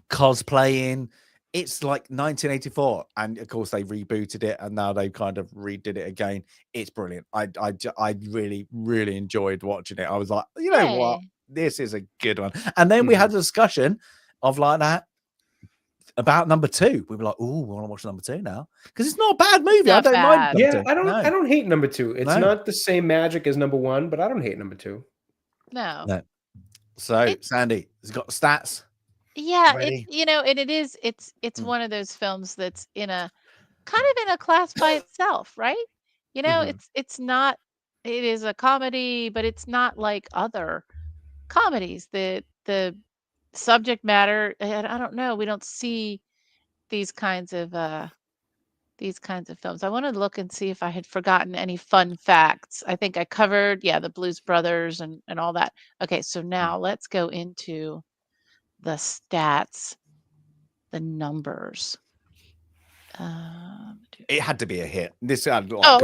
Speaker 2: cosplaying.
Speaker 5: it's like 1984, and of course they rebooted it, and now they kind of redid it again. It's brilliant. I really, really enjoyed watching it. I was like, you know what, this is a good one. And then we had a discussion of like that about number 2. We were like, oh, we want to watch number 2 now because it's not a bad movie. I don't mind.
Speaker 3: Yeah, I don't hate number 2. It's not the same magic as number 1, but I don't hate number 2.
Speaker 4: No.
Speaker 5: So Sandy has got stats.
Speaker 4: Yeah, it's one of those films that's in a kind of in a class by itself, right? It's not, it is a comedy, but it's not like other comedies. The subject matter, I don't know, we don't see these kinds of films. I want to look and see if I had forgotten any fun facts. I think I covered, the Blues Brothers and all that. Okay, so now let's go into the stats, the numbers.
Speaker 5: It had to be a hit. It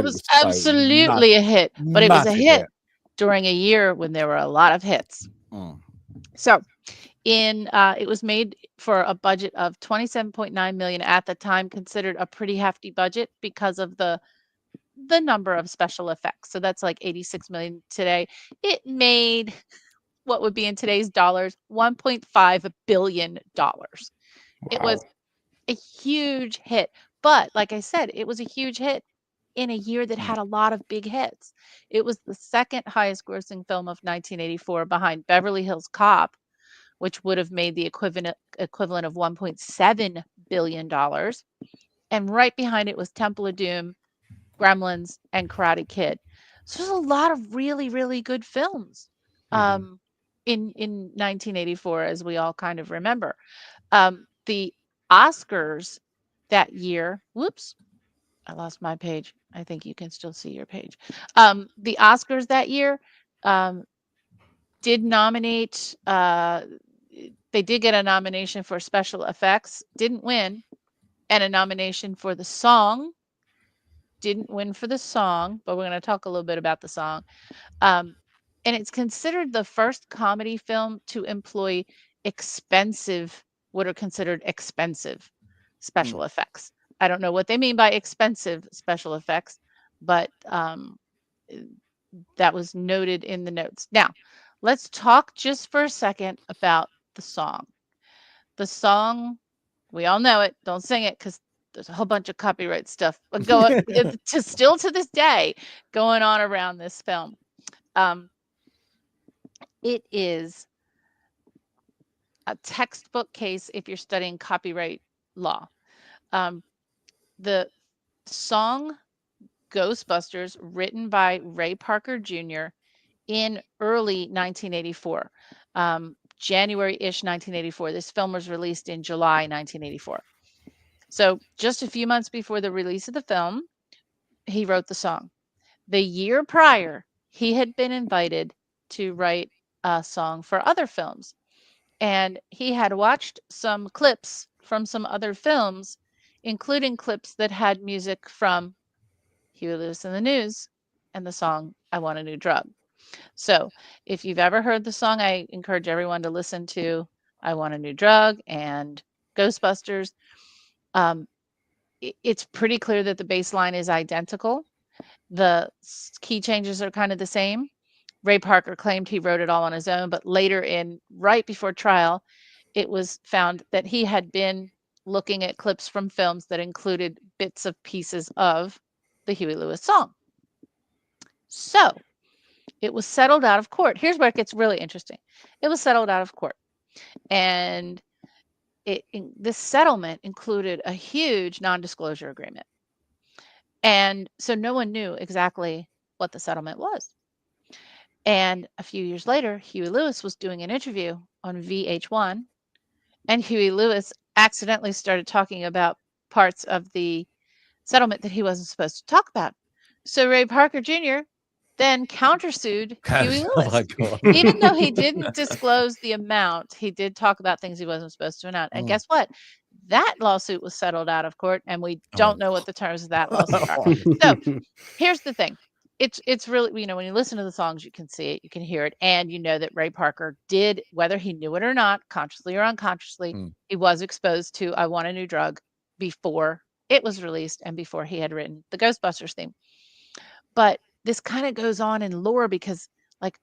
Speaker 4: was absolutely a hit, but it was a hit during a year when there were a lot of hits. So it was made for a budget of $27.9 million at the time, considered a pretty hefty budget because of the number of special effects. So that's like $86 million today. It made what would be in today's dollars $1.5 billion. Wow. It was a huge hit. But like I said, it was a huge hit in a year that had a lot of big hits. It was the second highest grossing film of 1984 behind Beverly Hills Cop, which would have made the equivalent of $1.7 billion. And right behind it was Temple of Doom, Gremlins, and Karate Kid. So there's a lot of really, really good films. In 1984, as we all kind of remember. The Oscars that year, whoops, I lost my page. I think you can still see your page. The Oscars that year did nominate, they did get a nomination for special effects, didn't win, and a nomination for the song, didn't win for the song, but we're going to talk a little bit about the song. And it's considered the first comedy film to employ what are considered expensive special effects. I don't know what they mean by expensive special effects, but that was noted in the notes. Now, let's talk just for a second about the song. The song, we all know it. Don't sing it because there's a whole bunch of copyright stuff going still to this day going on around this film. It is a textbook case if you're studying copyright law. The song Ghostbusters, written by Ray Parker Jr. in early 1984, January-ish 1984. This film was released in July 1984. So just a few months before the release of the film, he wrote the song. The year prior, he had been invited to write a song for other films. And he had watched some clips from some other films, including clips that had music from Huey Lewis and the News and the song I Want a New Drug. So if you've ever heard the song, I encourage everyone to listen to I Want a New Drug and Ghostbusters. It's pretty clear that the bass line is identical. The key changes are kind of the same. Ray Parker claimed he wrote it all on his own, but later right before trial, it was found that he had been looking at clips from films that included bits of pieces of the Huey Lewis song. So it was settled out of court. Here's where it gets really interesting. It was settled out of court. And this settlement included a huge non-disclosure agreement. And so no one knew exactly what the settlement was. And a few years later, Huey Lewis was doing an interview on VH1, and Huey Lewis accidentally started talking about parts of the settlement that he wasn't supposed to talk about. So Ray Parker Jr. then countersued Huey Lewis.
Speaker 5: Oh my God.
Speaker 4: Even though he didn't disclose the amount, he did talk about things he wasn't supposed to announce. And guess what? That lawsuit was settled out of court, and we don't know what the terms of that lawsuit are. So here's the thing. it's really, you know, when you listen to the songs, you can see it, you can hear it, and you know that Ray Parker did, whether he knew it or not, consciously or unconsciously, he was exposed to "I Want a New Drug" before it was released and before he had written the Ghostbusters theme. But this kind of goes on in lore because, like,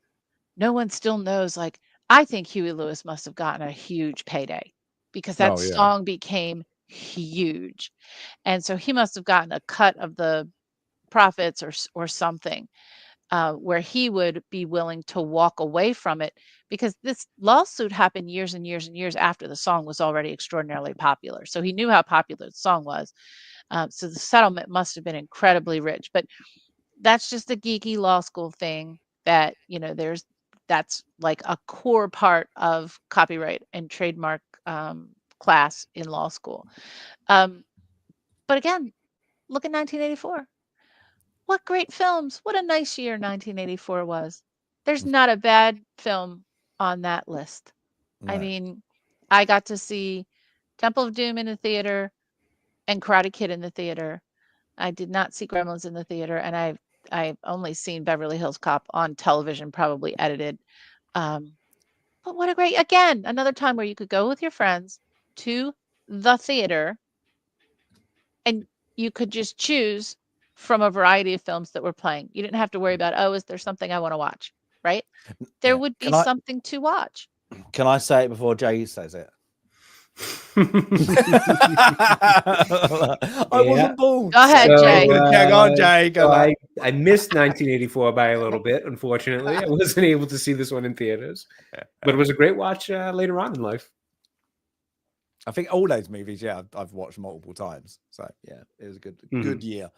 Speaker 4: no one still knows. Like, I think Huey Lewis must have gotten a huge payday because that song became huge, and so he must have gotten a cut of the profits or something, where he would be willing to walk away from it, because this lawsuit happened years and years and years after the song was already extraordinarily popular. So he knew how popular the song was. So the settlement must have been incredibly rich. But that's just a geeky law school thing that, you know, that's like a core part of copyright and trademark class in law school. But again, look at 1984. What great films. What a nice year 1984 was. There's not a bad film on that list. I mean, I got to see Temple of Doom in the theater and Karate Kid in the theater. I did not see Gremlins in the theater, and I've only seen Beverly Hills Cop on television, probably edited. But what a great, again, another time where you could go with your friends to the theater and you could just choose from a variety of films that were playing. You didn't have to worry about, oh, is there something I want to watch, right? There would be something to watch.
Speaker 5: Can I say it before Jay says it? I wasn't born.
Speaker 4: Go ahead, Jay.
Speaker 5: Go on, Jay. Go on.
Speaker 3: I missed 1984 by a little bit, unfortunately. I wasn't able to see this one in theaters, but it was a great watch later on in life.
Speaker 5: I think all those movies, I've watched multiple times. So yeah, it was a good year.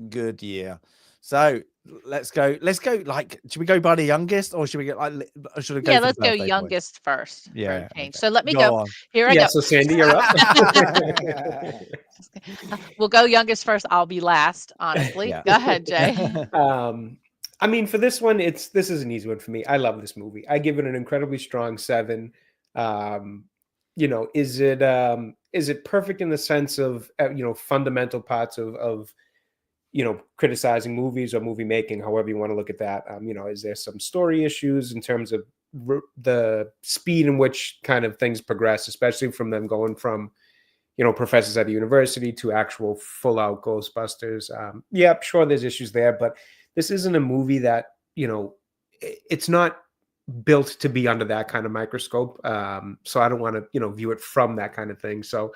Speaker 5: Good year. So let's go. Like, should we go by the youngest, or should we get should we go?
Speaker 4: Yeah, let's go youngest first.
Speaker 5: Yeah.
Speaker 4: Okay. So let me go. Here I go.
Speaker 3: So Sandy, you're up.
Speaker 4: We'll go youngest first. I'll be last, honestly. Go ahead, Jay.
Speaker 3: I mean, for this one, this is an easy one for me. I love this movie. I give it an incredibly strong 7. You know, is it perfect in the sense of fundamental parts of criticizing movies or movie making, however you want to look at that? Is there some story issues in terms of the speed in which kind of things progress, especially from them going from professors at the university to actual full out Ghostbusters? Sure, there's issues there, but this isn't a movie that it's not built to be under that kind of microscope. So I don't want to, view it from that kind of thing. So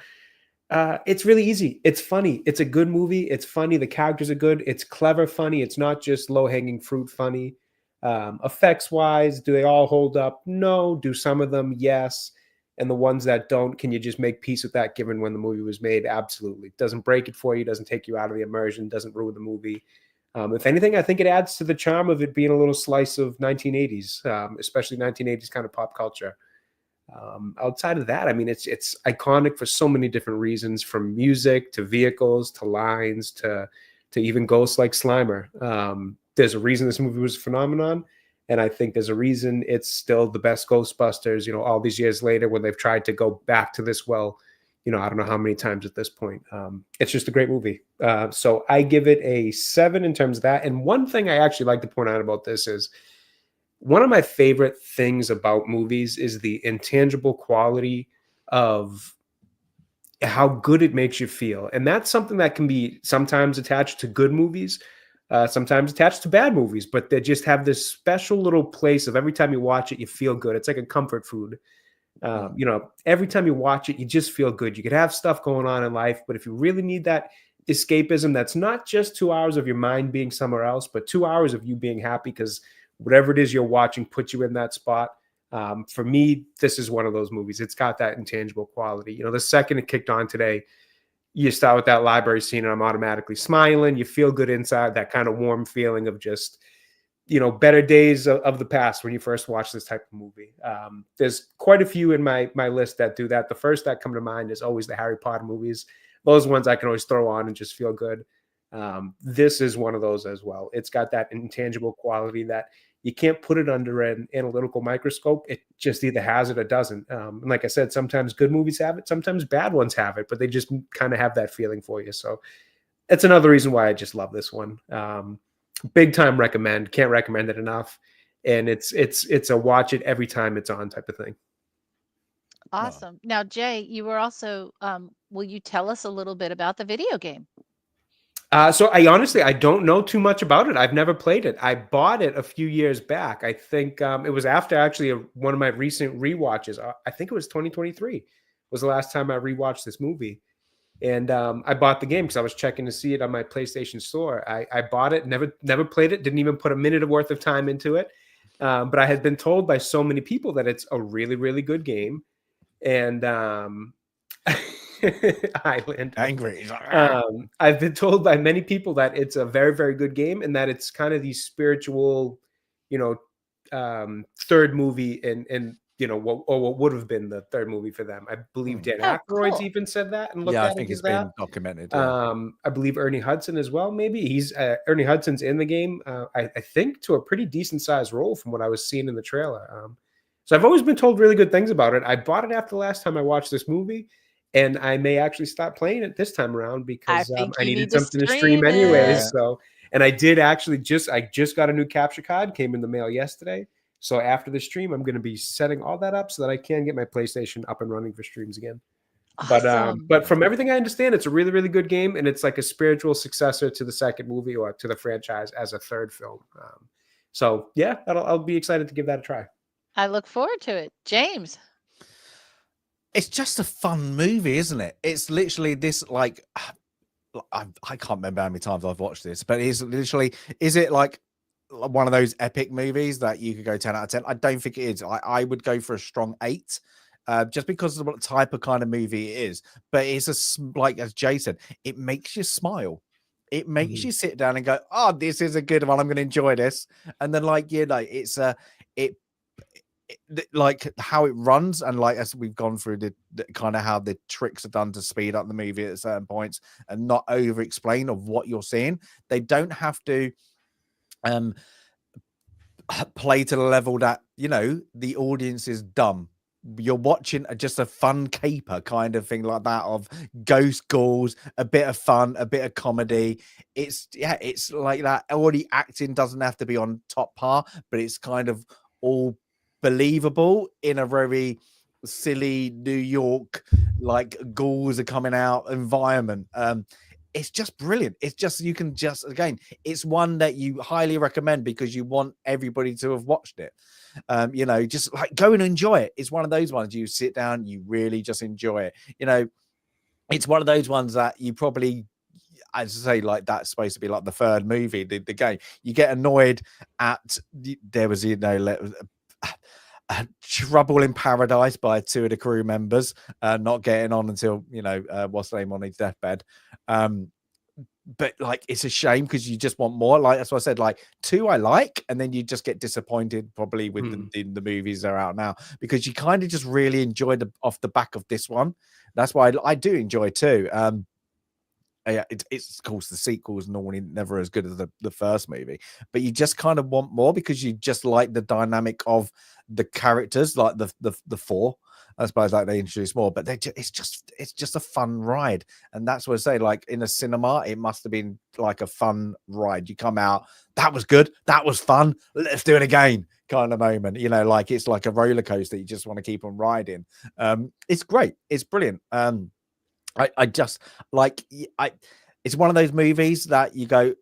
Speaker 3: it's really easy. It's funny. It's a good movie. It's funny. The characters are good. It's clever funny. It's not just low hanging fruit funny. Effects wise, do they all hold up? No. Do some of them? Yes. And the ones that don't, can you just make peace with that given when the movie was made? Absolutely. Doesn't break it for you. Doesn't take you out of the immersion. Doesn't ruin the movie. If anything, I think it adds to the charm of it being a little slice of 1980s, especially 1980s kind of pop culture. Outside of that, I mean, it's iconic for so many different reasons, from music to vehicles to lines to even ghosts like Slimer. There's a reason this movie was a phenomenon, and I think there's a reason it's still the best Ghostbusters, all these years later, when they've tried to go back to this well, I don't know how many times at this point. It's just a great movie. So I give it a 7 in terms of that. And one thing I actually like to point out about this is, one of my favorite things about movies is the intangible quality of how good it makes you feel. And that's something that can be sometimes attached to good movies, sometimes attached to bad movies, but they just have this special little place of every time you watch it, you feel good. It's like a comfort food. Every time you watch it, you just feel good. You could have stuff going on in life, but if you really need that escapism, that's not just 2 hours of your mind being somewhere else, but 2 hours of you being happy because whatever it is you're watching puts you in that spot. For me, this is one of those movies. It's got that intangible quality. The second it kicked on today, you start with that library scene and I'm automatically smiling. You feel good inside, that kind of warm feeling of just, better days of the past when you first watch this type of movie. There's quite a few in my list that do that. The first that come to mind is always the Harry Potter movies. Those ones I can always throw on and just feel good. This is one of those as well. It's got that intangible quality that you can't put it under an analytical microscope. It just either has it or doesn't. And like I said, sometimes good movies have it, sometimes bad ones have it, but they just kind of have that feeling for you. So it's another reason why I just love this one. big time recommend. Can't recommend it enough. And it's a watch it every time it's on type of thing.
Speaker 4: Awesome. Now, Jay, you were also, will you tell us a little bit about the video game?
Speaker 3: So I don't know too much about it. I've never played it. I bought it a few years back. I think it was after actually one of my recent rewatches. I think it was 2023 was the last time I rewatched this movie. And I bought the game because I was checking to see it on my PlayStation Store. I bought it, never played it, didn't even put a minute worth of time into it. But I had been told by so many people that it's a really, really good game. And Island.
Speaker 5: Angry.
Speaker 3: I've been told by many people that it's a very, very good game and that it's kind of the spiritual, third movie in what would have been the third movie for them. I believe Dan Aykroyd's
Speaker 4: cool.
Speaker 3: even said that. And
Speaker 5: I think it's been documented. Yeah.
Speaker 3: I believe Ernie Hudson as well. Maybe he's Ernie Hudson's in the game. I think to a pretty decent sized role from what I was seeing in the trailer. So I've always been told really good things about it. I bought it after the last time I watched this movie. And I may actually stop playing it this time around because I needed something to stream anyways. So, and I did actually I just got a new capture card, came in the mail yesterday. So after the stream, I'm going to be setting all that up so that I can get my PlayStation up and running for streams again.
Speaker 4: Awesome.
Speaker 3: But from everything I understand, it's a really, really good game. And it's like a spiritual successor to the second movie or to the franchise as a third film. So yeah, I'll be excited to give that a try.
Speaker 4: I look forward to it. James.
Speaker 5: It's just a fun movie, isn't it? It's literally this, like, I can't remember how many times I've watched this, but it's literally, is it like one of those epic movies that you could go 10 out of 10? I don't think it is. I would go for a strong 8, just because of what type of kind of movie it is. But it's like, as Jay said, it makes you smile. It makes you sit down and go, oh, this is a good one. I'm going to enjoy this. And then, like, it's like how it runs, and like as we've gone through the kind of how the tricks are done to speed up the movie at certain points and not over explain of what you're seeing. They don't have to play to the level that the audience is dumb. You're watching just a fun caper kind of thing like that, of ghost ghouls, a bit of fun, a bit of comedy. It's like that. All the acting doesn't have to be on top par, but it's kind of all believable in a very silly New York, like ghouls are coming out environment. It's just brilliant. It's just, you can just, again, it's one that you highly recommend because you want everybody to have watched it. Just like go and enjoy it. It's one of those ones you sit down, you really just enjoy it. It's one of those ones that you probably, as I say, like that's supposed to be like the third movie, the game. You get annoyed at there was Trouble in Paradise by 2 of the crew members not getting on until what's the name on his deathbed. But like it's a shame because you just want more. Like that's what I said, like 2 I like, and then you just get disappointed probably with the movies that are out now, because you kind of just really enjoy off the back of this one. That's why I do enjoy 2. It's of course the sequels normally never as good as the first movie, but you just kind of want more because you just like the dynamic of the characters, like the 4, I suppose, like they introduce more, but it's just a fun ride. And that's what I say, like in a cinema, it must have been like a fun ride. You come out, that was good, that was fun, let's do it again kind of moment, like it's like a roller coaster. You just want to keep on riding. It's great, it's brilliant. I just like it's one of those movies that you go,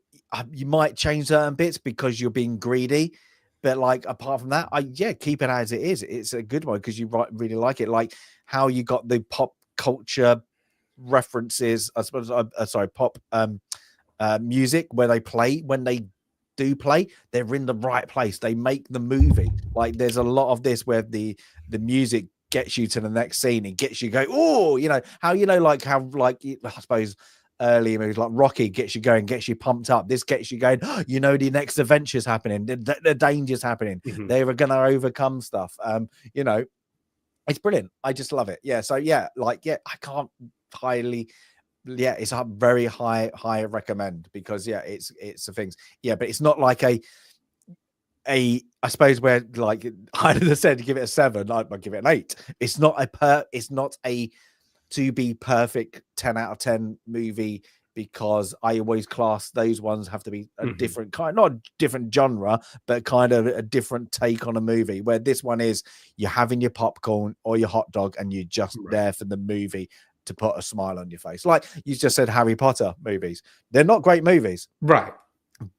Speaker 5: you might change certain bits because you're being greedy, but like apart from that, keep it as it is. It's a good one because you really like it, like how you got the pop culture references, I suppose. Pop music where when they do play, they're in the right place. They make the movie. Like there's a lot of this where the music gets you to the next scene. It gets you go, oh, how like how like I suppose early movies like Rocky gets you going, gets you pumped up. This gets you going, the next adventure's happening, the danger's happening. They were gonna overcome stuff. It's brilliant. I just love it. So I can't highly, it's a very high recommend because it's the things. But it's not like I suppose where like I said, give it a 7, I'd give it an 8. It's not a to be perfect 10 out of 10 movie
Speaker 2: because I always class those ones have to be a different kind, not a different genre, but kind of a different take on a movie. Where this one is, you're having your popcorn or your hot dog, and you're just there for the movie to put a smile on your face. Like you just said, Harry Potter movies. They're not great movies,
Speaker 3: right?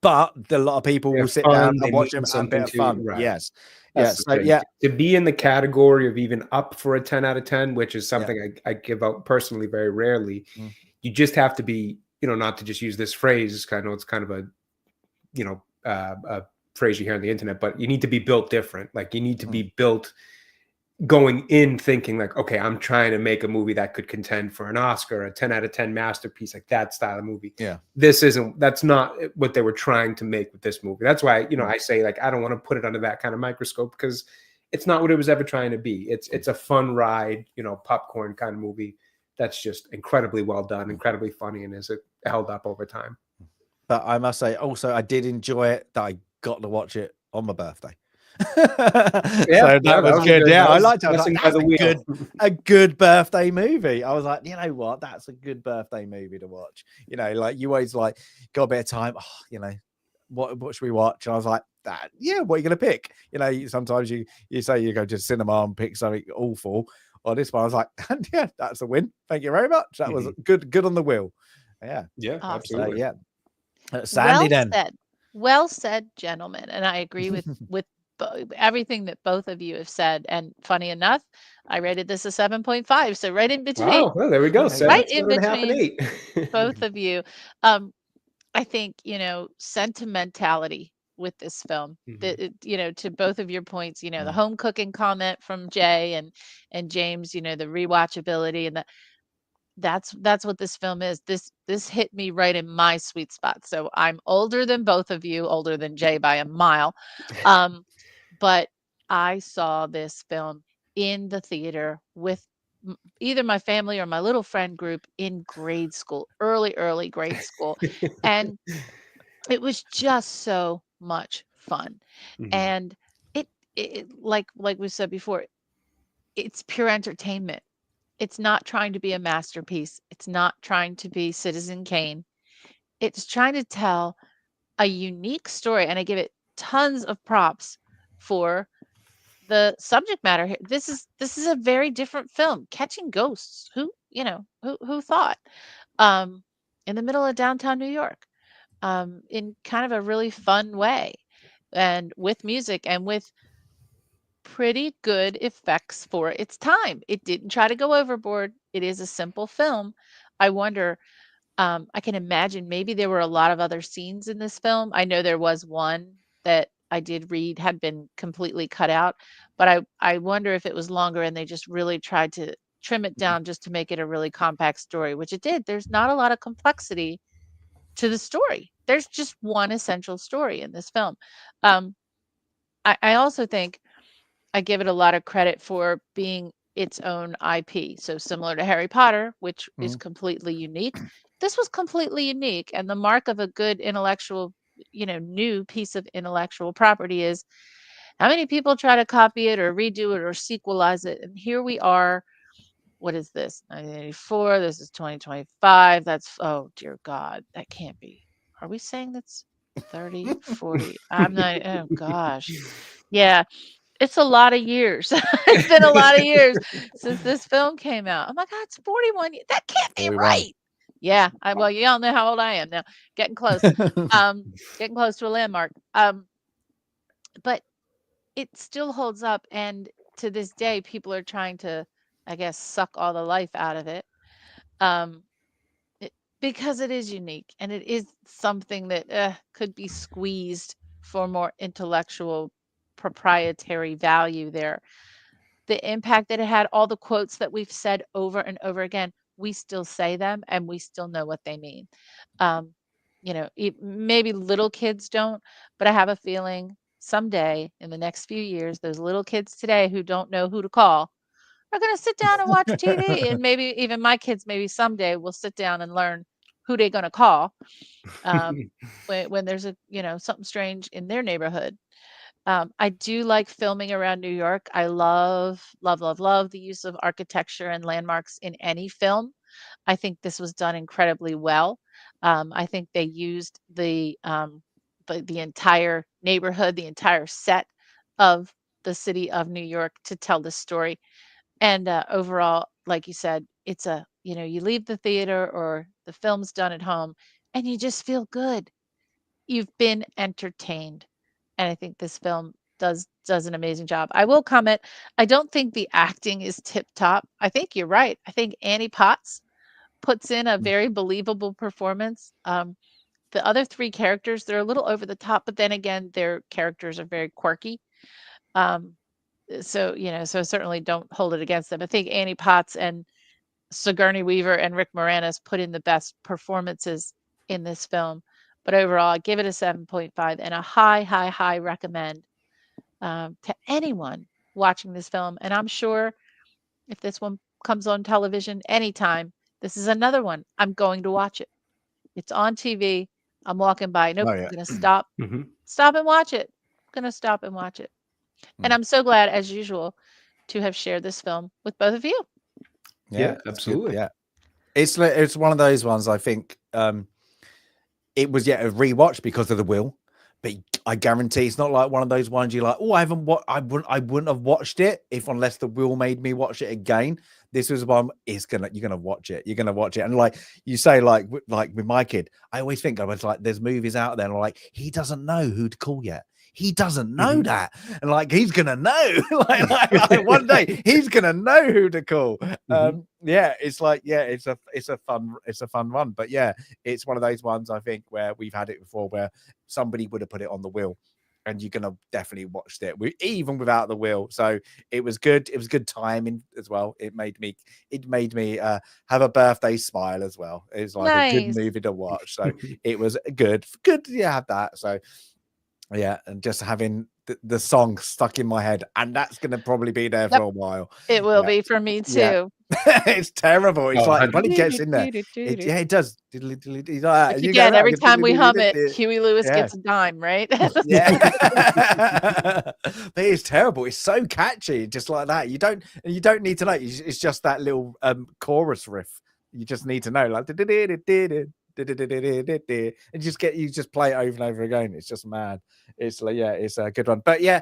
Speaker 2: But a lot of people will sit down and watch them and a bit of fun.
Speaker 3: Right.
Speaker 2: Yes.
Speaker 3: That's
Speaker 2: So yeah,
Speaker 3: to be in the category of even up for a 10 out of 10, which is something I give out personally very rarely. You just have to be, not to just use this phrase. I know it's kind of a phrase you hear on the internet, but you need to be built different. Like you need to be built going in thinking like, okay, I'm trying to make a movie that could contend for an Oscar, a 10 out of 10 masterpiece, like that style of movie.
Speaker 2: Yeah.
Speaker 3: That's not what they were trying to make with this movie. That's why, I say like, I don't want to put it under that kind of microscope because it's not what it was ever trying to be. It's a fun ride, popcorn kind of movie that's just incredibly well done, incredibly funny, and is held up over time.
Speaker 2: But I must say also, I did enjoy it that I got to watch it on my birthday.
Speaker 3: So
Speaker 2: that was good. I liked it. A good birthday movie. I was like, you know what? That's a good birthday movie to watch. Like you always like got a bit of time. What should we watch? And I was like, that. Yeah, what are you gonna pick? Sometimes you say you go to cinema and pick something awful. Or this one, I was like, yeah, that's a win. Thank you very much. That was good on the wheel. Yeah.
Speaker 3: Yeah, absolutely.
Speaker 2: Sandy,
Speaker 4: Well said, gentlemen. And I agree with everything that both of you have said. And funny enough, I rated this a 7.5. So right in between.
Speaker 3: Wow, well, there we go.
Speaker 4: Right in between both of you. I think, sentimentality with this film, to both of your points, the home cooking comment from Jay and James, the rewatchability, and that's what this film is. This hit me right in my sweet spot. So I'm older than both of you, older than Jay by a mile. But I saw this film in the theater with either my family or my little friend group in grade school, early grade school. And it was just so much fun. And it like we said before, it's pure entertainment. It's not trying to be a masterpiece. It's not trying to be Citizen Kane. It's trying to tell a unique story, and I give it tons of props for the subject matter here. This is a very different film. Catching Ghosts. Who thought? In the middle of downtown New York, in kind of a really fun way, and with music and with pretty good effects for its time. It didn't try to go overboard. It is a simple film. I wonder, I can imagine maybe there were a lot of other scenes in this film. I know there was one that I did read had been completely cut out, but I wonder if it was longer and they just really tried to trim it down just to make it a really compact story, which it did. There's not a lot of complexity to the story. There's just one essential story in this film. I also think I give it a lot of credit for being its own IP. So similar to Harry Potter, which is completely unique. This was completely unique. And the mark of a good intellectual, new piece of intellectual property is how many people try to copy it or redo it or sequelize it. And here we are. What is this? 1984. This is 2025. That's, oh dear God, that can't be. Are we saying that's 30, 40? I'm not, oh gosh. Yeah. It's a lot of years. It's been a lot of years since this film came out. Oh my God, it's 41 years. That can't be right. Yeah. Well, you all know how old I am now. Getting close. Getting close to a landmark. But it still holds up. And to this day, people are trying to, I guess, suck all the life out of it. Because it is unique and it is something that could be squeezed for more intellectual proprietary value there. The impact that it had, all the quotes that we've said over and over again, we still say them and we still know what they mean. Maybe little kids don't, but I have a feeling someday in the next few years, those little kids today who don't know who to call are going to sit down and watch TV. And maybe even my kids, maybe someday will sit down and learn who they're going to call when there's something strange in their neighborhood. I do like filming around New York. I love the use of architecture and landmarks in any film. I think this was done incredibly well. I think they used the entire neighborhood, the entire set of the city of New York to tell the story. And overall, like you said, it's you leave the theater or the film's done at home and you just feel good. You've been entertained. And I think this film does an amazing job. I will comment, I don't think the acting is tip top. I think you're right. I think Annie Potts puts in a very believable performance. The other three characters, they're a little over the top, but then again, their characters are very quirky. So certainly don't hold it against them. I think Annie Potts and Sigourney Weaver and Rick Moranis put in the best performances in this film. But overall, I give it a 7.5 and a high recommend to anyone watching this film. And I'm sure if this one comes on television anytime, this is another one. I'm going to watch it. It's on TV. I'm walking by. Nope, I'm going to stop and watch it. I'm going to stop and watch it. And I'm so glad, as usual, to have shared this film with both of you.
Speaker 3: Yeah, absolutely.
Speaker 2: Yeah, it's one of those ones. I think it was a rewatch because of the will, but I guarantee it's not like one of those ones you're like, oh, I wouldn't have watched it unless the will made me watch it again. This was one. You're gonna watch it. You're gonna watch it, and like you say, like with my kid, I always think I was like, there's movies out there, and I'm like, he doesn't know who to call yet. He doesn't know that, and like he's gonna know. like one day he's gonna know who to call. It's a fun one. But yeah, it's one of those ones I think where we've had it before, where somebody would have put it on the wheel, and you're gonna definitely watch it even without the wheel. So it was good. It was good timing as well. It made me have a birthday smile as well. It was like a good movie to watch. So it was good to have that. So. Yeah, and just having the song stuck in my head, and that's going to probably be there for a while.
Speaker 4: It will be for me too.
Speaker 2: Yeah. It's terrible. It's like when it gets in there, it does.
Speaker 4: Again, every time we hum it, Huey Lewis gets a dime, right?
Speaker 2: Yeah, but it's terrible. It's so catchy, just like that. You don't need to know. It's just that little chorus riff. You just need to know, like. And you just play it over and over again. It's just mad. It's like, yeah, it's a good one. But yeah,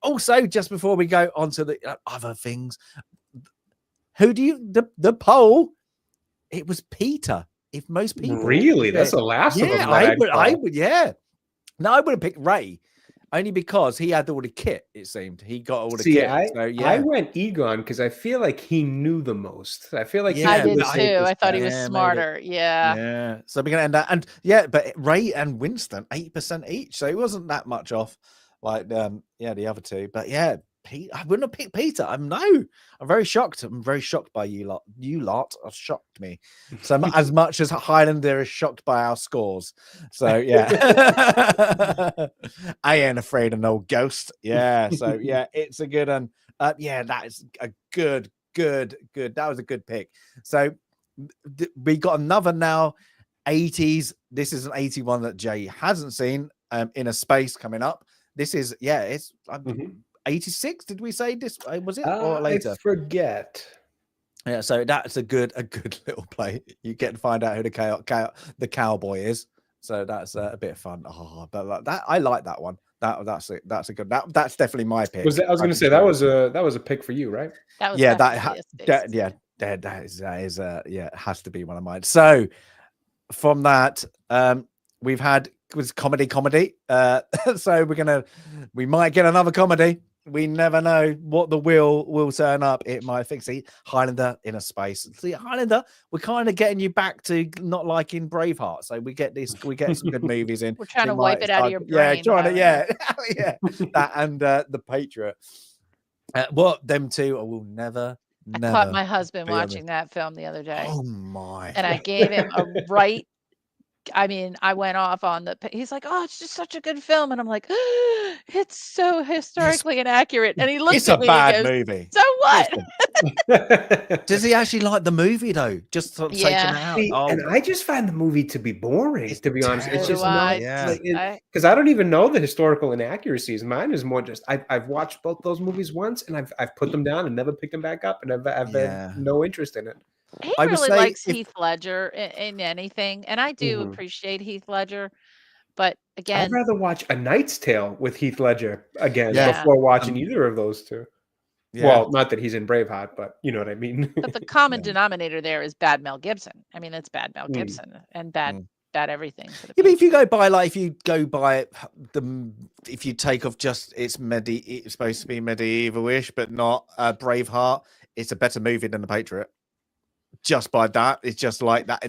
Speaker 2: also just before we go on to the other things, who do you the poll? It was Peter. If most people
Speaker 3: really, that's the last of them.
Speaker 2: I would. Yeah, no, I would have picked Ray. Only because he had all the kit, it seemed. He got all the kit.
Speaker 3: I went Egon because I feel like he knew the most. I feel like
Speaker 4: I did too. I thought he was smarter.
Speaker 2: Yeah. So we're gonna end that. And but Ray and Winston, 8% each. So it wasn't that much off like the other two. But yeah, Pete, I wouldn't have picked Peter. I'm very shocked. I'm very shocked by you lot. You lot have shocked me. So as much as Highlander is shocked by our scores. So yeah. I ain't afraid of no ghost. Yeah. So yeah, it's a good one. That is a good. That was a good pick. So we got another now 80s. This is an 81 that Jay hasn't seen in a space coming up. This is it's 86, did we say this was it or later?
Speaker 3: I forget.
Speaker 2: Yeah, so that's a good little play. You get to find out who the cowboy is. So that's a bit of fun. But like that, I like that one. That's it. That's a good. That's definitely my pick.
Speaker 3: I was going to say that was a pick for you, right?
Speaker 4: That was
Speaker 2: it has to be one of mine. So from that, we've had was comedy. So we might get another comedy. We never know what the will turn up. It might fix it. Highlander in a space. See, Highlander, we're kind of getting you back to not liking Braveheart. So we get some good movies in.
Speaker 4: We're trying to wipe it out of your brain.
Speaker 2: Yeah. That and the Patriot. Them two I will never.
Speaker 4: I caught my husband watching that film the other day.
Speaker 2: Oh my!
Speaker 4: And I gave him a right. I mean, I went off on he's like, oh, it's just such a good film. And I'm like, it's so historically inaccurate. And he looks at me and he goes,
Speaker 2: movie.
Speaker 4: So what?
Speaker 2: Does he actually like the movie though? Just to take him out.
Speaker 3: And I just find the movie to be boring, to be honest. It's just not,
Speaker 2: yeah.
Speaker 3: Because I don't even know the historical inaccuracies. Mine is more just, I've watched both those movies once and I've put them down and never picked them back up. And I've had no interest in it.
Speaker 4: He
Speaker 5: I would
Speaker 4: really
Speaker 5: say
Speaker 4: likes
Speaker 5: if
Speaker 4: Heath Ledger in anything, and I do
Speaker 3: Mhm.
Speaker 4: appreciate Heath Ledger, but
Speaker 3: I'd
Speaker 4: again,
Speaker 3: rather watch A Knight's Tale with Heath Ledger again
Speaker 5: Yeah.
Speaker 3: before watching
Speaker 5: Um,
Speaker 3: either of those two.
Speaker 5: yeah,
Speaker 3: Well, not that he's in Braveheart, but you know what I mean.
Speaker 4: but the common
Speaker 5: yeah.
Speaker 4: denominator there is bad Mel Gibson. I mean, it's bad Mel
Speaker 3: Mm.
Speaker 4: Gibson and bad
Speaker 5: Mm.
Speaker 4: everything for the
Speaker 5: Yeah, but if
Speaker 4: Patriot.
Speaker 5: you go by like if you go by if you take off just it's supposed to be medieval-ish, but not Braveheart, it's a better movie than The Patriot. Just by that, it's just like that.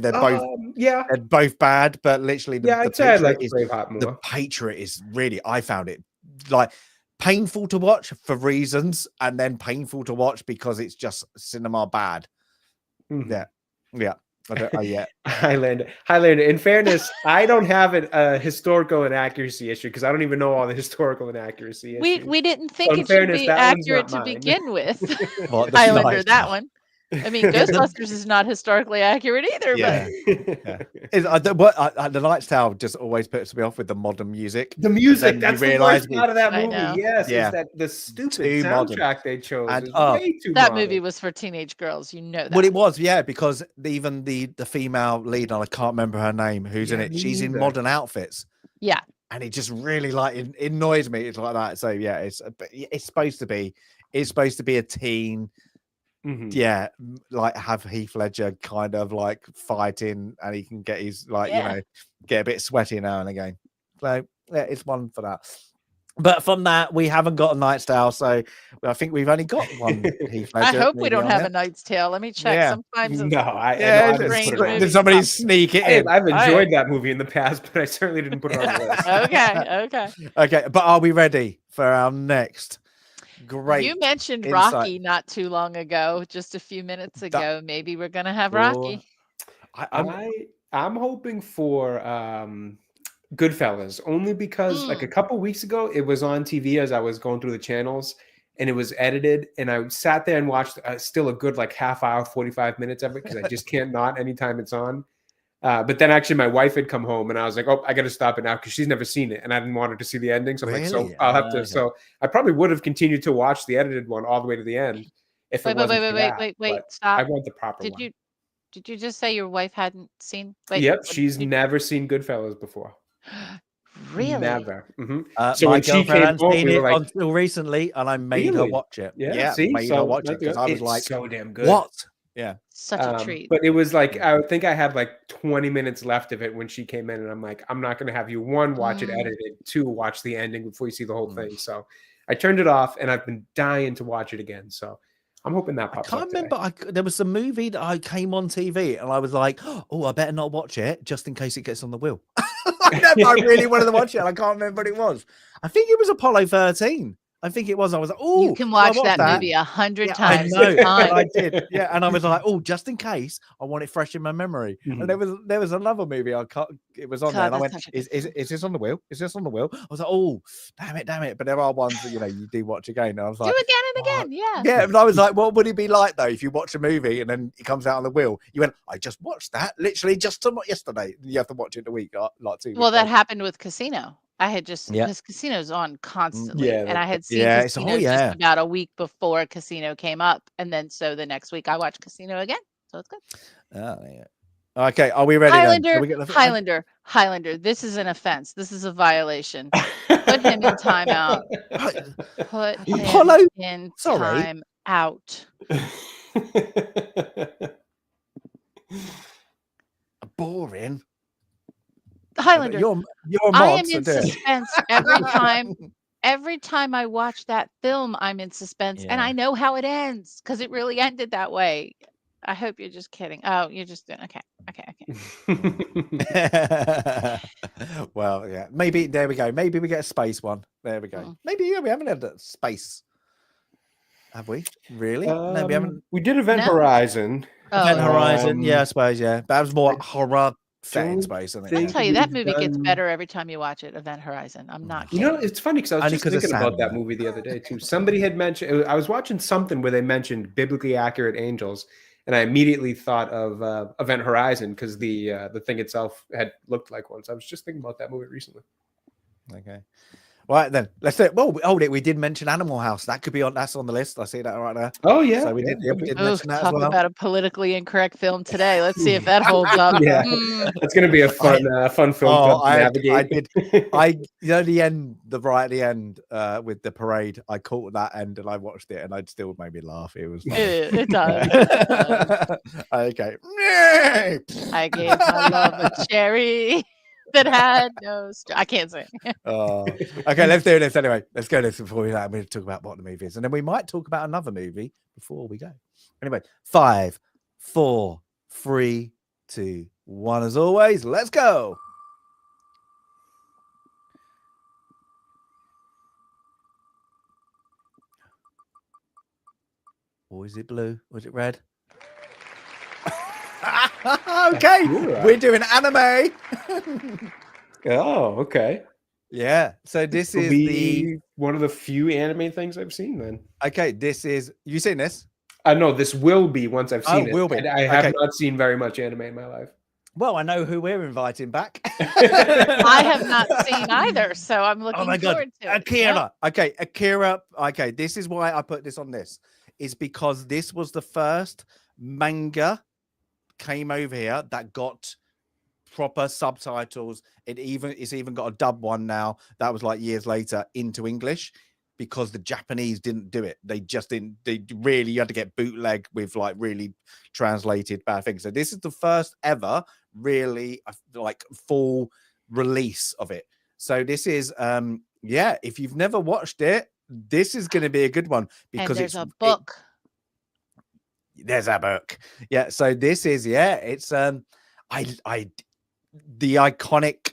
Speaker 3: Yeah,
Speaker 5: They're both bad, but literally the
Speaker 3: I'd say I
Speaker 5: Patriot
Speaker 3: like
Speaker 5: is
Speaker 3: Braveheart
Speaker 5: the
Speaker 3: more.
Speaker 5: Patriot is really, I found it like painful to watch for reasons, and then painful to watch because it's just cinema bad.
Speaker 3: Mhm.
Speaker 5: Yeah. Yeah.
Speaker 3: Highlander. In fairness, I don't have a historical inaccuracy issue because I don't even know all the historical inaccuracy issues.
Speaker 4: We didn't
Speaker 3: So
Speaker 4: think
Speaker 3: in
Speaker 4: it should
Speaker 3: fairness,
Speaker 4: be
Speaker 3: that one's
Speaker 4: accurate
Speaker 3: not
Speaker 4: to
Speaker 3: mine.
Speaker 4: begin with.
Speaker 5: What, the
Speaker 4: Highlander,
Speaker 5: Knights
Speaker 4: that
Speaker 5: Tale?
Speaker 4: one. I mean, Ghostbusters is not historically accurate either,
Speaker 5: Yeah. The Knight's Tale just always puts me off with the modern music.
Speaker 3: The music,
Speaker 5: then
Speaker 3: that's
Speaker 5: you
Speaker 3: the
Speaker 5: realise
Speaker 3: worst part of that
Speaker 4: I
Speaker 3: movie.
Speaker 4: know.
Speaker 3: Yes,
Speaker 5: Yeah.
Speaker 3: is that the stupid
Speaker 5: Too modern.
Speaker 3: soundtrack they chose
Speaker 5: And,
Speaker 3: is way too
Speaker 4: that
Speaker 3: modern.
Speaker 4: movie was for teenage girls. You know that.
Speaker 5: Well, it was, yeah, because even the female lead, and I can't remember her name, who's in
Speaker 3: Yeah,
Speaker 5: it.
Speaker 3: me
Speaker 5: She's in
Speaker 3: neither.
Speaker 5: modern outfits,
Speaker 4: Yeah.
Speaker 5: and it just really like it annoys me. It's like that. So yeah, it's supposed to be a teen.
Speaker 3: Mhm.
Speaker 5: Yeah, like have Heath Ledger kind of like fighting, and he can get his like
Speaker 4: Yeah.
Speaker 5: get a bit sweaty now and again. So yeah, it's one for that. But from that, we haven't got a Knight's Tale, so I think we've only got one Heath
Speaker 4: I
Speaker 5: Ledger.
Speaker 4: hope we
Speaker 5: movie
Speaker 4: don't
Speaker 5: on
Speaker 4: have
Speaker 5: here.
Speaker 4: a Knight's Tale. Let me check.
Speaker 5: Yeah.
Speaker 4: Sometimes
Speaker 3: No, I
Speaker 5: Yeah,
Speaker 3: didn't put it on.
Speaker 4: movie.
Speaker 5: did somebody sneak it in?
Speaker 3: I've enjoyed
Speaker 4: Alright.
Speaker 3: that movie in the past, but I certainly didn't put it on the list.
Speaker 4: Okay.
Speaker 5: Okay, but are we ready for our next great?
Speaker 4: You mentioned
Speaker 5: insight.
Speaker 4: Rocky not too long ago, just a few minutes ago. Maybe we're gonna have
Speaker 5: Oh,
Speaker 4: Rocky.
Speaker 3: I'm hoping for Goodfellas, only because like a couple weeks ago it was on TV as I was going through the channels and it was edited, and I sat there and watched still a good like half hour, 45 minutes of it because I just can't not anytime it's on. But then actually my wife had come home and I was like, oh, I got to stop it now because she's never seen it and I didn't want her to see the ending. So I'm like, so I'll have to. So I probably would have continued to watch the edited one all the way to the end if it wasn't for that.
Speaker 4: Wait,
Speaker 3: But
Speaker 4: stop.
Speaker 3: I want the proper one.
Speaker 4: Did you just say your wife hadn't seen?
Speaker 3: Yep, she's never seen Goodfellas before.
Speaker 4: Really?
Speaker 3: Never. Mm-hmm.
Speaker 5: So
Speaker 3: when
Speaker 5: my
Speaker 3: she
Speaker 5: girlfriend
Speaker 3: came home,
Speaker 5: seen
Speaker 3: we
Speaker 5: it
Speaker 3: were like,
Speaker 5: until recently, and I made her watch it.
Speaker 3: Yeah, see?
Speaker 5: made her watch it because I was
Speaker 3: it's
Speaker 5: like,
Speaker 3: so damn good.
Speaker 5: "What?" Yeah,
Speaker 4: such a treat.
Speaker 3: But it was like I think I had like 20 minutes left of it when she came in, and I'm like, I'm not going to have you watch it edited, 2 watch the ending before you see the whole thing. So I turned it off, and I've been dying to watch it again. So I'm hoping that pops up.
Speaker 5: I can't remember. There was a movie that I came on TV, and I was like, "Oh, I better not watch it just in case it gets on the wheel." I really wanted to watch it, and I can't remember what it was. I think it was Apollo 13. I think it was. I was like, "Oh,
Speaker 4: you can watch that movie 100 times."
Speaker 5: I know, I did. Yeah, and I was like, "Oh, just in case, I want it fresh in my memory." And there was another movie I cut. It was on there, and I went, "Is this on the wheel? Is this on the wheel?" I was like, "Oh, damn it!" But there are ones that you do watch again. And I was like,
Speaker 4: do again and again, yeah.
Speaker 5: Yeah, but I was like, what would it be like though if you watch a movie and then it comes out on the wheel? You went, I just watched that literally just yesterday. You have to watch it a week, like 2 weeks.
Speaker 4: Well, that happened with Casino. I had just because Casino's on constantly, and I had seen Casino just about a week before Casino came up, and then so the next week I watched Casino again, so it's good.
Speaker 5: Oh yeah. Okay, are we ready?
Speaker 4: Highlander. This is an offense. This is a violation. Put him in timeout. Put him in timeout.
Speaker 5: Boring.
Speaker 4: Highlander.
Speaker 5: You're
Speaker 4: I am in suspense every time. Every time I watch that film, I'm in suspense, and I know how it ends because it really ended that way. I hope you're just kidding. Oh, you're just doing okay.
Speaker 5: Well, yeah. Maybe there we go. Maybe we get a space one. There we go. Maybe we haven't had that space. Have we? Really? No, we haven't.
Speaker 3: We did Event Horizon.
Speaker 5: Event Horizon, yeah, I suppose, yeah. That was more horror set in space, I think.
Speaker 4: I'll tell you, that movie gets better every time you watch it. Event Horizon. I'm not kidding.
Speaker 3: You know, it's funny because I was just thinking about that movie the other day too. Somebody had mentioned. I was watching something where they mentioned biblically accurate angels, and I immediately thought of Event Horizon because the thing itself had looked like one. So I was just thinking about that movie recently.
Speaker 5: Okay.
Speaker 2: Right then, let's do it. Well, hold it. We did mention Animal House. That could be on. That's on the list. I see that right there.
Speaker 3: Oh yeah.
Speaker 2: So we did mention that as well.
Speaker 4: About a politically incorrect film today. Let's see if that holds up.
Speaker 3: Yeah, it's going to be a fun film to navigate.
Speaker 2: The end, right at the end, with the parade. I caught that end and I watched it, and it still made me laugh. It was.
Speaker 4: It does.
Speaker 2: Okay.
Speaker 4: I gave my love a cherry that had no. I can't say.
Speaker 2: Okay, let's do this anyway. Let's go this before we talk about what the movie is, and then we might talk about another movie before we go. Anyway, 5, 4, 3, 2, 1. As always, let's go. Or is it blue? Or is it red? Okay, we're doing anime.
Speaker 3: Oh, okay.
Speaker 2: Yeah. So this is
Speaker 3: one of the few anime things I've seen. Then
Speaker 2: okay, this is you seen this?
Speaker 3: No, this will be once I've seen it.
Speaker 2: Will be.
Speaker 3: I have not seen very much anime in my life.
Speaker 2: Well, I know who we're inviting back.
Speaker 4: I have not seen either, so I'm looking forward to it.
Speaker 2: Akira. Yeah. Okay, Akira. Okay, this is why I put this on this. Is because this was the first manga came over here that got proper subtitles. It's even got a dub one now that was like years later into English, because the Japanese didn't do it. They just didn't. You had to get bootleg with like really translated bad things. So this is the first ever really like full release of it. So this is if you've never watched it, this is going to be a good one, because
Speaker 4: there's a book.
Speaker 2: There's a book. Yeah. So this is it's the iconic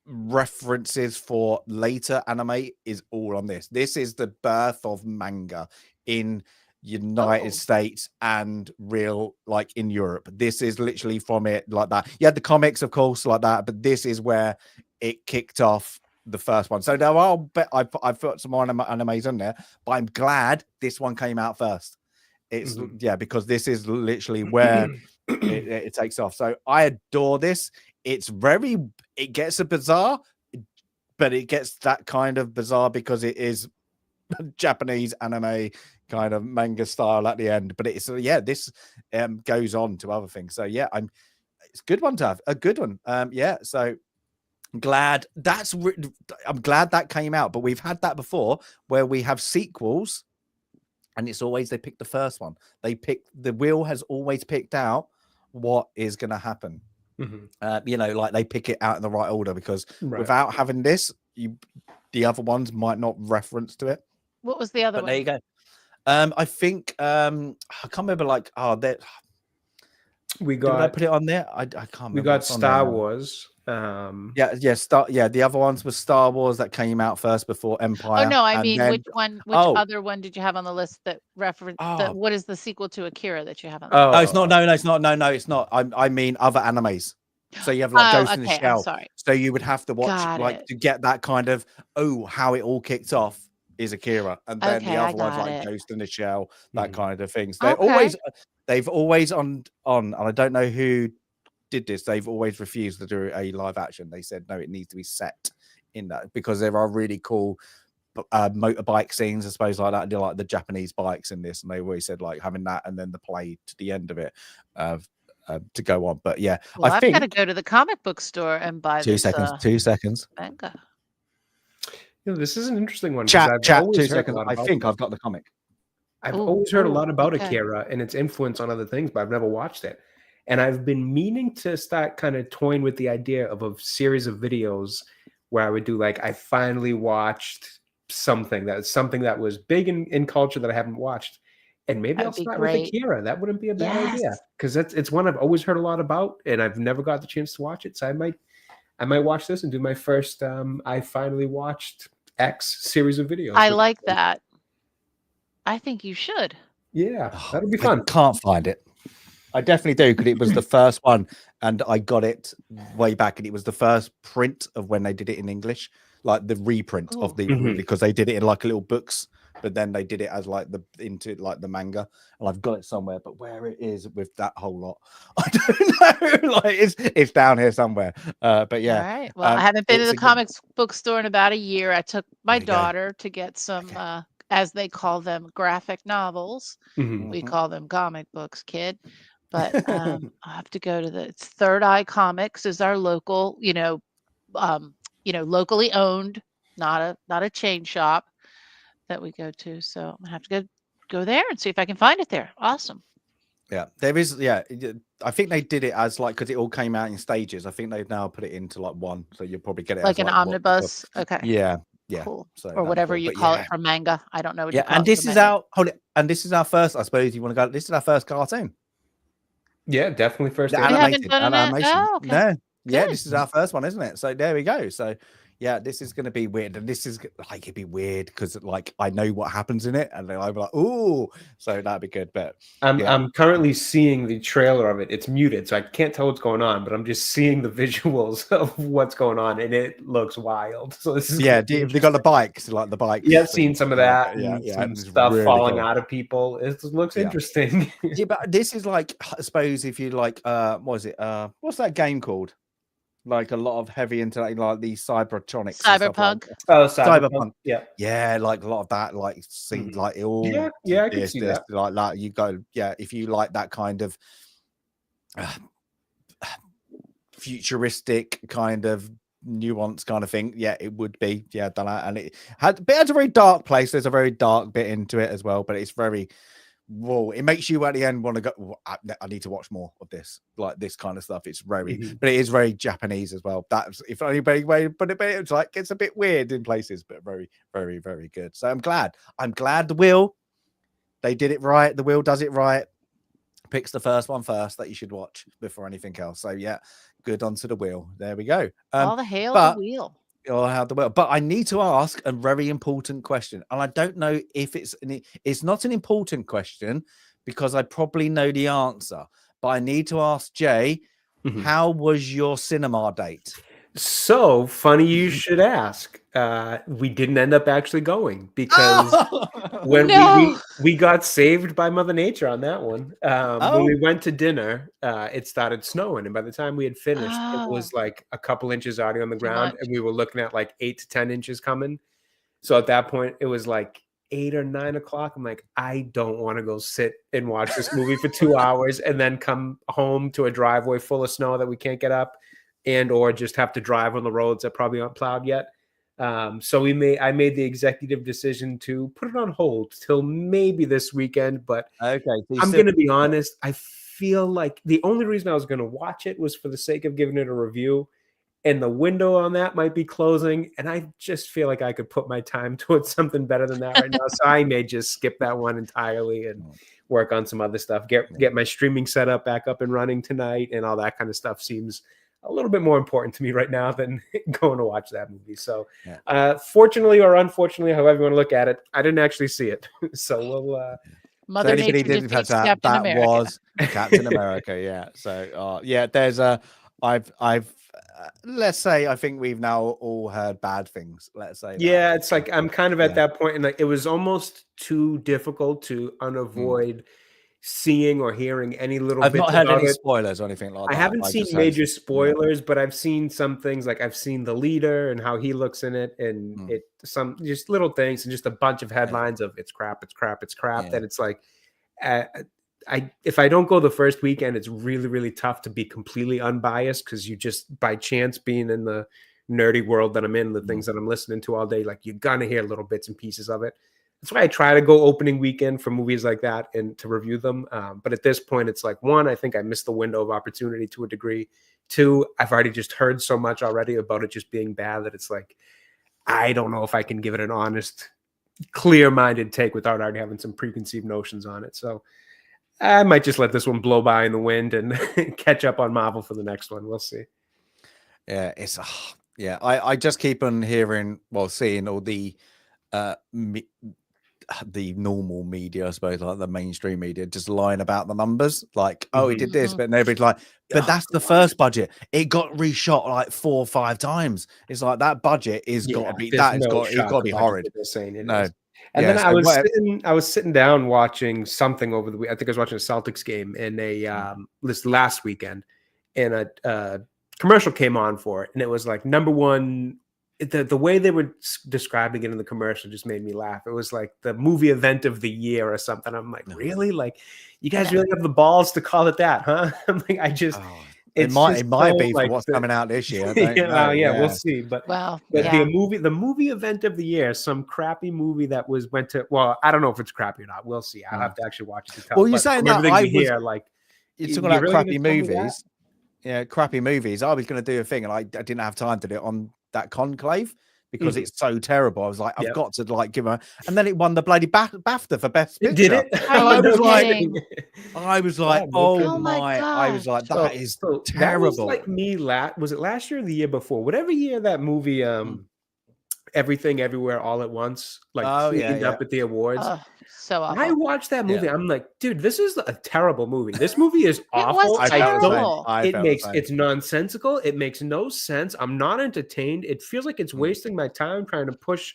Speaker 2: references for later anime is all on this. This is the birth of manga in United States and real like in Europe. This is literally from it like that. You had the comics, of course, like that, but this is where it kicked off the first one. So now I've put some more animes in there, but I'm glad this one came out first. It's because this is literally where it takes off. So I adore this. It gets a bizarre, but it gets that kind of bizarre because it is Japanese anime kind of manga style at the end. But it's this goes on to other things. So it's a good one to have, a good one. So I'm glad that came out. But we've had that before where we have sequels, and it's always they pick the first one. The wheel has always picked out what is going to happen. Like they pick it out in the right order, because without having this, the other ones might not reference to it.
Speaker 4: What was the other one?
Speaker 2: There you go. I think I can't remember.
Speaker 3: We
Speaker 2: did I put it on there? I can't remember.
Speaker 3: We got Star Wars.
Speaker 2: The other ones were Star Wars that came out first before Empire.
Speaker 4: Oh no, I mean which other one did you have on the list that referenced what is the sequel to Akira that you have on the list?
Speaker 2: It's not. No, it's not. I mean other animes. So you have like Ghost in the Shell.
Speaker 4: I'm sorry.
Speaker 2: So you would have to watch to get that kind of how it all kicked off is Akira, and then the other ones like Ghost in the Shell, that kind of things. They've always on, and I don't know who did this. They've always refused to do a live action. They said no, it needs to be set in that, because there are really cool motorbike scenes, I suppose, like that. They're like the Japanese bikes in this, and they always said like having that and then the play to the end of it to go on. But
Speaker 4: I think I've got to go to the comic book store and buy
Speaker 2: 2 seconds. 2 seconds.
Speaker 4: Manga.
Speaker 3: This is an interesting one.
Speaker 2: Chat. 2 seconds. I think I've got the comic.
Speaker 3: I've always heard a lot about Akira and its influence on other things, but I've never watched it. And I've been meaning to start kind of toying with the idea of a series of videos where I would do like, I finally watched something that was big in culture that I haven't watched. And maybe I'll start with Akira. That wouldn't be a bad idea, because it's one I've always heard a lot about, and I've never got the chance to watch it. So I might watch this and do my first I finally watched X series of videos.
Speaker 4: I like that. I think you should.
Speaker 3: Yeah, that'll be fun.
Speaker 2: I can't find it. I definitely do, because it was the first one, and I got it way back, and it was the first print of when they did it in English, like the reprint of the because they did it in like little books
Speaker 5: but then they did it as like into the manga, and I've got it somewhere, but where it is with that whole lot, I don't know. Like it's down here somewhere. But yeah.
Speaker 4: All right. Well, I haven't been to the comics book store in about a year. I took my daughter to get some, as they call them, graphic novels. We call them comic books, kid. But I have to go to it's Third Eye Comics is our local, locally owned, not a chain shop that we go to. So I'm gonna have to go there and see if I can find it there. Awesome.
Speaker 5: Yeah, there is. Yeah, I think they did it as like because it all came out in stages. I think they've now put it into like one, so you'll probably get it
Speaker 4: like
Speaker 5: as
Speaker 4: an omnibus. Okay.
Speaker 5: Yeah.
Speaker 4: Cool.
Speaker 5: So
Speaker 4: or whatever you call it for manga. I don't know what you call
Speaker 5: and this is our and this is our first. I suppose you want to go. This is our first cartoon.
Speaker 3: Yeah, definitely first
Speaker 5: animation.
Speaker 4: Oh, okay.
Speaker 5: No, yeah, this is our first one, isn't it? So there we go. So yeah, this is going to be weird, and this is like it'd be weird because like I know what happens in it, and then I'll be like, "Ooh," so that'd be good. But
Speaker 3: I'm currently seeing the trailer of it. It's muted, so I can't tell what's going on, but I'm just seeing the visuals of what's going on, and it looks wild. So this is
Speaker 5: they got the bikes, like the bikes.
Speaker 3: Yeah, I've seen some of that, and some stuff really falling out of people. It looks interesting.
Speaker 5: Yeah, but this is like, I suppose if you like, what is it? What's that game called? Like a lot of heavy into like these cybertronics,
Speaker 4: cyberpunk.
Speaker 5: Cyberpunk.
Speaker 3: Yeah,
Speaker 5: like a lot of that. Like see, like it all.
Speaker 3: I can see that.
Speaker 5: Like that, you go. Yeah, if you like that kind of futuristic kind of nuance kind of thing, it would be. Yeah, done that, and it had a very dark place. There's a very dark bit into it as well, but it's very. Whoa, it makes you at the end want to go, I need to watch more of this, like this kind of stuff. It's very, but it is very Japanese as well. That's if anybody way to put it, it's like it's a bit weird in places, but very, very, very good. So I'm glad the Wheel, they did it right. The Wheel does it right. Picks the first one first that you should watch before anything else. So yeah, good onto the Wheel. There we go.
Speaker 4: All the hail the Wheel.
Speaker 5: But I need to ask a very important question, and I don't know if it's not an important question because I probably know the answer, but I need to ask Jay, how was your cinema date?
Speaker 3: So funny you should ask. We didn't end up actually going because when we got saved by Mother Nature on that one. When we went to dinner, it started snowing, and by the time we had finished, it was like a couple inches already on the ground, and we were looking at like 8 to 10 inches coming. So at that point, it was like 8 or 9 o'clock. I'm like, I don't want to go sit and watch this movie for 2 hours and then come home to a driveway full of snow that we can't get up. And or just have to drive on the roads that probably aren't plowed yet. So I made the executive decision to put it on hold till maybe this weekend. But I'm going to be honest, I feel like the only reason I was going to watch it was for the sake of giving it a review. And the window on that might be closing. And I just feel like I could put my time towards something better than that right now. So I may just skip that one entirely and work on some other stuff. Get my streaming setup back up and running tonight, and all that kind of stuff seems a little bit more important to me right now than going to watch that movie. So fortunately or unfortunately, however you want to look at it, I didn't actually see it. So we'll
Speaker 4: Mother Nature defeats Captain America.
Speaker 5: Was Captain America. Yeah. So there's I've let's say I think we've now all heard bad things. Let's say
Speaker 3: it's like I'm kind of at that point, and like it was almost too difficult to unavoid seeing or hearing any little
Speaker 5: I've
Speaker 3: bits
Speaker 5: not heard
Speaker 3: about
Speaker 5: any
Speaker 3: it.
Speaker 5: spoilers or anything like that.
Speaker 3: I haven't seen major spoilers, but I've seen some things, like I've seen the leader and how he looks in it, and some just little things and just a bunch of headlines of it's crap. That it's like if I don't go the first weekend, it's really, really tough to be completely unbiased, because you just, by chance, being in the nerdy world that I'm in, the things that I'm listening to all day, like you're gonna hear little bits and pieces of it. That's why I try to go opening weekend for movies like that and to review them. But at this point, it's like, one, I think I missed the window of opportunity to a degree. Two, I've already just heard so much already about it just being bad that it's like, I don't know if I can give it an honest, clear-minded take without already having some preconceived notions on it. So I might just let this one blow by in the wind and catch up on Marvel for the next one. We'll see.
Speaker 5: Yeah, I just keep on seeing all the normal media, I suppose, like the mainstream media, just lying about the numbers, like, he did this, but nobody's like, but that's the first budget. It got reshot like 4 or 5 times. It's like that budget is got to be horrid.
Speaker 3: Saying it is. And
Speaker 2: Yeah,
Speaker 3: then
Speaker 2: so
Speaker 3: I was sitting down watching something over the week. I think I was watching a Celtics game in this last weekend, and a commercial came on for it, and it was like number one. The way they were describing it in the commercial just made me laugh. It was like the movie event of the year or something. I'm like, really? Like, you guys really have the balls to call it that, huh? I'm like,
Speaker 5: it might be for what's coming out this year. I don't know.
Speaker 3: Yeah, we'll see. But
Speaker 4: yeah.
Speaker 3: the movie event of the year, some crappy movie that went to. Well, I don't know if it's crappy or not. We'll see. I'll have to actually watch it to tell.
Speaker 2: Well, you're saying that you're talking about
Speaker 3: really
Speaker 2: crappy movies. Yeah, crappy movies. I was going to do a thing, and I didn't have time to do it on that Conclave because it's so terrible. I was like, I've got to like give her, and then it won the bloody BAFTA for Best Picture.
Speaker 3: Did it?
Speaker 2: I was like, oh my! I was like, that is terrible.
Speaker 3: That was like me. Was it last year or the year before? Whatever year that movie, Everything Everywhere All at Once, like cleaned up at the awards.
Speaker 4: So awful.
Speaker 3: I watched that movie. I'm like, dude, this is a terrible movie. This movie is awful.
Speaker 4: It was terrible.
Speaker 3: It's nonsensical. It makes no sense. I'm not entertained. It feels like it's wasting my time trying to push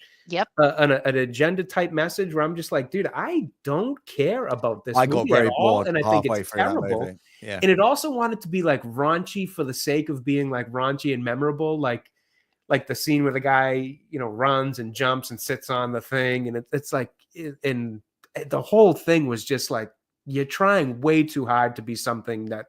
Speaker 3: an agenda type message where I'm just like, dude, I don't care about this movie
Speaker 2: got very
Speaker 3: at all,
Speaker 2: bored
Speaker 3: and I think it's terrible.
Speaker 2: Yeah.
Speaker 3: And it also wanted to be like raunchy for the sake of being like raunchy and memorable, like the scene where the guy, runs and jumps and sits on the thing, and it's like, and the whole thing was just like, you're trying way too hard to be something that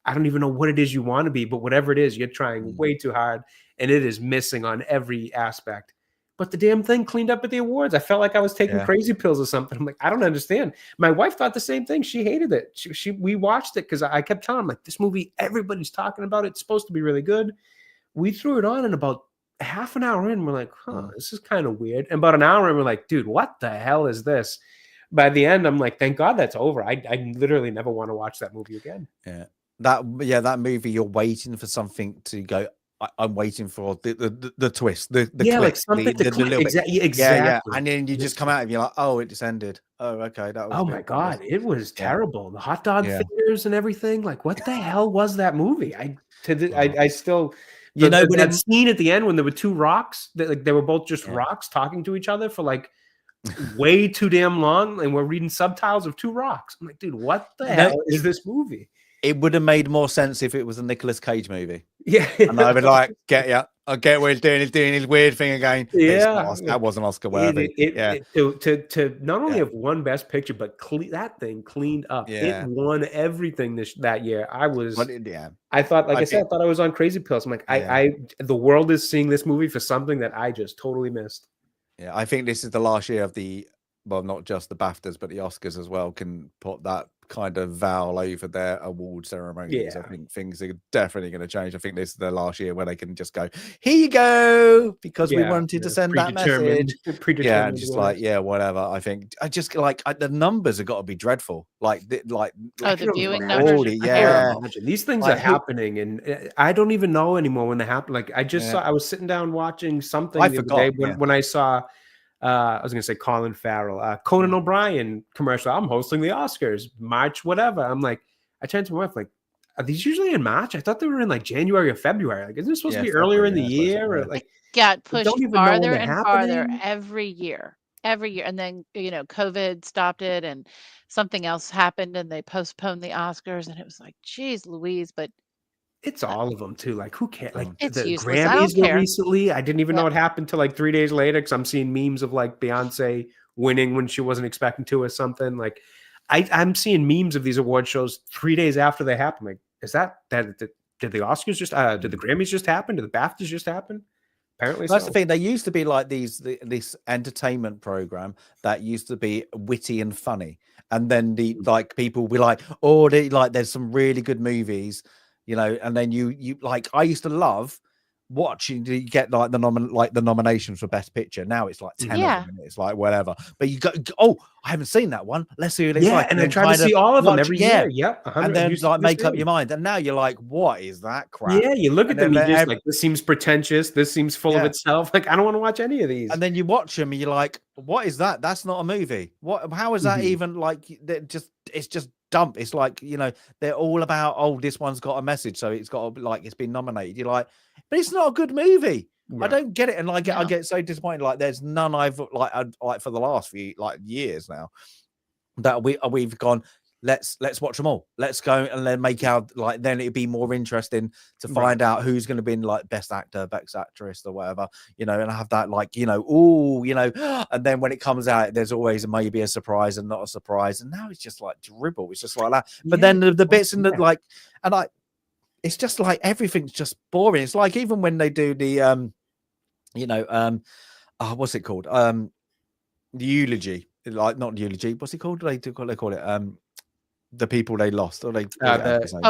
Speaker 3: I don't even know what it is you want to be, but whatever it is, you're trying way too hard, and it is missing on every aspect. But the damn thing cleaned up at the awards. I felt like I was taking crazy pills or something. I'm like, I don't understand. My wife thought the same thing. She hated it. We watched it because I kept telling her, like, this movie, everybody's talking about it. It's supposed to be really good. We threw it on, and about half an hour in, we're like, this is kind of weird. And about an hour in, we're like, dude, what the hell is this? By the end, I'm like, thank God that's over. I literally never want to watch that movie again.
Speaker 2: Yeah. That movie, you're waiting for something to go. I'm waiting for the twist, the click,
Speaker 3: like something to click. Exactly.
Speaker 2: Yeah. And then you just come out and you're like, oh, it just ended. Oh, okay. That was.
Speaker 3: Oh my God, it was terrible. The hot dog fingers and everything. Like, what the hell was that movie? I still. That scene at the end when there were two rocks, they were both just rocks talking to each other for like way too damn long, and we're reading subtitles of two rocks. I'm like, dude, what the hell is this movie?
Speaker 2: It would have made more sense if it was a Nicolas Cage movie.
Speaker 3: Yeah,
Speaker 2: and I would like I get what he's doing. He's doing his weird thing again. That wasn't Oscar worthy.
Speaker 3: To not only have won Best Picture, but that thing cleaned up.
Speaker 2: Yeah.
Speaker 3: It won everything that year. I thought, I thought I was on crazy pills. I'm like, the world is seeing this movie for something that I just totally missed.
Speaker 2: Yeah, I think this is the last year of not just the BAFTAs, but the Oscars as well can put that kind of vowel over their award ceremonies. I think things are definitely going to change. I think this is the last year where they can just go, here you go, because we wanted to send that message. Just like, whatever. I think the numbers have got to be dreadful.
Speaker 4: The viewing numbers.
Speaker 3: These things are happening, and I don't even know anymore when they happen. Like I just saw, I was sitting down watching something the other day when I saw. I was going to say Colin Farrell, Conan O'Brien commercial. I'm hosting the Oscars, March, whatever. I'm like, I turned to my wife, like, are these usually in March? I thought they were in like January or February. Like, isn't this supposed to be earlier in the year? Or like,
Speaker 4: got pushed farther and farther every year. And then, COVID stopped it and something else happened and they postponed the Oscars. And it was like, geez, Louise, but
Speaker 3: it's all of them too. Like, who cares? Like
Speaker 4: it's
Speaker 3: the
Speaker 4: useless.
Speaker 3: Grammys were recently. I didn't even know it happened till like 3 days later because I'm seeing memes of like Beyonce winning when she wasn't expecting to or something. Like I'm seeing memes of these award shows 3 days after they happen. Like, is that did the Oscars just did the Grammys just happen? Did the BAFTAs just happen? Apparently,
Speaker 2: that's the thing. They used to be like this entertainment program that used to be witty and funny, and then people will be like, there's some really good movies. And then you like, I used to love watching you get like the nominations for Best Picture. Now it's like 10 of them, and it's like whatever. But you go, oh, I haven't seen that one. Let's see what it's like.
Speaker 3: And then try to see all of them every year. Yep.
Speaker 2: And then make up your mind. And now you're like, what is that crap?
Speaker 3: Yeah, you look at them and you're just like, this seems pretentious. This seems full of itself. Like, I don't want to watch any of these.
Speaker 2: And then you watch them and you're like, what is that? That's not a movie. How is that even like? It's just dump. It's like, they're all about, this one's got a message, so it's got to, like, it's been nominated. You're like,
Speaker 5: but it's not a good movie.
Speaker 3: Right.
Speaker 5: I don't get it, and I get so disappointed. Like there's none I've like for the last few years now that we've gone. Let's watch them all. Let's go and then make out then it'd be more interesting to find out who's going to be in best actor, best actress, or whatever, and have that and then when it comes out, there's always maybe a surprise and not a surprise, and now it's just like dribble. It's just like that. But then the bits in the it's just like everything's just boring. It's like even when they do the what's it called? The eulogy, not eulogy. What's it called? They call it the people they lost, or they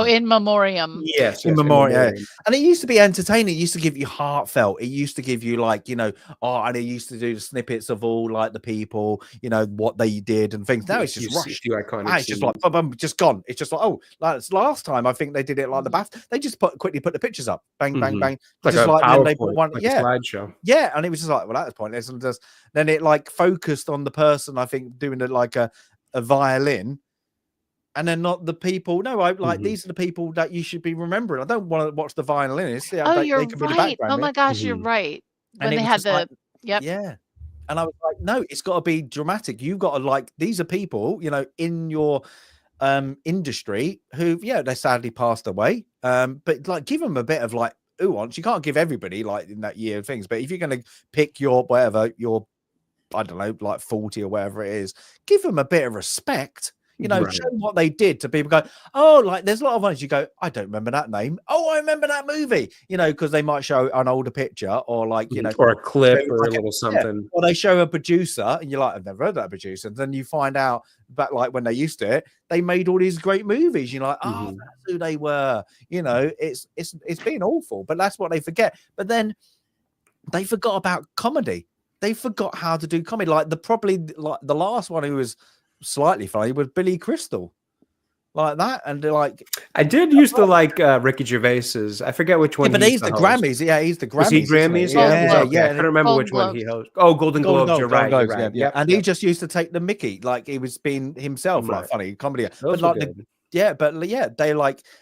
Speaker 4: in memoriam.
Speaker 3: Yes,
Speaker 5: in memoriam. Yeah. And it used to be entertaining. It used to give you heartfelt. It used to give you and they used to do the snippets of all the people, what they did and things. Now it's just rushed. It's just like just gone. It's just like last time I think they did it like the bath. They just quickly put the pictures up, bang, bang, bang,
Speaker 3: like
Speaker 5: just
Speaker 3: then
Speaker 5: they put one,
Speaker 3: a slideshow.
Speaker 5: Yeah, and it was just like, well, that was pointless. And then it focused on the person, I think, doing it like a violin. And then not the people. No, these are the people that you should be remembering. I don't want to watch the violinist.
Speaker 4: You're right. Oh my gosh, you're right. When they had
Speaker 5: yeah. And I was like, no, it's got to be dramatic. You've got to these are people, in your industry who, they sadly passed away. But give them a bit of nuance. You can't give everybody in that year of things. But if you're going to pick your I don't know, 40 or whatever it is, give them a bit of respect. Show what they did to people. Go, there's a lot of ones you go, I don't remember that name. Oh, I remember that movie. Because they might show an older picture or
Speaker 3: or a clip or a little something.
Speaker 5: Yeah. Or they show a producer and you're like, I've never heard that producer. And then you find out back when they used to it, they made all these great movies. You're like, that's who they were. It's been awful, but that's what they forget. But then they forgot about comedy. They forgot how to do comedy. The last one who was slightly funny was Billy Crystal, like that, and
Speaker 3: I did used to like Ricky Gervais's. I forget which one.
Speaker 5: But he's the Grammys. Yeah, he's the Grammys.
Speaker 3: Was he Grammys?
Speaker 5: Yeah.
Speaker 3: I can't remember which one he hosted. Oh, Golden Globes. You're right.
Speaker 5: Yeah. And he just used to take the Mickey, he was being himself, funny comedy.
Speaker 3: Those
Speaker 5: they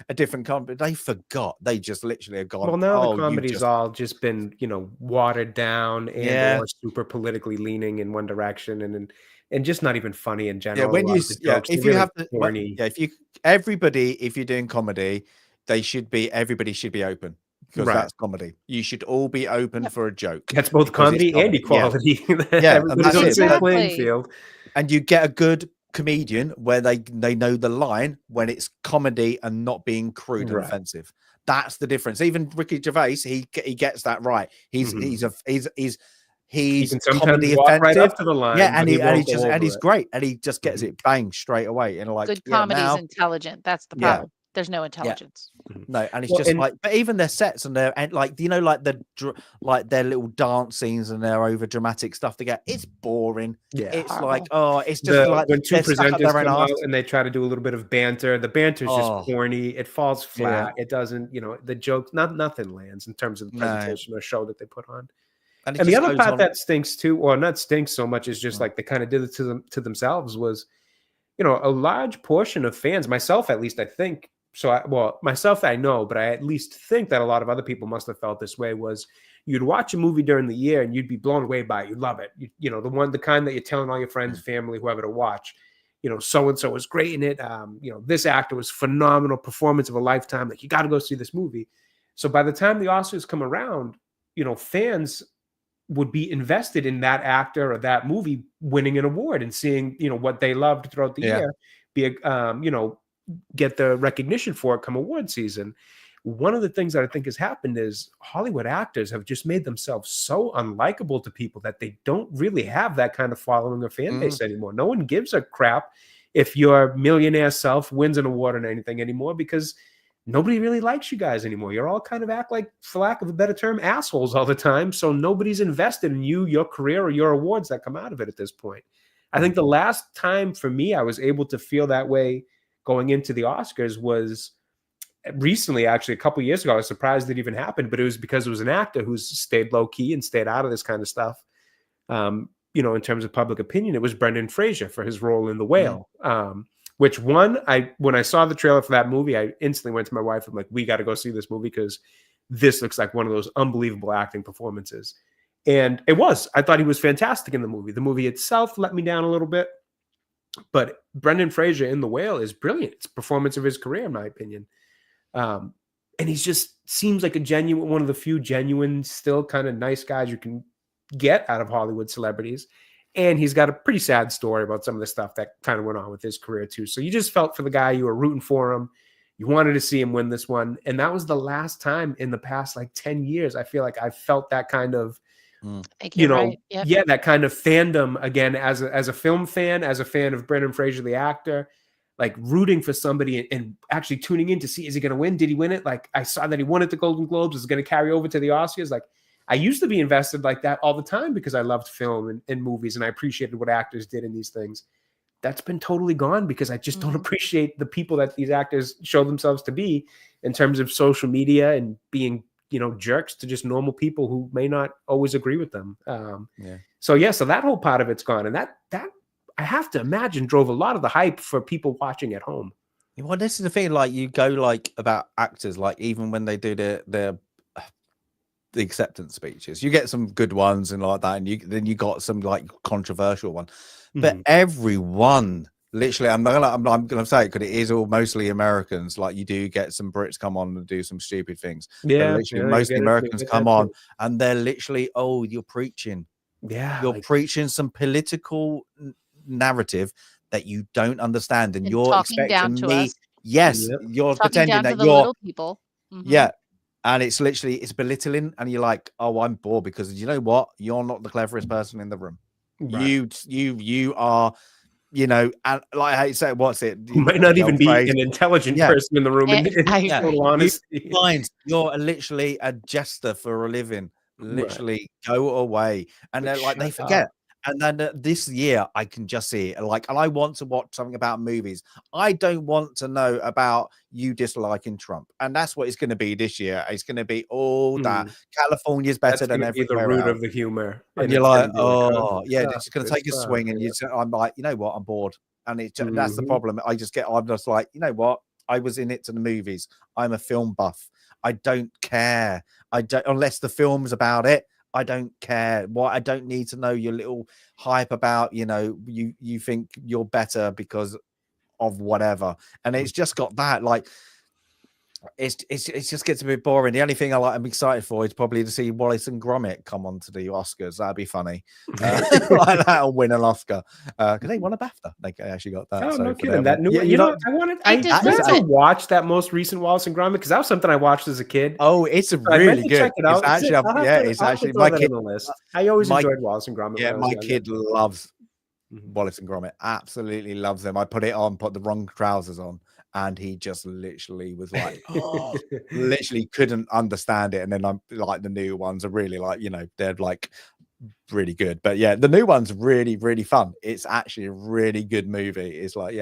Speaker 5: a different comedy. They forgot. They just literally have gone.
Speaker 3: Well, now the comedy's all just been watered down and or super politically leaning in one direction and just not even funny in general.
Speaker 5: Yeah, when if you have if you're doing comedy, everybody should be open, because that's comedy. You should all be open for a joke.
Speaker 3: That's both comedy and equality.
Speaker 5: Everybody's
Speaker 3: on the same playing field.
Speaker 5: And you get a good comedian where they know the line when it's comedy and not being crude and offensive. That's the difference. Even Ricky Gervais, he gets that right. He's comedy offensive,
Speaker 3: right up to the line,
Speaker 5: and he's great, and he just gets it bang straight away. And
Speaker 4: good comedy is intelligent. That's the problem. There's no intelligence.
Speaker 5: No, and it's but even their sets and their their little dance scenes and their over dramatic stuff it's boring. It's it's just
Speaker 3: when two presenters come out and they try to do a little bit of banter. The banter's just corny. It falls flat. It doesn't, the jokes, nothing lands in terms of the presentation or show that they put on. And the other part that stinks too, or not stinks so much, is just they kind of did it to themselves, was, a large portion of fans, myself at least, I think, myself I know, but I at least think that a lot of other people must have felt this way, was you'd watch a movie during the year and you'd be blown away by it. You'd love it. The kind that you're telling all your friends, family, whoever to watch, so-and-so was great in it. This actor was phenomenal, performance of a lifetime. You got to go see this movie. So by the time the Oscars come around, fans would be invested in that actor or that movie winning an award and seeing, what they loved throughout the year, get the recognition for it come award season. One of the things that I think has happened is Hollywood actors have just made themselves so unlikable to people that they don't really have that kind of following or fan base anymore. No one gives a crap if your millionaire self wins an award or anything anymore, because nobody really likes you guys anymore. You're all kind of act like, for lack of a better term, assholes all the time. So nobody's invested in you, your career, or your awards that come out of it at this point. I think the last time for me I was able to feel that way going into the Oscars was recently, actually, a couple of years ago. I was surprised it even happened, but it was because it was an actor who's stayed low key and stayed out of this kind of stuff. In terms of public opinion, it was Brendan Fraser for his role in The Whale. Which when I saw the trailer for that movie, I instantly went to my wife and we got to go see this movie, because this looks like one of those unbelievable acting performances. And it was. I thought he was fantastic in the movie. The movie itself let me down a little bit, but Brendan Fraser in The Whale is brilliant. It's a performance of his career, in my opinion. And he's just seems like one of the few genuine, still kind of nice guys you can get out of Hollywood celebrities. And he's got a pretty sad story about some of the stuff that kind of went on with his career too. So you just felt for the guy. You were rooting for him. You wanted to see him win this one. And that was the last time in the past, like 10 years, I feel like I felt that kind of,
Speaker 4: right. Yep.
Speaker 3: Yeah, that kind of fandom again, as a film fan, as a fan of Brendan Fraser, the actor, like rooting for somebody and actually tuning in to see, is he going to win? Did he win it? Like I saw that he won at the Golden Globes. Is it going to carry over to the Oscars? Like I used to be invested like that all the time because I loved film and movies and I appreciated what actors did in these things. That's been totally gone because I just don't appreciate the people that these actors show themselves to be in terms of social media and being, jerks to just normal people who may not always agree with them. So that whole part of it's gone. And that I have to imagine drove a lot of the hype for people watching at home.
Speaker 5: Well, this is the thing, like you go like about actors, like even when they do the acceptance speeches, you get some good ones and like that, and then you got some like controversial one. But everyone, literally, I'm gonna say it because it is all mostly Americans. Like you do get some Brits come on and do some stupid things.
Speaker 3: Yeah,
Speaker 5: literally, most Americans come on and they're literally, oh, you're preaching.
Speaker 3: Yeah,
Speaker 5: you're preaching some political narrative that you don't understand, and you're expecting me.
Speaker 4: Us.
Speaker 5: Yes, you're
Speaker 4: talking
Speaker 5: pretending
Speaker 4: down
Speaker 5: that
Speaker 4: to the
Speaker 5: you're
Speaker 4: little people.
Speaker 5: Yeah. And it's literally, it's belittling, and you're like, oh, I'm bored because you know what? You're not the cleverest person in the room. Right. You are, and like how you say, what's it?
Speaker 3: You might not even be an intelligent person in the room. In total honesty,
Speaker 5: you're literally a jester for a living. Literally, go away. And they're like, they forget. And then this year, I can just see it. Like, and I want to watch something about movies. I don't want to know about you disliking Trump. And that's what it's going to be this year. It's going to be all that. California's better than everywhere.
Speaker 3: The root of the humor.
Speaker 5: And you're like, oh, yeah, it's going to take a swing. And I'm like, you know what? I'm bored. And that's the problem. I'm just like, you know what? I was in it to the movies. I'm a film buff. I don't care. Unless the film's about it. I don't care. I don't need to know your little hype about, you think you're better because of whatever. And it's just got that, like, it just gets a bit boring. The only thing I'm excited for is probably to see Wallace and Gromit come on to the Oscars. That'd be funny. Like that'll win an Oscar because they won a BAFTA. They actually got that.
Speaker 3: Oh, no kidding. That new, I wanted to watch that most recent Wallace and Gromit because that was something I watched as a kid.
Speaker 5: Oh, it's really good.
Speaker 3: Check it out.
Speaker 5: It's actually my kid.
Speaker 3: I always enjoyed Wallace and Gromit.
Speaker 5: Yeah, my kid loves Wallace and Gromit. Absolutely loves them. I put the wrong trousers on. And he just literally was like, oh, literally couldn't understand it. And then I'm like, the new ones are really like, they're like really good. But yeah, the new one's really, really fun. It's actually a really good movie. It's like,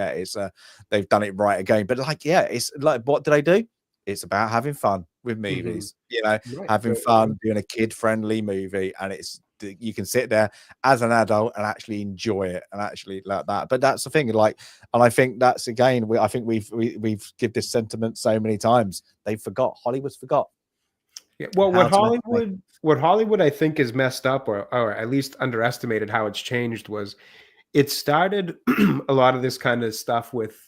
Speaker 5: they've done it right again. But like, it's like, what do they do? It's about having fun with movies, having fun, doing a kid-friendly movie. And you can sit there as an adult and actually enjoy it and actually like that. But that's the thing, like, and I think that's again, I think we've give this sentiment so many times. Hollywood's forgot.
Speaker 3: Yeah, well, what Hollywood I think is messed up or at least underestimated how it's changed was it started a lot of this kind of stuff with,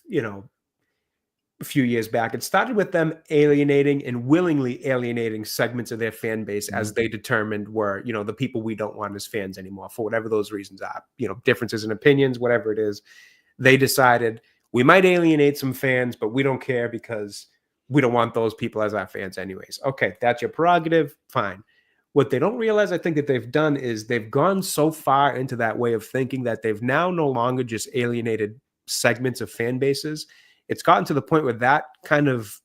Speaker 3: a few years back. It started with them alienating and willingly alienating segments of their fan base as they determined were, the people we don't want as fans anymore for whatever those reasons are, differences in opinions, whatever it is. They decided we might alienate some fans, but we don't care because we don't want those people as our fans anyways. Okay, that's your prerogative. Fine. What they don't realize, I think, that they've done is they've gone so far into that way of thinking that they've now no longer just alienated segments of fan bases. It's gotten to the point where that kind of,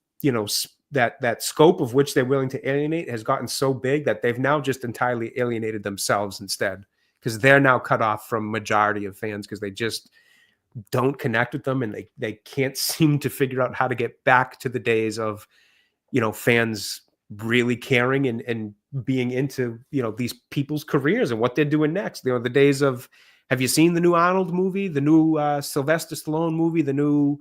Speaker 3: that scope of which they're willing to alienate has gotten so big that they've now just entirely alienated themselves instead, because they're now cut off from majority of fans because they just don't connect with them and they can't seem to figure out how to get back to the days of, fans really caring and being into, these people's careers and what they're doing next. The days of, have you seen the new Arnold movie, the new Sylvester Stallone movie, the new,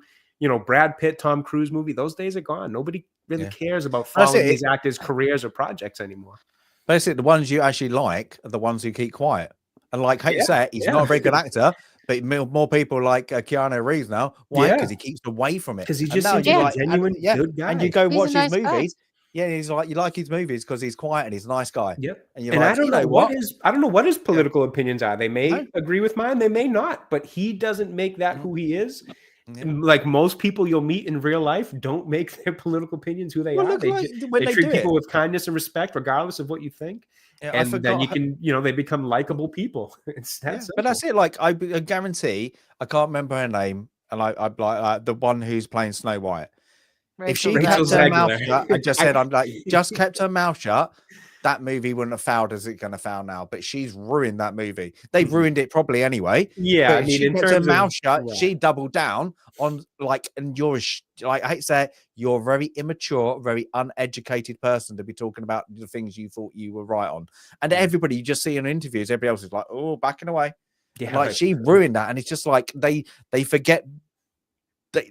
Speaker 3: Brad Pitt, Tom Cruise movie? Those days are gone. Nobody really cares about following these actors' careers or projects anymore.
Speaker 5: Basically, the ones you actually like are the ones who keep quiet. And like, hate to say it, he's not a very good actor, but more people like Keanu Reeves now. Why? Because he keeps away from it.
Speaker 3: Because he just seems like a genuine good guy.
Speaker 5: And you go watch his movies.
Speaker 4: Guy.
Speaker 5: Yeah, he's like, you like his movies because he's quiet and he's a nice guy.
Speaker 3: Yep.
Speaker 5: And,
Speaker 3: I don't know what his political opinions are. They may agree with mine, they may not, but he doesn't make that who he is. Yeah. Like most people you'll meet in real life don't make their political opinions who they are. They treat people with kindness and respect, regardless of what you think. Yeah, and then you can, they become likable people. It's that simple.
Speaker 5: But that's it. Like I guarantee, I can't remember her name, and I like the one who's playing Snow White. If she kept her mouth shut and just said, just kept her mouth shut, that movie wouldn't have failed as it's going to fail now. But she's ruined that movie. They've ruined it probably anyway.
Speaker 3: Yeah,
Speaker 5: but she kept her mouth shut. She doubled down on and you're like, I hate to say it, you're a very immature, very uneducated person to be talking about the things you thought you were right on. And everybody you just see in interviews, everybody else is like, oh, backing away. Yeah, like she ruined that, and it's just like they forget that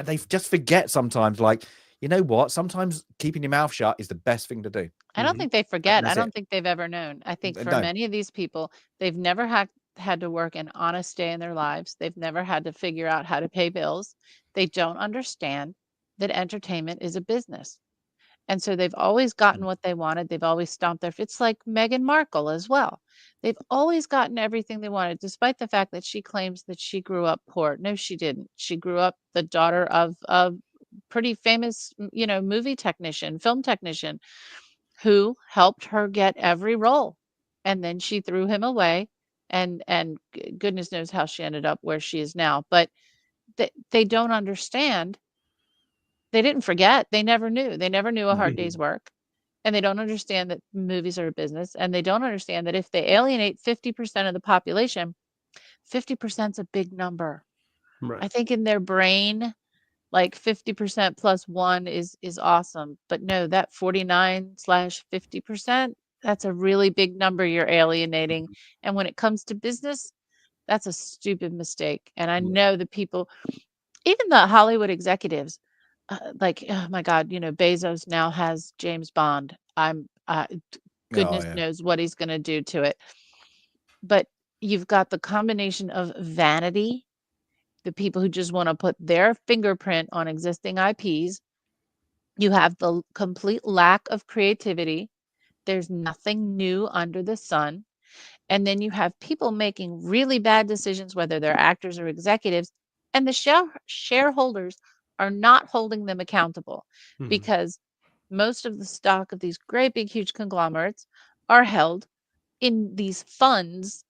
Speaker 5: they just forget sometimes. Like, you know what? Sometimes keeping your mouth shut is the best thing to do.
Speaker 4: I don't think they forget. I don't think they've ever known. I think for many of these people, they've never had to work an honest day in their lives. They've never had to figure out how to pay bills. They don't understand that entertainment is a business. And so they've always gotten what they wanted. They've always stomped their feet. It's like Meghan Markle as well. They've always gotten everything they wanted, despite the fact that she claims that she grew up poor. No, she didn't. She grew up the daughter of a pretty famous, movie technician, film technician, who helped her get every role. And then she threw him away. And goodness knows how she ended up where she is now. But they don't understand. They didn't forget. They never knew. They never knew a hard day's work. And they don't understand that movies are a business. And they don't understand that if they alienate 50% of the population, 50% is a big number. Right. I think in their brain, like 50% plus 1 is awesome. But no, that 49/50%, that's a really big number you're alienating. And when it comes to business, that's a stupid mistake. And I know the people, even the Hollywood executives, oh my God, Bezos now has James Bond. Goodness knows what he's going to do to it. But you've got the combination of vanity, the people who just want to put their fingerprint on existing IPs. You have the complete lack of creativity. There's nothing new under the sun. And then you have people making really bad decisions, whether they're actors or executives, and the shareholders are not holding them accountable because most of the stock of these great big huge conglomerates are held in these funds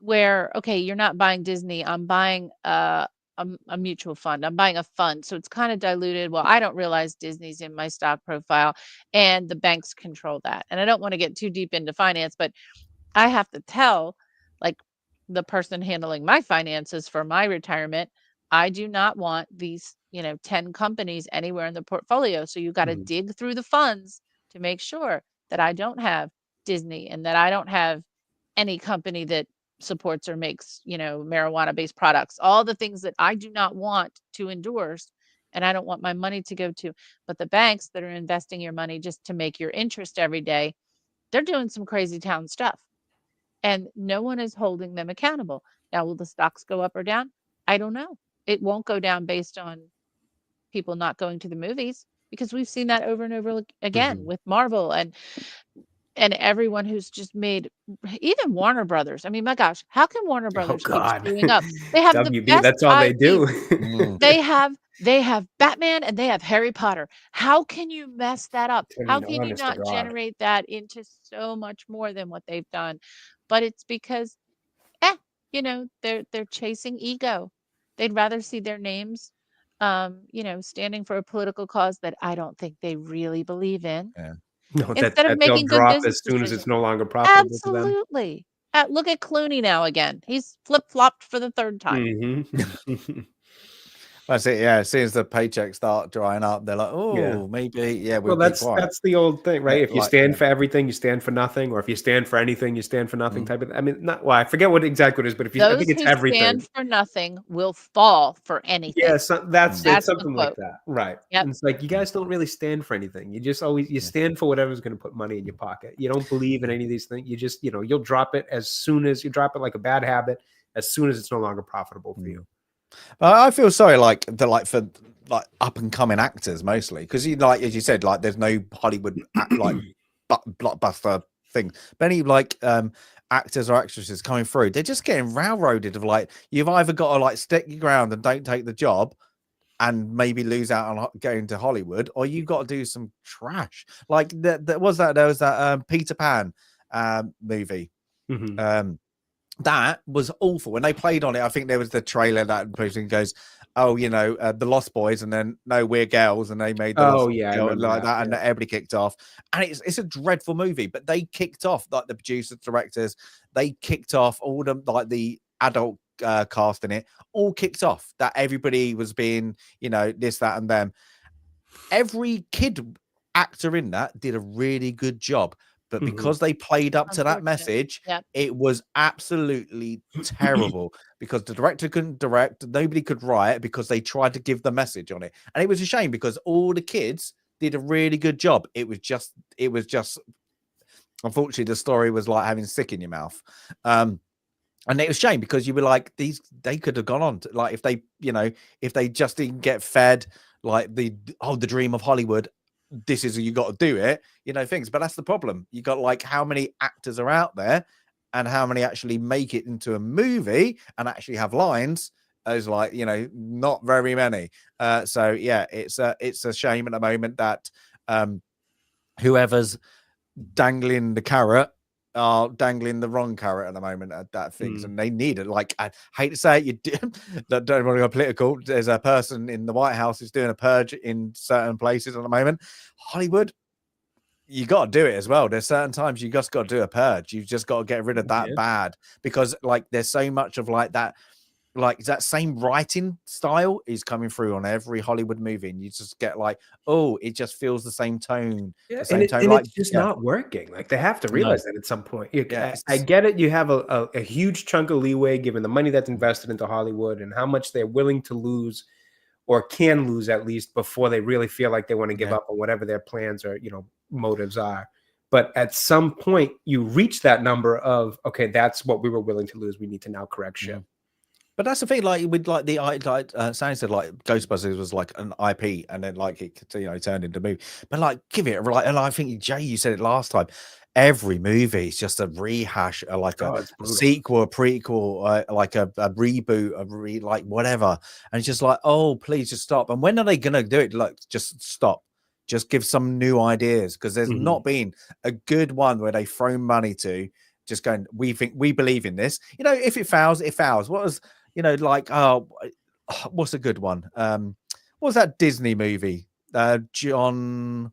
Speaker 4: where, okay, you're not buying Disney, I'm buying a mutual fund, I'm buying a fund, so it's kind of diluted. Well, I don't realize Disney's in my stock profile, and the banks control that. And I don't want to get too deep into finance, but I have to tell, like, the person handling my finances for my retirement, I do not want these 10 companies anywhere in the portfolio. So you got to dig through the funds to make sure that I don't have Disney and that I don't have any company that supports or makes, marijuana-based products, all the things that I do not want to endorse and I don't want my money to go to. But the banks that are investing your money just to make your interest every day, they're doing some crazy town stuff. And no one is holding them accountable. Now, will the stocks go up or down? I don't know. It won't go down based on people not going to the movies, because we've seen that over and over again with Marvel and everyone who's just made, even Warner Brothers. I mean, my gosh, how can Warner Brothers keep screwing up? They have
Speaker 3: WB,
Speaker 4: the best
Speaker 3: that's all they do.
Speaker 4: They have Batman and they have Harry Potter. How can you mess that up? How can you not generate that into so much more than what they've done? But it's because they're chasing ego. They'd rather see their names standing for a political cause that I don't think they really believe in.
Speaker 5: Yeah.
Speaker 3: No, instead of making good business as soon as it's no longer profitable to them.
Speaker 4: Absolutely. Look at Clooney now again. He's flip-flopped for the third time.
Speaker 5: That's it. Yeah, as soon as the paychecks start drying up, they're like,
Speaker 3: Yeah.
Speaker 5: "Oh, maybe, yeah,
Speaker 3: Well,
Speaker 5: we'll keep quiet."
Speaker 3: that's the old thing, right? If you
Speaker 5: Like,
Speaker 3: stand for everything, you stand for nothing, or if you stand for anything, you stand for nothing.
Speaker 5: mm.
Speaker 3: Type of. I mean, not. Well, I forget what exactly it is, but if you, I think
Speaker 4: Those
Speaker 3: it's
Speaker 4: who
Speaker 3: everything.
Speaker 4: stand for nothing will fall for anything.
Speaker 3: Yeah, so that's it's
Speaker 4: That's the
Speaker 3: something like
Speaker 4: quote.
Speaker 3: that, right?
Speaker 4: Yep.
Speaker 3: And it's like you guys don't really stand for anything. You just always stand for whatever's going to put money in your pocket. You don't believe in any of these things. You just you'll drop it as soon as you drop it like a bad habit. As soon as it's no longer profitable for you.
Speaker 5: But I feel sorry, for up and coming actors mostly, because as you said, like there's no Hollywood blockbuster thing. But any actors or actresses coming through, they're just getting railroaded. Of like, you've either got to stick your ground and don't take the job, and maybe lose out on going to Hollywood, or you got to do some trash. Like there was that Peter Pan movie.
Speaker 3: Mm-hmm.
Speaker 5: That was awful. When they played on it, I think there was the trailer that person goes, "Oh, the Lost Boys," and then "No, we're girls," and they made the like that, and everybody kicked off. And it's a dreadful movie. But they kicked off the producers, directors. They kicked off all the adult cast in it. All kicked off that everybody was being this, that, and them. Every kid actor in that did a really good job. But because they played up to that message, it was absolutely terrible because the director couldn't direct, nobody could write because they tried to give the message on it. And it was a shame because all the kids did a really good job. It was just unfortunately the story was like having sick in your mouth. And it was a shame because you were like, they could have gone on to, like, if they just didn't get fed like the dream of Hollywood, this is, you got to do it, things. But that's the problem. You got like how many actors are out there and how many actually make it into a movie and actually have lines. As like, not very many. So yeah, it's a shame at the moment that whoever's dangling the carrot are dangling the wrong carrot at the moment at that things, and they need it. Like, I hate to say it, you don't want to go political. There's a person in the White House who's doing a purge in certain places at the moment. Hollywood, you got to do it as well. There's certain times you just got to do a purge. You've just got to get rid of that bad, because like there's so much of like that. Like that same writing style is coming through on every Hollywood movie, and you just get like, oh, it just feels the same tone.
Speaker 3: Yeah,
Speaker 5: same tone.
Speaker 3: It's just not working. Like they have to realize that at some point. I get it. You have a huge chunk of leeway given the money that's invested into Hollywood and how much they're willing to lose, or can lose at least, before they really feel like they want to give up on whatever their plans or motives are. But at some point, you reach that number of, okay, that's what we were willing to lose. We need to now correct ship.
Speaker 5: But that's the thing, like with like Sam said, like Ghostbusters was like an IP, and then like it turned into a movie. But like, give it like, and I think Jay, you said it last time. Every movie is just a rehash, like a sequel, a prequel, like a reboot, like whatever. And it's just like, oh, please just stop. And when are they gonna do it? Like, just stop. Just give some new ideas, because there's not been a good one where they throw money to. Just going, we believe in this. If it fails, it fails. What was what's a good one? What was that Disney movie? John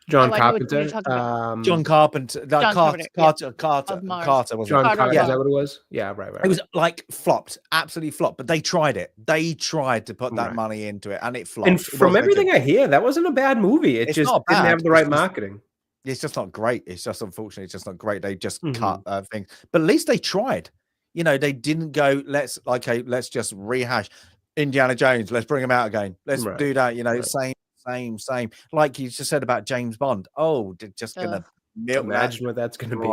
Speaker 3: Carpenter.
Speaker 5: John Carpenter. Carter, wasn't it?
Speaker 3: Carter, is that what it was? Yeah, right.
Speaker 5: It was like flopped, absolutely flopped. But they tried it. They tried to put that money into it, and it flopped.
Speaker 3: And from everything I hear, that wasn't a bad movie. It just didn't have the right marketing.
Speaker 5: It's just not great. It's just, unfortunately, it's just not great. They just cut things, but at least they tried. They didn't go, let's just rehash Indiana Jones. Let's bring him out again. Let's do that. Same. Like you just said about James Bond. Oh, they're just gonna
Speaker 3: imagine what that's gonna be.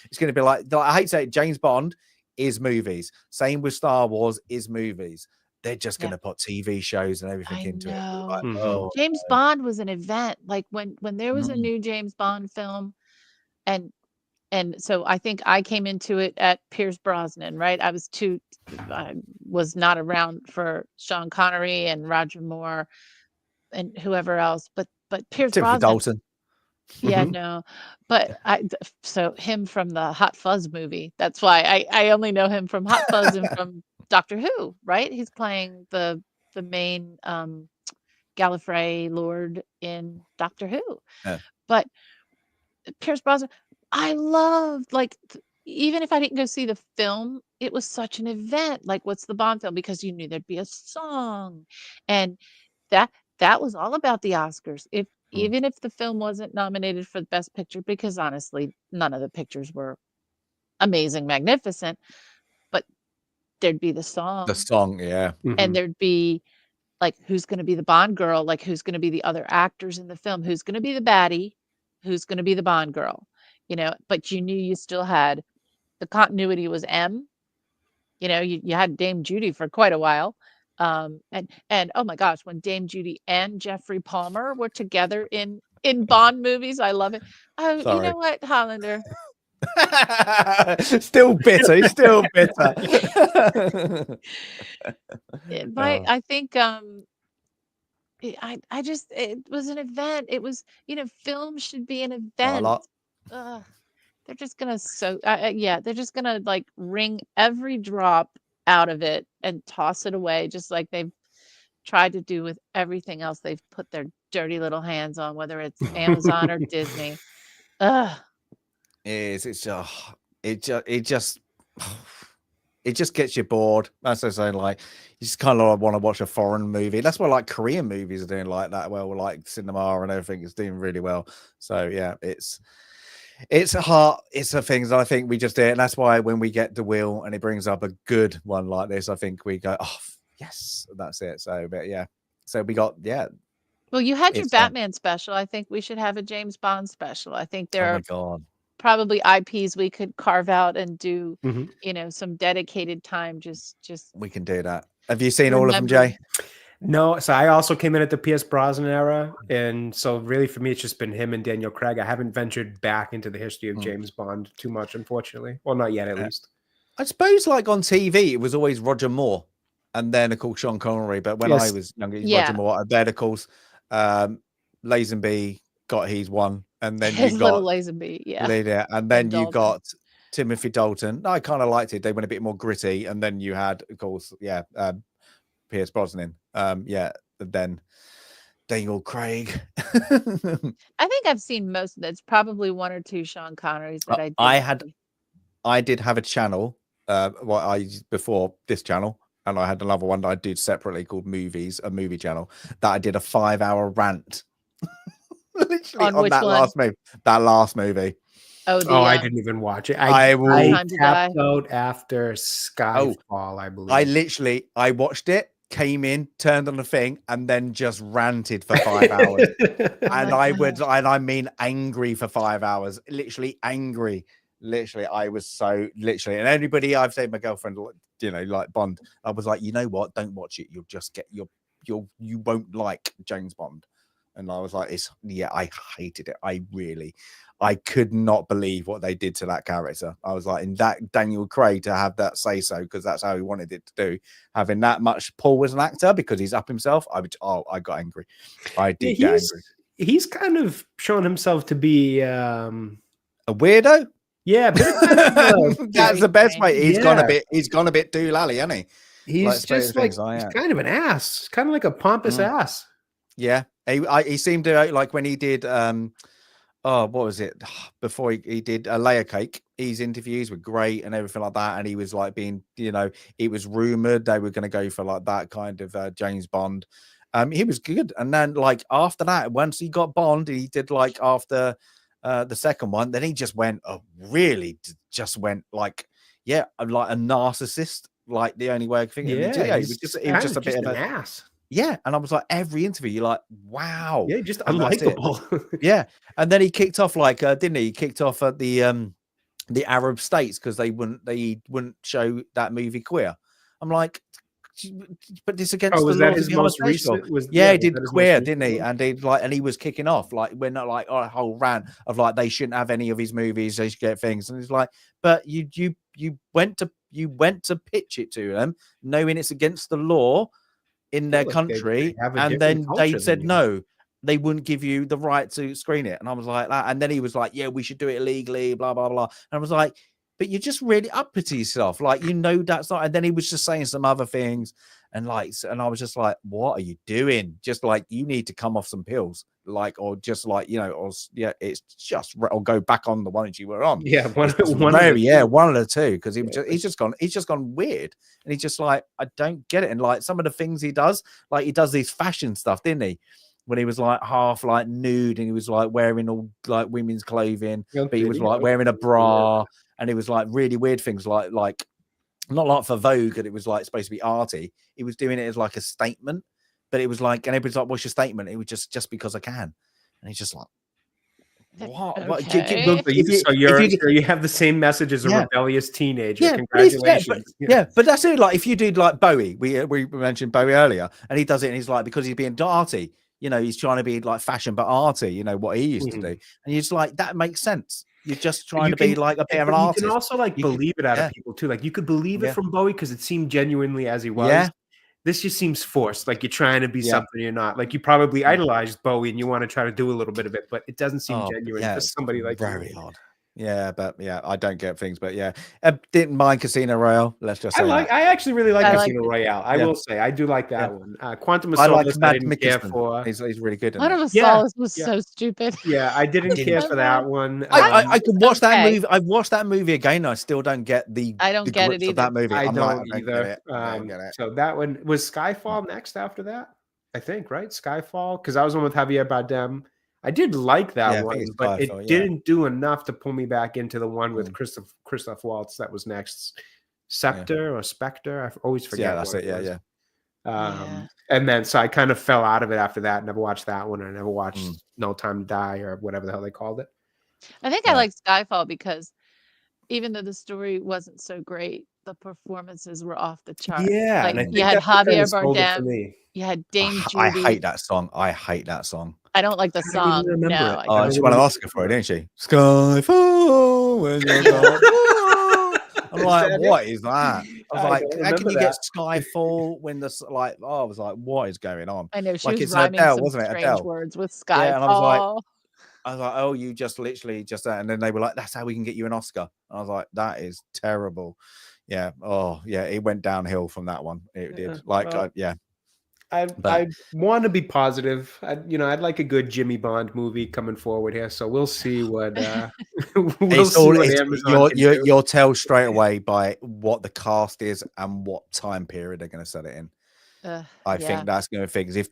Speaker 5: It's gonna be like, I hate to say it, James Bond is movies. Same with Star Wars is movies. They're just going to put TV shows and everything into it. Like,
Speaker 4: James Bond was an event. Like when there was a new James Bond film, and so I think I came into it at Pierce Brosnan, right? I was not around for Sean Connery and Roger Moore and whoever else, but Pierce Brosnan.
Speaker 5: Dalton.
Speaker 4: Yeah, no, but so him from the Hot Fuzz movie. That's why I only know him from Hot Fuzz and from Doctor Who, right? He's playing the main Gallifrey Lord in Doctor Who. Yeah. But Pierce Brosnan, I loved, like, even if I didn't go see the film, it was such an event. Like, what's the Bond film? Because you knew there'd be a song, and that that was all about the Oscars. If
Speaker 2: Mm.
Speaker 4: even if the film wasn't nominated for the Best Picture, because honestly, none of the pictures were amazing, magnificent, but there'd be the song,
Speaker 5: The song, yeah.
Speaker 4: and there'd be like, who's going to be the Bond girl? Like, who's going to be the other actors in the film? Who's going to be the baddie? Who's going to be the Bond girl? But you knew you still had the continuity was M. You had Dame Judy for quite a while. And oh my gosh, when Dame Judy and Jeffrey Palmer were together in Bond movies, I love it. Oh, you know what, Hollander?
Speaker 5: Still bitter. He's still bitter.
Speaker 4: I think I just it was an event. It was film should be an event. They're just gonna they're just gonna like wring every drop out of it and toss it away, just like they've tried to do with everything else they've put their dirty little hands on, whether it's Amazon or Disney. Ugh.
Speaker 5: It just gets you bored. That's what I'm saying. Like, you just kind of want to watch a foreign movie. That's why like Korean movies are doing like that well, like cinema and everything is doing really well. So yeah, it's the things that I think we just did, and that's why when we get the wheel and it brings up a good one like this, I think we go, oh yes, that's it. So but yeah, so we got
Speaker 4: Well, you had your Batman special. I think we should have a James Bond special. I think there are probably IPs we could carve out and do some dedicated time. Just
Speaker 5: we can do that. Have you seen all of them, Jay?
Speaker 3: No, so I also came in at the Pierce Brosnan era, and so really for me it's just been him and Daniel Craig. I haven't ventured back into the history of James Bond too much, unfortunately. Well, not yet, at least.
Speaker 5: I suppose like on TV it was always Roger Moore and then of course Sean Connery, but when I was younger it was Roger Moore, and then of course Lazenby got his one, and then
Speaker 4: his
Speaker 5: you got
Speaker 4: little Lazenby,
Speaker 5: and then you got Timothy Dalton. I kind of liked it. They went a bit more gritty, and then you had of course Pierce Brosnan. Then Daniel Craig.
Speaker 4: I think I've seen most of that. It's probably one or two Sean Connerys that
Speaker 5: I did have a channel before this channel, and I had another one that I did separately called Movies, a movie channel that I did a 5-hour rant literally on that last movie.
Speaker 3: I didn't even watch it. I tapped out after Skyfall, I believe.
Speaker 5: I watched it, came in, turned on the thing, and then just ranted for 5 hours. I mean angry for 5 hours. Literally angry. Literally, I was so literally, and everybody I've said, my girlfriend, like Bond, I was like, you know what? Don't watch it. You'll just get you won't like James Bond. And I was like, I hated it. I could not believe what they did to that character. I was like, in that Daniel Craig to have that say so, because that's how he wanted it to do, having that much pull as an actor because he's up himself. I got angry. I did get angry.
Speaker 3: He's kind of shown himself to be
Speaker 5: a weirdo.
Speaker 3: Yeah, but
Speaker 5: that's the best way. He's gone a bit doolally, hasn't he?
Speaker 3: He's just like he's kind of an ass, kind of like a pompous ass.
Speaker 5: Yeah, he seemed to like when he did what was it before he did a Layer Cake. His interviews were great and everything like that, and he was like being, it was rumored they were going to go for like that kind of James Bond. He was good, and then like after that, once he got Bond, he did like after the second one, then he just went like like a narcissist, like the only way I think.
Speaker 3: He was just a bit of an ass.
Speaker 5: Yeah, and I was like, every interview, you're like, wow.
Speaker 3: Yeah, just unlikable.
Speaker 5: Yeah, and then he kicked off didn't he? He kicked off at the Arab states because they wouldn't show that movie Queer. I'm like, but this against the laws of the most recent. He did Queer, didn't he? And he was kicking off when like a whole rant of like they shouldn't have any of his movies, they should get things, and it's like, but you went to pitch it to them, knowing it's against the law in their country, and then they said no, they wouldn't give you the right to screen it. And I was like that, and then he was like, yeah, we should do it illegally, blah blah blah. And I was like, but you're just really uppity yourself. Like, that's not. And then he was just saying some other things, and I was just like, what are you doing? Just like, you need to come off some pills, like, or just like, or it's just, or go back on the ones you were on.
Speaker 3: Yeah, one of
Speaker 5: one of the two, because he's just gone weird, and he's just like, I don't get it. And like some of the things he does, like he does these fashion stuff, didn't he? When he was like half like nude, and he was like wearing all like women's clothing, but he was like wearing a bra, and it was like really weird things, like not like for Vogue, and it was like supposed to be arty. He was doing it as like a statement, but it was like, and everybody's like, what's your statement? It was just because I can. And he's just like, what?
Speaker 4: Okay.
Speaker 3: So you have the same message as a rebellious teenager.
Speaker 5: Yeah,
Speaker 3: congratulations.
Speaker 5: But that's it. Like, if you did like Bowie, we mentioned Bowie earlier, and he does it, and he's like, because he's being arty, he's trying to be like fashion but arty, what he used to do, and you're just like, that makes sense. You're just trying to be like a bit of an artist.
Speaker 3: You can also like believe it out of people too. Like, you could believe it from Bowie because it seemed genuinely as he was.
Speaker 5: Yeah.
Speaker 3: This just seems forced. Like, you're trying to be something you're not. Like, you probably idolized Bowie and you want to try to do a little bit of it, but it doesn't seem genuine for somebody like
Speaker 5: very odd. Yeah, but I don't get things, but didn't mind Casino Royale. Let's just say
Speaker 3: I actually really like Casino Royale. I will say I do like that one. Quantum of Solace, I didn't care for.
Speaker 5: He's really good.
Speaker 4: Quantum of Solace was so stupid.
Speaker 3: Yeah, I didn't care for that one.
Speaker 5: I could watch that movie. I've watched that movie again. I still don't get
Speaker 4: I don't get it either.
Speaker 5: That movie.
Speaker 3: I don't either. So that one was Skyfall next after that, I think, right? Skyfall, because I was on with Javier Bardem. I did like that one, but it didn't do enough to pull me back into the one with Christoph Waltz that was next. Scepter or Spectre? I always forget.
Speaker 5: Yeah, that's it. Yeah.
Speaker 3: And then so I kind of fell out of it after that. Never watched that one. I never watched No Time to Die or whatever the hell they called it.
Speaker 4: I think I liked Skyfall because even though the story wasn't so great, the performances were off the chart.
Speaker 3: Yeah,
Speaker 4: like you had Javier Bardem, you had Dame Judy.
Speaker 5: I hate that song.
Speaker 4: I don't like the song. No,
Speaker 5: she won an Oscar for it, didn't she? Skyfall when you're gone. I'm like, what is that? I was like, how can you get Skyfall when the I was like, what is going on?
Speaker 4: I know she
Speaker 5: like,
Speaker 4: was rhyming
Speaker 5: Adele,
Speaker 4: some
Speaker 5: wasn't it?
Speaker 4: strange
Speaker 5: Adele.
Speaker 4: words with Skyfall.
Speaker 5: Yeah, and I was like, oh, you just literally just that, and then they were like, that's how we can get you an Oscar. And I was like, that is terrible. Yeah. Oh, yeah. It went downhill from that one. It did.
Speaker 3: I want to be positive. I'd like a good Jimmy Bond movie coming forward here. So we'll see what
Speaker 5: you'll tell straight away by what the cast is and what time period they're going to set it in. I think that's going to fix. If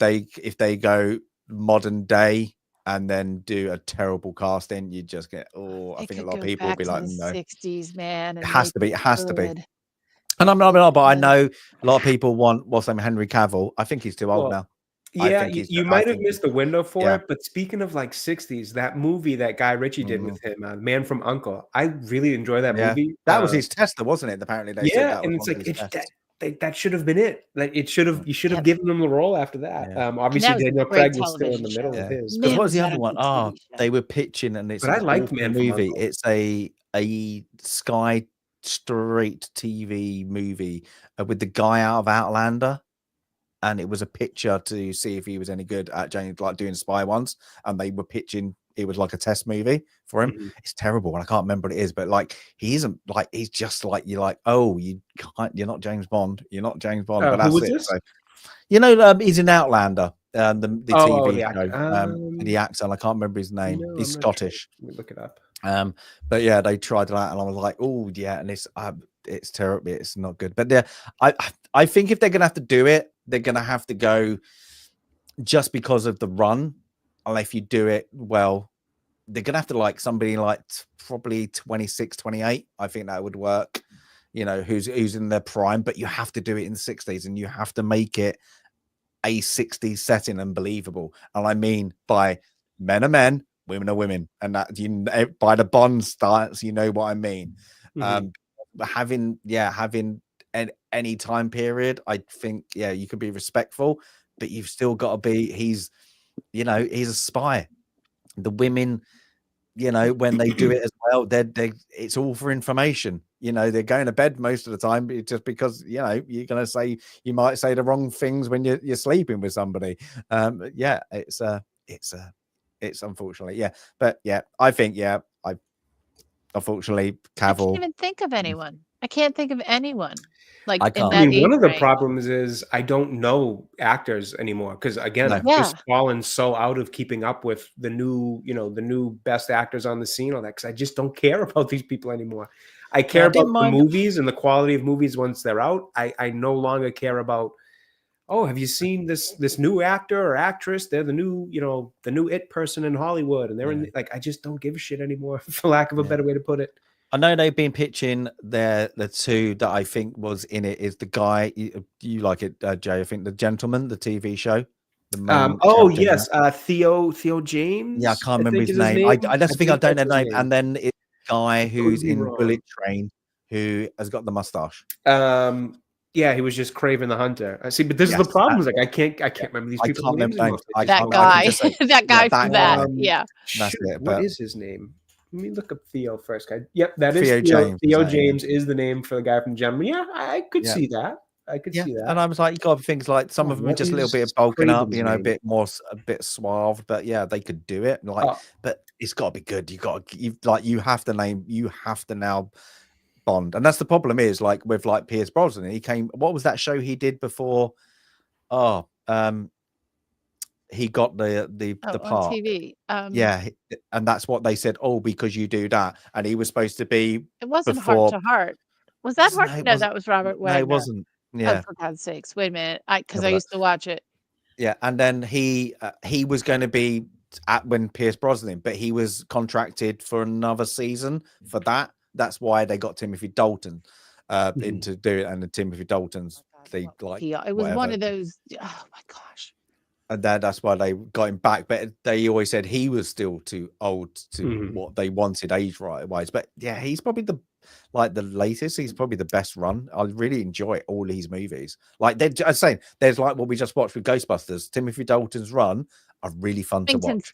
Speaker 5: they go modern day and then do a terrible casting, you just get I think a lot of people will be like, no,
Speaker 4: 60s, man.
Speaker 5: It has to be. And I'm not, but I know a lot of people want what's name Henry Cavill. I think he's too old now.
Speaker 3: Yeah, you might have missed the window for it. But speaking of like 60s, that movie that Guy Ritchie did with him, Man from U.N.C.L.E., I really enjoy that movie.
Speaker 5: That was his tester, wasn't it? Apparently, they said that
Speaker 3: and it's like that should have been it. Like you should have given him the role after that. Obviously, Daniel Craig was still in the middle of his.
Speaker 5: Because what was the other one? They were pitching, and it's.
Speaker 3: But I liked Man
Speaker 5: movie.
Speaker 3: From
Speaker 5: It's a Sky Street TV movie with the guy out of Outlander, and it was a picture to see if he was any good at doing spy ones, and they were pitching. It was like a test movie for him. It's terrible, and I can't remember what it is, but like he isn't like he's just like you're like, oh, you're not James Bond, but that's it. So, he's in Outlander, the TV show, the actor. I can't remember his name. He's Scottish.
Speaker 3: Sure. Let me look it up.
Speaker 5: But yeah, they tried that, and I was like, oh yeah, and it's terrible. It's not good. But I think if they're gonna have to do it, they're gonna have to go just because of the run. And if you do it well, they're gonna have to like somebody like probably 26, 28. I think that would work. Who's in their prime, but you have to do it in the 60s, and you have to make it a 60s setting and believable. And I mean by men are men, women are women, and that by the Bond starts, you know what I mean. Having any time period, I think you can be respectful, but you've still got to be. He's a spy. The women, when they do it as well, it's all for information. They're going to bed most of the time just because you're gonna say, you might say the wrong things when you're sleeping with somebody. It's unfortunately, but I think unfortunately,
Speaker 4: I can't
Speaker 5: Cavill.
Speaker 4: even think of anyone. I can't think of anyone like
Speaker 5: I
Speaker 4: in
Speaker 5: can't.
Speaker 4: that
Speaker 3: I mean,
Speaker 4: age
Speaker 3: one of the
Speaker 4: range.
Speaker 3: problems is I don't know actors anymore because again,
Speaker 5: No.
Speaker 3: I've
Speaker 4: Yeah.
Speaker 3: just fallen so out of keeping up with the new best actors on the scene, all that because I just don't care about these people anymore. I care about the movies and the quality of movies once they're out. I no longer care about, oh, have you seen this new actor or actress? They're the new, the new it person in Hollywood, and they're in like I just don't give a shit anymore, for lack of a better way to put it.
Speaker 5: I know they've been pitching the two that I think was in it is the guy you like it, Jay. I think The Gentleman, the TV show. The main
Speaker 3: yes, Theo James.
Speaker 5: Yeah, I can't remember
Speaker 3: think
Speaker 5: his
Speaker 3: is
Speaker 5: name. I just think I don't know the name.
Speaker 3: name.
Speaker 5: And then it's the guy who's in
Speaker 3: wrong.
Speaker 5: Bullet Train who has got the mustache.
Speaker 3: Yeah, he was just Craven the Hunter. I see, but this is the problem. Is like I can't remember these people.
Speaker 5: I can't remember names.
Speaker 4: That guy, that guy from that. Yeah,
Speaker 5: that's it.
Speaker 3: What is his name? Let me look up Theo first, guy. Yep, that is
Speaker 5: Theo James.
Speaker 3: Theo James is the name for the guy from Gentleman. Yeah, I could see that. I could see that.
Speaker 5: And I was like, you got things like some of them are just a little bit bulking up, a bit more, a bit suave, but yeah, they could do it. Like, but it's got to be good. You have to now Bond, and that's the problem is like with like Pierce Brosnan. He came. What was that show he did before? He got the part
Speaker 4: on TV.
Speaker 5: And that's what they said. Oh, because you do that, and he was supposed to be.
Speaker 4: It wasn't Heart to Heart. Was that Heart? No, that was Robert Wagner.
Speaker 5: No, it wasn't. Yeah.
Speaker 4: Oh, for God's sakes! Wait a minute, because I used to watch it.
Speaker 5: Yeah, and then he was going to be at when Pierce Brosnan, but he was contracted for another season for that. That's why they got Timothy Dalton in to do it, and the Timothy Dalton's it
Speaker 4: was one of those. Oh my gosh!
Speaker 5: And that's why they got him back. But they always said he was still too old to what they wanted age wise. But yeah, he's probably the latest. He's probably the best run. I really enjoy all these movies. Like I was saying, there's like what we just watched with Ghostbusters. Timothy Dalton's run are really fun to watch.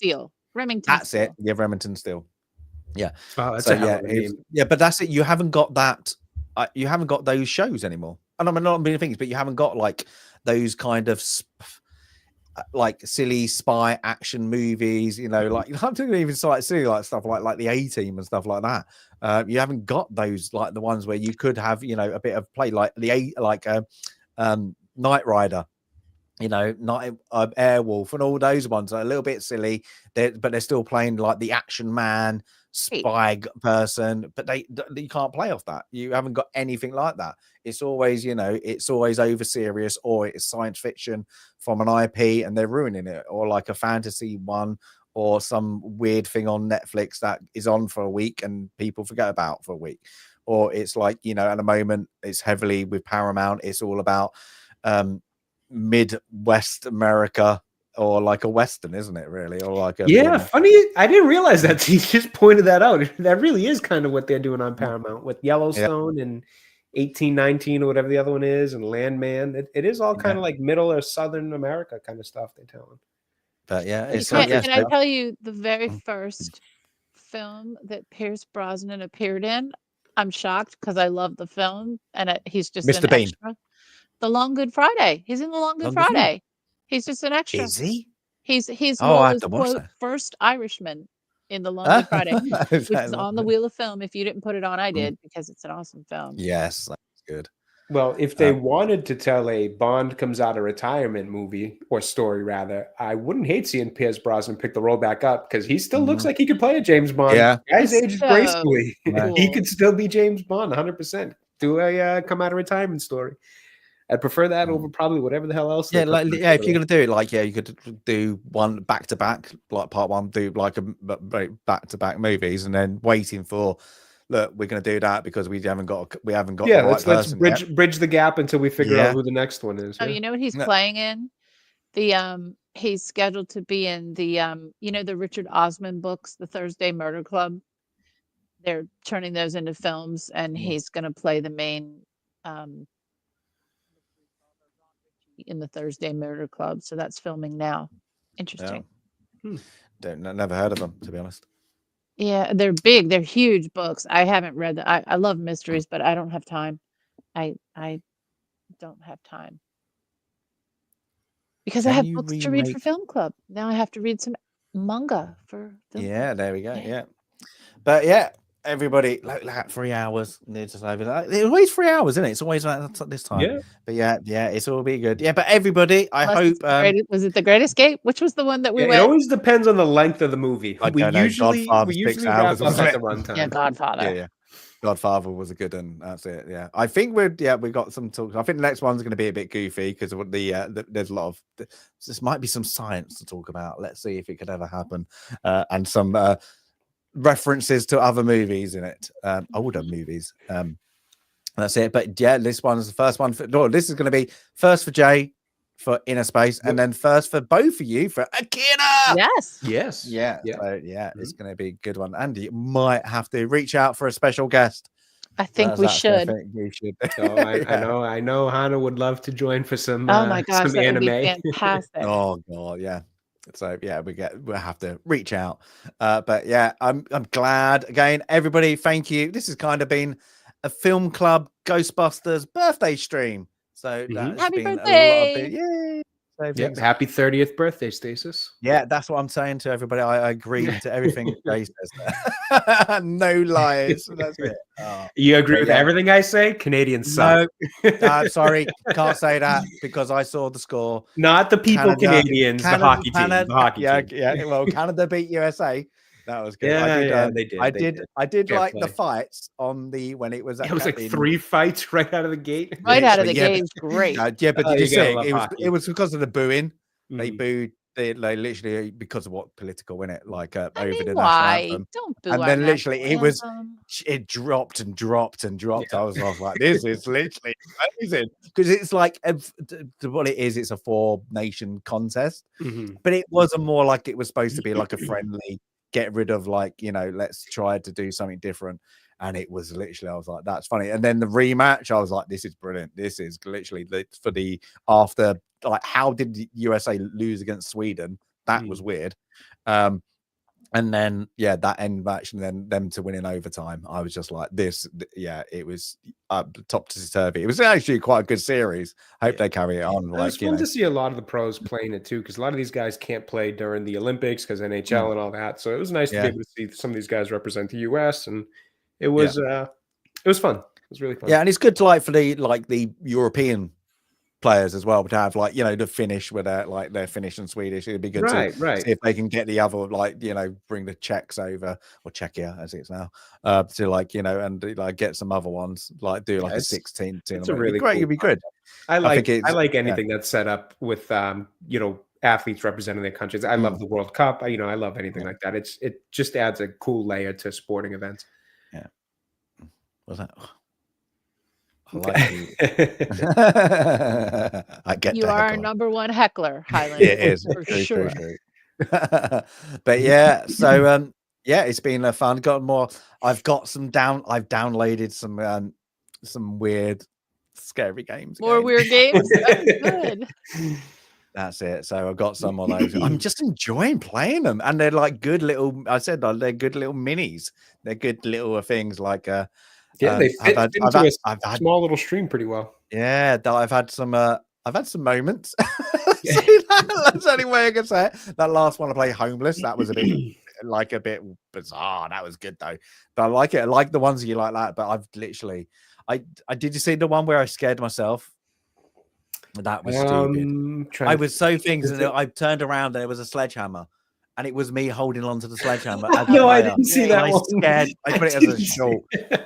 Speaker 4: Remington.
Speaker 5: That's it. Yeah, Remington Steele. Yeah.
Speaker 3: Oh, that's
Speaker 5: but that's it. You haven't got that. You haven't got those shows anymore. And I'm not being things, but you haven't got like those kind of like silly spy action movies. Like I'm talking even like silly like stuff like the A-Team and stuff like that. You haven't got those like the ones where you could have a bit of play like Knight Rider. Airwolf and all those ones are a little bit silly, but they're still playing like the action man, spy person, but you can't play off that. You haven't got anything like that. It's always, it's always over serious, or it's science fiction from an IP and they're ruining it, or like a fantasy one, or some weird thing on Netflix that is on for a week and people forget about for a week. Or it's like, at the moment it's heavily with Paramount. It's all about, Midwest America, or like a Western, isn't it really? Or like
Speaker 3: funny, I didn't realize that. He just pointed that out. That really is kind of what they're doing on Paramount with Yellowstone and 1819 or whatever the other one is, and Landman. It is all kind of like middle or Southern America kind of stuff they're telling.
Speaker 5: But yeah,
Speaker 4: can I tell you the very first film that Pierce Brosnan appeared in? I'm shocked because I love the film, and he's just
Speaker 5: Mr.
Speaker 4: an
Speaker 5: Bean.
Speaker 4: extra. The Long Good Friday. He's in the Long Good Friday. He's just an extra.
Speaker 5: Is he?
Speaker 4: He's Lola's first Irishman in the Long Good Friday, which is on the Wheel of Film. If you didn't put it on, I did, because it's an awesome film.
Speaker 5: Yes, that's good.
Speaker 3: Well, if they wanted to tell a Bond comes out of retirement movie or story, rather, I wouldn't hate seeing Pierce Brosnan pick the role back up, because he still looks like he could play a James Bond.
Speaker 5: Yeah,
Speaker 3: guy's aged gracefully.
Speaker 4: Cool.
Speaker 3: He could still be James Bond 100%. Do a come out of retirement story. I'd prefer that over probably whatever the hell else.
Speaker 5: Yeah, if you're gonna do it, you could do one back to back, like part one, do like a back to back movies, and then waiting for, look, we're gonna do that because we haven't got.
Speaker 3: Yeah, let's bridge the gap until we figure out who the next one is.
Speaker 4: Oh, you know what he's playing in? He's scheduled to be in the the Richard Osman books, the Thursday Murder Club. They're turning those into films, and he's gonna play the main. In the Thursday Murder Club, so that's filming now. Interesting.
Speaker 5: Never heard of them, to be honest.
Speaker 4: Yeah, they're big, they're huge books. I haven't read them. I love mysteries, but I don't have time. I don't have time because I have books to read for film club. Now I have to read some manga for film
Speaker 5: club.
Speaker 4: There
Speaker 5: we go. Yeah, but yeah, everybody, like 3 hours. It's always 3 hours, isn't it? It's always like this time.
Speaker 3: Yeah.
Speaker 5: But yeah, it's all be good. Yeah, but everybody, I hope.
Speaker 4: Was it The Great Escape? Which was the one that we went?
Speaker 3: It always depends on the length of the movie.
Speaker 5: I don't know.
Speaker 3: We usually wrap up at the runtime.
Speaker 4: Yeah, Godfather.
Speaker 5: Yeah. Godfather was a good one. That's it. Yeah, I think we got some talk. I think the next one's going to be a bit goofy because there's a lot of this might be some science to talk about. Let's see if it could ever happen, and some references to other movies in it, older movies. That's it. But yeah, this one's the first one for. No, this is going to be first for Jay for Inner Space, and then first for both of you for Akira.
Speaker 4: Yes.
Speaker 5: Yeah. So, it's going to be a good one. And you might have to reach out for a special guest.
Speaker 4: I think we should.
Speaker 5: You should.
Speaker 3: I know Hannah would love to join for some.
Speaker 4: Oh my gosh,
Speaker 3: some
Speaker 4: that
Speaker 3: anime.
Speaker 4: would be fantastic.
Speaker 5: Oh god, yeah. So yeah, we'll have to reach out. But yeah, I'm glad again. Everybody, thank you. This has kind of been a film club Ghostbusters birthday stream. So that's
Speaker 4: Happy
Speaker 5: been
Speaker 4: birthday!
Speaker 5: A lot of yay! So
Speaker 3: Happy 30th birthday, Stasis.
Speaker 5: Yeah, that's what I'm saying to everybody. I agree to everything Jay says. No lies. That's it.
Speaker 3: You agree with everything I say? Canadian suck.
Speaker 5: No, sorry, can't say that because I saw the score.
Speaker 3: Not the people, Canadians, the hockey team. The hockey team.
Speaker 5: Yeah. Well, Canada beat USA. That was good.
Speaker 3: They did.
Speaker 5: I did
Speaker 3: Fair
Speaker 5: like
Speaker 3: play.
Speaker 5: the fights on the when it was.
Speaker 3: It was like 3 fights right out of the gate.
Speaker 4: Right out of the gate is great.
Speaker 5: Yeah, but did you see
Speaker 3: love
Speaker 5: it was because of the booing. They
Speaker 3: Mhm.
Speaker 5: booed. They literally because of what political in it, like over the national
Speaker 4: why?
Speaker 5: anthem.
Speaker 4: Don't boo
Speaker 5: And
Speaker 4: our
Speaker 5: then literally
Speaker 4: national
Speaker 5: it
Speaker 4: anthem.
Speaker 5: dropped and dropped and dropped. I was like, this is literally amazing because it's like what it is. It's a 4-nation contest, but it wasn't more like it was supposed to be like a friendly. Get rid of let's try to do something different. And it was literally, I was like, that's funny. And then the rematch, I was like, this is brilliant. This is literally for the after, like, how did the USA lose against Sweden? That was weird. And then, that end match and then them to win in overtime. I was just like, it was top to turvy. It was actually quite a good series. I hope they carry it on.
Speaker 3: It's fun to see a lot of the pros playing it too, because a lot of these guys can't play during the Olympics because NHL and all that. So it was nice to be able to see some of these guys represent the US, and it was fun. It was really fun.
Speaker 5: Yeah, and it's good to for the European players as well, to have the Finnish where they're Finnish and Swedish. It'd be good to see if they can get the other bring the Czechs over, or Czechia as it's now, to and get some other ones, do a 16 team.
Speaker 3: It's a really
Speaker 5: great.
Speaker 3: cool
Speaker 5: It'd be good.
Speaker 3: I like anything that's set up with athletes representing their countries. I love the World Cup. I love anything like that. It just adds a cool layer to sporting events.
Speaker 5: Yeah. What's that? I like you. I get
Speaker 4: you are our number one heckler, Highland.
Speaker 5: It is
Speaker 4: for sure.
Speaker 5: But yeah, so it's been fun. Got more. I've downloaded some weird, scary games.
Speaker 4: More weird games. Oh, good.
Speaker 5: That's it. So I've got some of those. I'm just enjoying playing them, and they're like good little. I said they're good little minis. They're good little things like.
Speaker 3: They fit into a small little stream pretty well.
Speaker 5: Yeah, I've had some moments. That's the only way I can say it. That last one I played, Homeless, that was a bit bizarre. That was good though. But I like it. I like the ones you like that. But I've literally, I did you see the one where I scared myself? That was stupid. I was so things, and I turned around and there was a sledgehammer. And it was me holding on to the sledgehammer.
Speaker 3: No, I didn't see that.
Speaker 5: I put it as a short.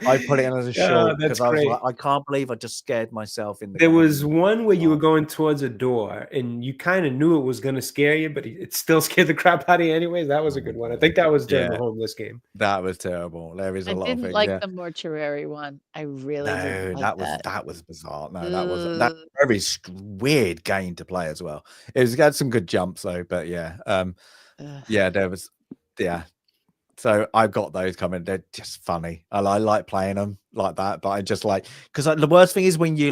Speaker 5: I put it in as a short because I was like, I can't believe I just scared myself in the.
Speaker 3: There was one where you were going towards a door, and you kind of knew it was going to scare you, but it still scared the crap out of you anyways. That was a good one. I think that was during the Homeless game.
Speaker 5: That was terrible. There is a lot of things.
Speaker 4: I didn't like the mortuary one. I really didn't like
Speaker 5: that was bizarre. No, that was very weird game to play as well. It had some good jumps though, but yeah. There was so I've got those coming. They're just funny. I like playing them like that, but I just because the worst thing is when you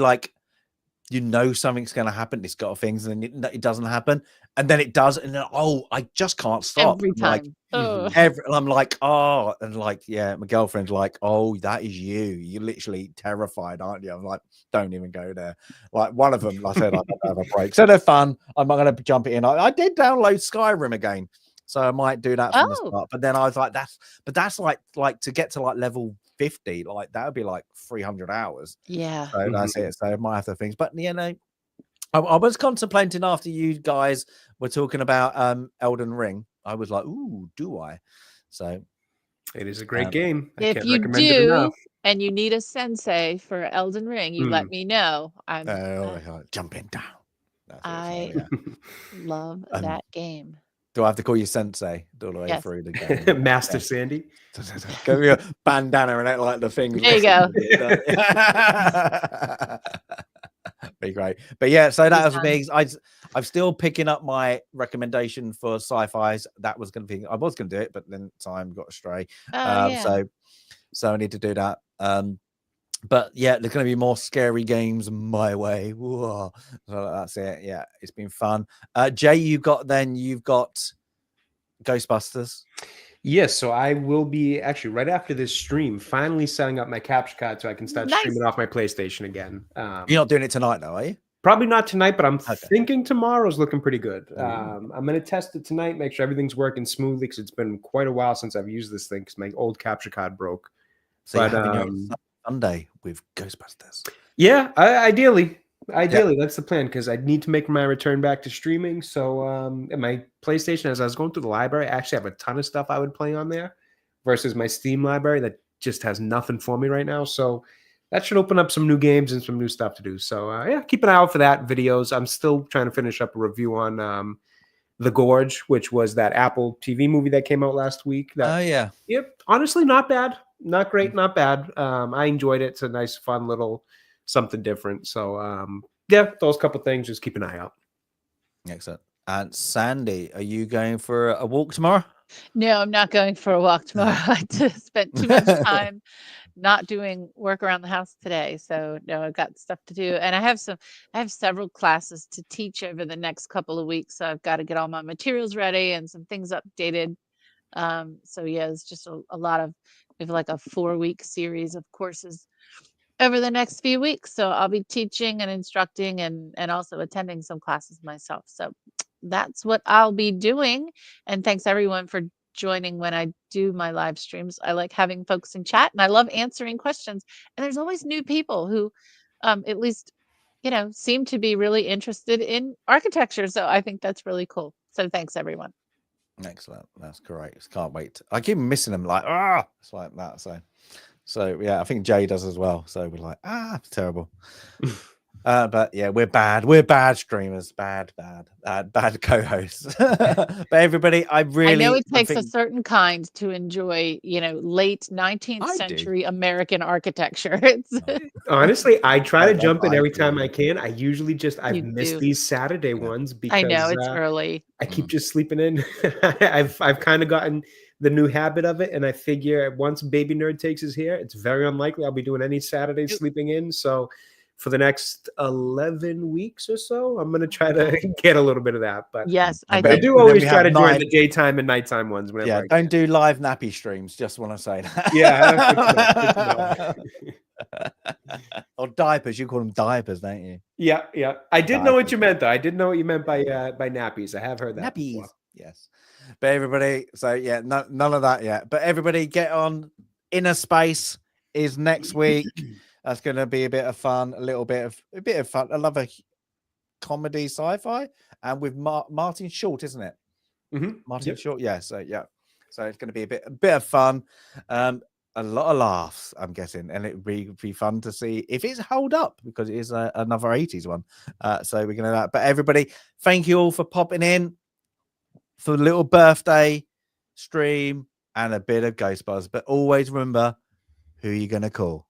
Speaker 5: something's going to happen, it's got things, and then it doesn't happen, and then it does, and then I just can't stop
Speaker 4: every time.
Speaker 5: I'm like, oh, and my girlfriend's like, oh, that is you're literally terrified, aren't you? I'm like, don't even go there. Like one of them, I said I don't have a break, so they're fun. I'm not going to jump it in. I did download Skyrim again,
Speaker 2: so I might do that from the start. But then I was like, that's like to get to like level 50, like that would be like 300 hours.
Speaker 4: Yeah.
Speaker 2: So that's it. So I might have to think. But you know, I was contemplating after you guys were talking about Elden Ring. I was like, ooh, do I? So
Speaker 3: it is a great game. I
Speaker 4: if
Speaker 3: can't
Speaker 4: you
Speaker 3: recommend it enough.
Speaker 4: and you need a sensei for Elden Ring, you let me know. I'm
Speaker 2: jumping down.
Speaker 4: I love that game.
Speaker 2: Do I have to call you sensei all the way through the game?
Speaker 3: Master Sandy.
Speaker 2: Give me a bandana and act like the things.
Speaker 4: There you go.
Speaker 2: Be great. But yeah, so that was me. I'm still picking up my recommendation for sci-fi's. That was going to be, I was going to do it, but then time got astray. So I need to do that. But yeah, there's going to be more scary games my way. Whoa. So that's it. Yeah, it's been fun. Jay, you've got Ghostbusters.
Speaker 3: Yes, so I will be actually right after this stream finally setting up my capture card so I can start streaming off my PlayStation again.
Speaker 2: You're not doing it tonight though, are you?
Speaker 3: Probably not tonight, but I'm thinking tomorrow's looking pretty good. I'm going to test it tonight, make sure everything's working smoothly because it's been quite a while since I've used this thing because my old capture card broke.
Speaker 2: So you're having your Sunday with Ghostbusters.
Speaker 3: Yeah, ideally, that's the plan because I need to make my return back to streaming. So at my PlayStation, as I was going through the library, I actually have a ton of stuff I would play on there versus my Steam library that just has nothing for me right now. So that should open up some new games and some new stuff to do. So yeah, keep an eye out for that. Videos. I'm still trying to finish up a review on The Gorge, which was that Apple TV movie that came out last week. Yep. Honestly, not bad. Not great, not bad. I enjoyed it. It's a nice, fun little something different. So yeah, those couple things, just keep an eye out.
Speaker 2: Excellent. And Sandy, are you going for a walk tomorrow?
Speaker 4: No, I'm not going for a walk tomorrow. I just spent too much time not doing work around the house today. So no, I've got stuff to do. And I have several classes to teach over the next couple of weeks. So I've got to get all my materials ready and some things updated. So yeah, it's just a lot of, we have like a 4-week series of courses over the next few weeks. So I'll be teaching and instructing and also attending some classes myself. So that's what I'll be doing. And thanks everyone for joining when I do my live streams. I like having folks in chat and I love answering questions. And there's always new people who at least, seem to be really interested in architecture. So I think that's really cool. So thanks everyone.
Speaker 2: Excellent. That's great. Can't wait. I keep missing them like, it's like that. So yeah, I think Jay does as well. So we're like, it's terrible. But yeah, we're bad streamers, bad co-hosts. But everybody, I know
Speaker 4: it takes a certain kind to enjoy, late 19th century American architecture.
Speaker 3: Honestly, I try to jump in every time I can. I usually I've missed these Saturday ones because
Speaker 4: I know it's early.
Speaker 3: I keep just sleeping in. I've kind of gotten the new habit of it, and I figure once Baby Nerd takes his hair, it's very unlikely I'll be doing any Saturday sleeping in. So for the next 11 weeks or so, I'm going to try to get a little bit of that. But
Speaker 4: yes,
Speaker 3: I do always try to join the daytime and nighttime ones.
Speaker 2: Yeah, don't do live nappy streams. Just want to say that.
Speaker 3: Yeah.
Speaker 2: Or diapers. You call them diapers, don't you?
Speaker 3: Yeah. I did know what you meant, though. I did know what you meant by nappies. I have heard that.
Speaker 2: Nappies.
Speaker 3: Before.
Speaker 2: Yes. But everybody, so yeah, none of that yet. But everybody, get on. Inner Space is next week. That's going to be a bit of fun, a bit of fun. I love a comedy sci-fi, and with Martin Short, isn't it?
Speaker 3: Mm-hmm.
Speaker 2: Martin Short, yeah. So it's going to be a bit of fun, a lot of laughs, I'm guessing, and it would be fun to see if it's held up because it is another 80s one. So we're going to that. But everybody, thank you all for popping in for the little birthday stream and a bit of Ghostbusters. But always remember who you're going to call.